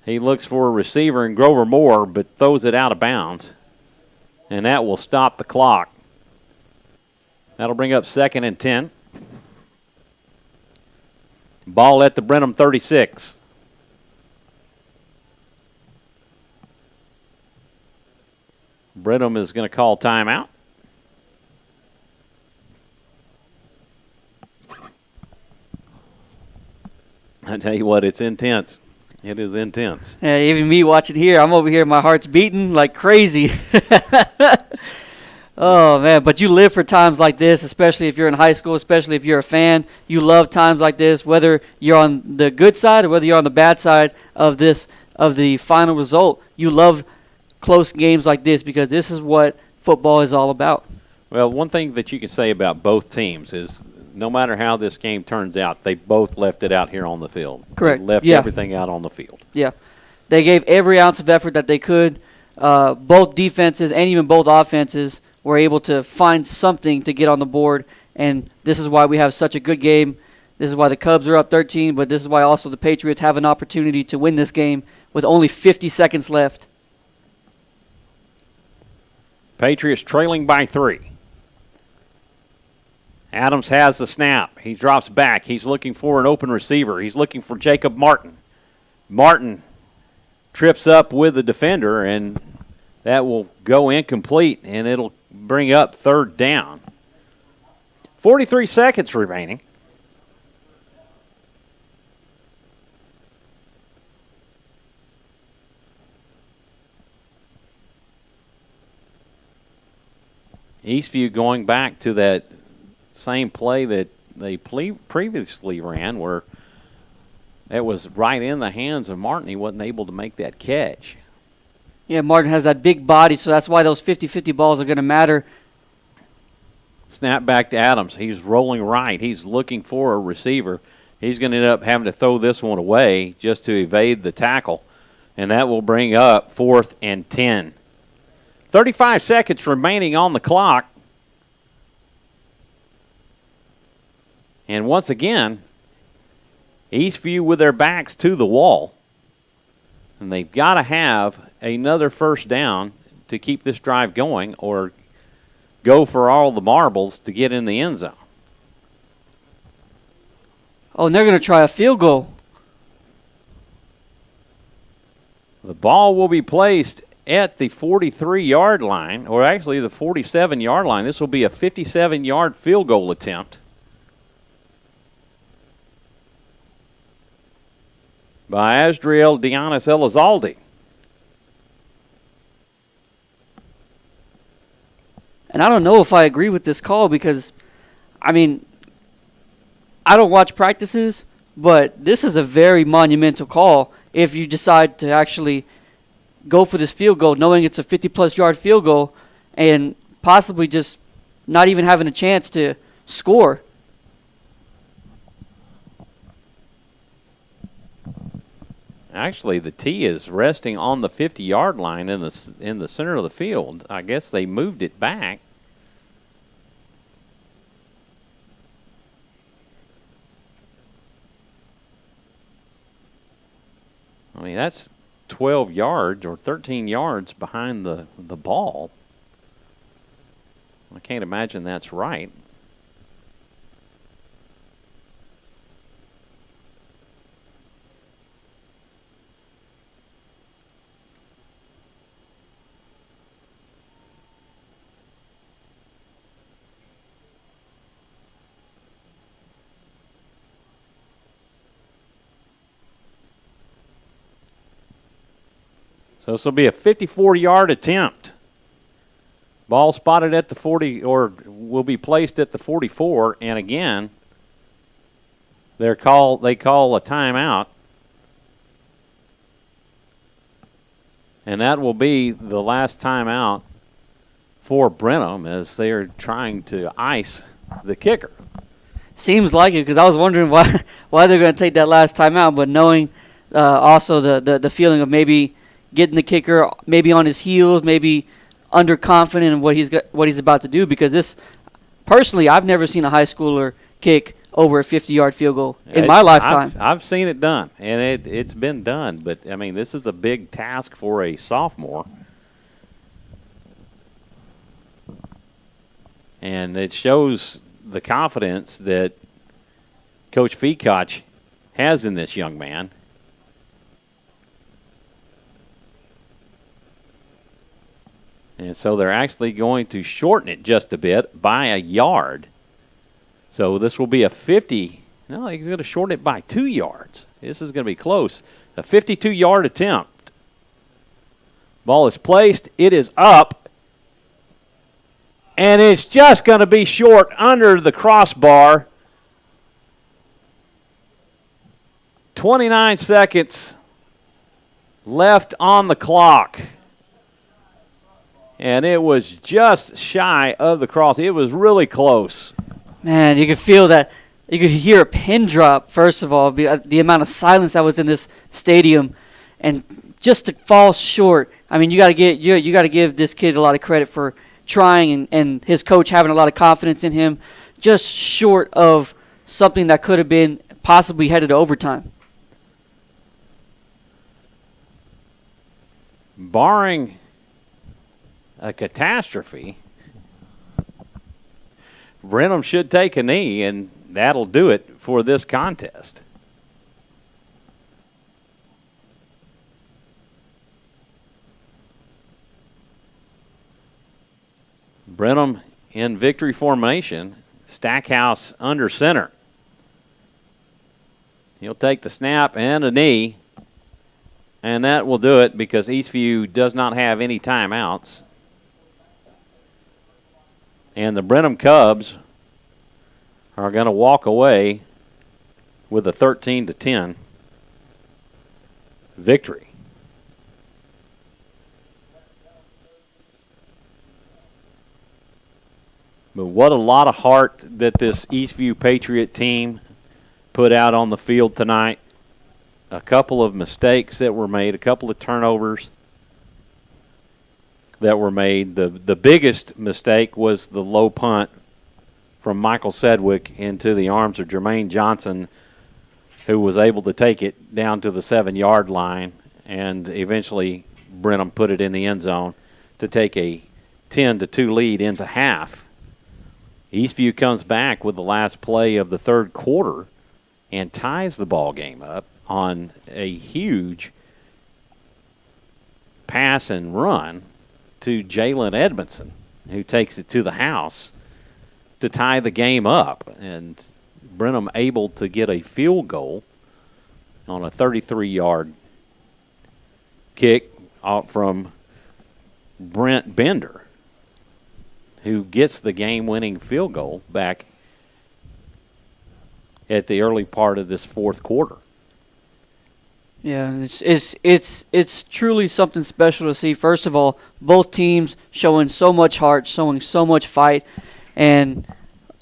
He looks for a receiver in Grover Moore, but throws it out of bounds. And that will stop the clock. That'll bring up 2nd and 10. Ball at the Brenham 36. Brenham is going to call timeout. I tell you what, it's intense. It is intense. Yeah, even me watching here, I'm over here, my heart's beating like crazy. Oh, man, but you live for times like this, especially if you're in high school, especially if you're a fan. You love times like this, whether you're on the good side or whether you're on the bad side of the final result. You love close games like this because this is what football is all about. Well, one thing that you can say about both teams is no matter how this game turns out, they both left it out here on the field. Correct. They left everything out on the field. Yeah. They gave every ounce of effort that they could. Both defenses and even both offenses were able to find something to get on the board, and this is why we have such a good game. This is why the Cubs are up 13, but this is why also the Patriots have an opportunity to win this game with only 50 seconds left. Patriots trailing by 3. Adams has the snap. He drops back. He's looking for an open receiver. He's looking for Jacob Martin. Martin trips up with the defender, and that will go incomplete, and it'll bring up 3rd down. 43 seconds remaining. Eastview going back to that same play that they previously ran where it was right in the hands of Martin. He wasn't able to make that catch. Yeah, Martin has that big body, so that's why those 50-50 balls are going to matter. Snap back to Adams. He's rolling right. He's looking for a receiver. He's going to end up having to throw this one away just to evade the tackle, and that will bring up 4th and 10. 35 seconds remaining on the clock. And once again, Eastview with their backs to the wall. And they've got to have another first down to keep this drive going or go for all the marbles to get in the end zone. Oh, and they're going to try a field goal. The ball will be placed at the 43-yard line, or actually the 47-yard line. This will be a 57-yard field goal attempt by Asdriel Dianis Elizalde. And I don't know if I agree with this call because, I mean, I don't watch practices, but this is a very monumental call if you decide to actually go for this field goal knowing it's a 50-plus yard field goal and possibly just not even having a chance to score. Actually, the tee is resting on the 50-yard line in the center of the field. I guess they moved it back. I mean, that's 12 yards or 13 yards behind the ball. I can't imagine that's right. So this will be a 54-yard attempt. Ball spotted at the 40, or will be placed at the 44, and again, they call a timeout. And that will be the last timeout for Brenham as they are trying to ice the kicker. Seems like it, because I was wondering why they're going to take that last timeout, but knowing also the feeling of maybe getting the kicker maybe on his heels, maybe underconfident in what he's about to do, because this, personally, I've never seen a high schooler kick over a 50-yard field goal in my lifetime. I've seen it done, and it's been done. But, I mean, this is a big task for a sophomore. And it shows the confidence that Coach Feacock has in this young man. And so they're actually going to shorten it just a bit by a yard. So this will be a 50. No, he's going to shorten it by 2 yards. This is going to be close. A 52-yard attempt. Ball is placed. It is up. And it's just going to be short under the crossbar. 29 seconds left on the clock. And it was just shy of the cross. It was really close. Man, you could feel that. You could hear a pin drop, first of all, the amount of silence that was in this stadium. And just to fall short, I mean, you got to give this kid a lot of credit for trying and his coach having a lot of confidence in him, just short of something that could have been possibly headed to overtime. Barring a catastrophe, Brenham should take a knee, and that'll do it for this contest. Brenham in victory formation, Stackhouse under center. He'll take the snap and a knee, and that will do it because Eastview does not have any timeouts. And the Brenham Cubs are going to walk away with a 13-10 victory. But what a lot of heart that this Eastview Patriot team put out on the field tonight. A couple of mistakes that were made, a couple of turnovers that were made. The biggest mistake was the low punt from Michael Sedgwick into the arms of Jermaine Johnson, who was able to take it down to the 7-yard line, and eventually Brenham put it in the end zone to take a 10-2 lead into half. Eastview comes back with the last play of the third quarter and ties the ball game up on a huge pass and run to Jalen Edmondson, who takes it to the house to tie the game up. And Brenham able to get a field goal on a 33-yard kick out from Brent Bender, who gets the game-winning field goal back at the early part of this fourth quarter. Yeah, it's truly something special to see. First of all, both teams showing so much heart, showing so much fight, and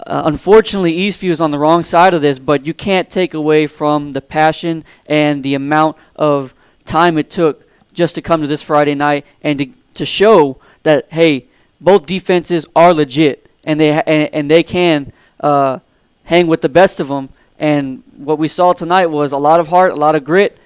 unfortunately Eastview is on the wrong side of this, but you can't take away from the passion and the amount of time it took just to come to this Friday night and to show that, hey, both defenses are legit and they can hang with the best of them. And what we saw tonight was a lot of heart, a lot of grit.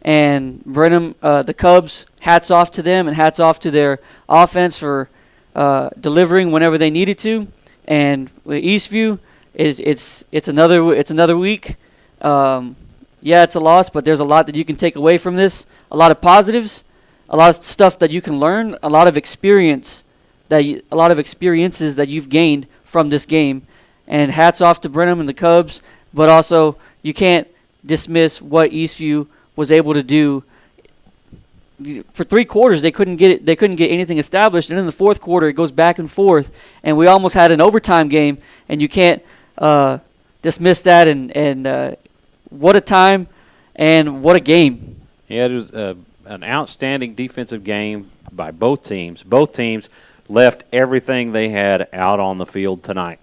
And Brenham, the Cubs, hats off to them and hats off to their offense for delivering whenever they needed to. And with Eastview, it's another week. Yeah, it's a loss, but there's a lot that you can take away from this. A lot of positives, a lot of stuff that you can learn, a lot of experiences that you've gained from this game. And hats off to Brenham and the Cubs, but also you can't dismiss what Eastview was able to do for 3 quarters they couldn't get it. They couldn't get anything established, and in the fourth quarter it goes back and forth, and we almost had an overtime game. And you can't dismiss that. And what a time, and what a game! Yeah, it was an outstanding defensive game by both teams. Both teams left everything they had out on the field tonight.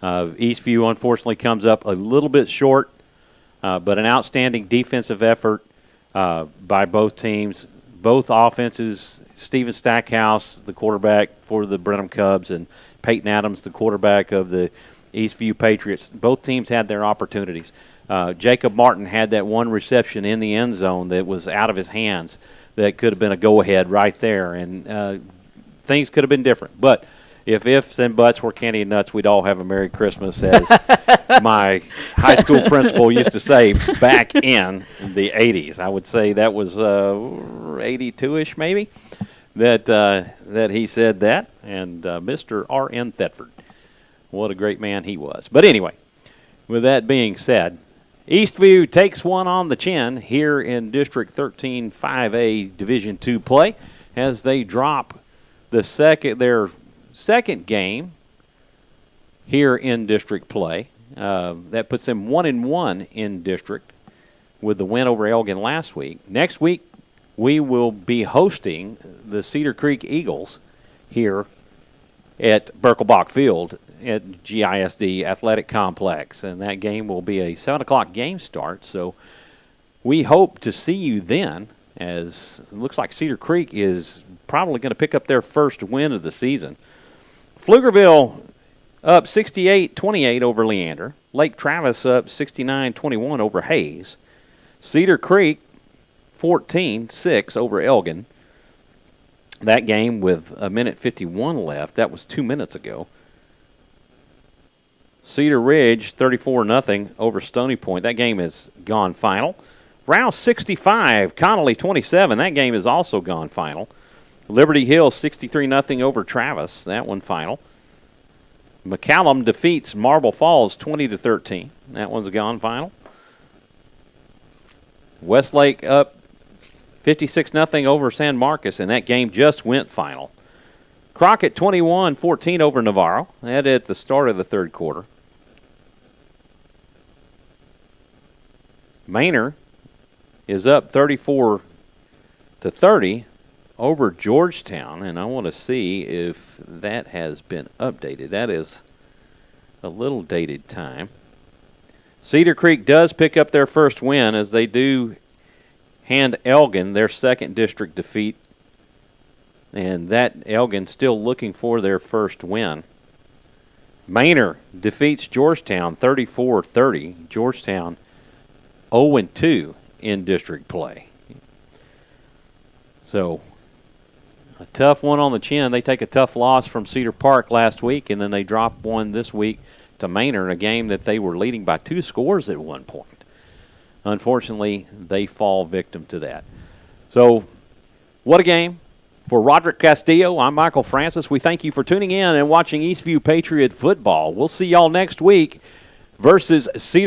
Eastview unfortunately comes up a little bit short, but an outstanding defensive effort by both teams. Both offenses, Steven Stackhouse, the quarterback for the Brenham Cubs, and Peyton Adams, the quarterback of the Eastview Patriots. Both teams had their opportunities. Jacob Martin had that one reception in the end zone that was out of his hands that could have been a go-ahead right there, and things could have been different. But if ifs and buts were candy and nuts, we'd all have a Merry Christmas, as my high school principal used to say back in the 80s. I would say that was 82-ish maybe that he said that, and Mr. R.N. Thetford. What a great man he was. But anyway, with that being said, Eastview takes one on the chin here in District 13 5A Division II play as they drop their second game here in district play. That puts them 1-1 in district with the win over Elgin last week. Next week, we will be hosting the Cedar Creek Eagles here at Birkelbach Field at GISD Athletic Complex, and that game will be a 7 o'clock game start. So we hope to see you then, as it looks like Cedar Creek is probably going to pick up their first win of the season. Pflugerville up 68-28 over Leander. Lake Travis up 69-21 over Hayes. Cedar Creek 14-6 over Elgin. That game with 1:51 left. That was 2 minutes ago. Cedar Ridge 34-0 over Stony Point. That game is gone final. Rouse 65, Connolly 27. That game is also gone final. Liberty Hill 63-0 over Travis. That one final. McCallum defeats Marble Falls 20-13. That one's gone final. Westlake up 56-0 over San Marcos, and that game just went final. Crockett 21-14 over Navarro. That at the start of the third quarter. Manor is up 34-30 over Georgetown, and I want to see if that has been updated. That is a little dated time. Cedar Creek does pick up their first win as they do hand Elgin their second district defeat, and that Elgin still looking for their first win. Manor defeats Georgetown 34-30. Georgetown 0-2 in district play. So a tough one on the chin. They take a tough loss from Cedar Park last week, and then they drop one this week to Manor in a game that they were leading by 2 scores at one point. Unfortunately, they fall victim to that. So what a game. For Roderick Castillo, I'm Michael Francis. We thank you for tuning in and watching Eastview Patriot football. We'll see y'all next week versus Cedar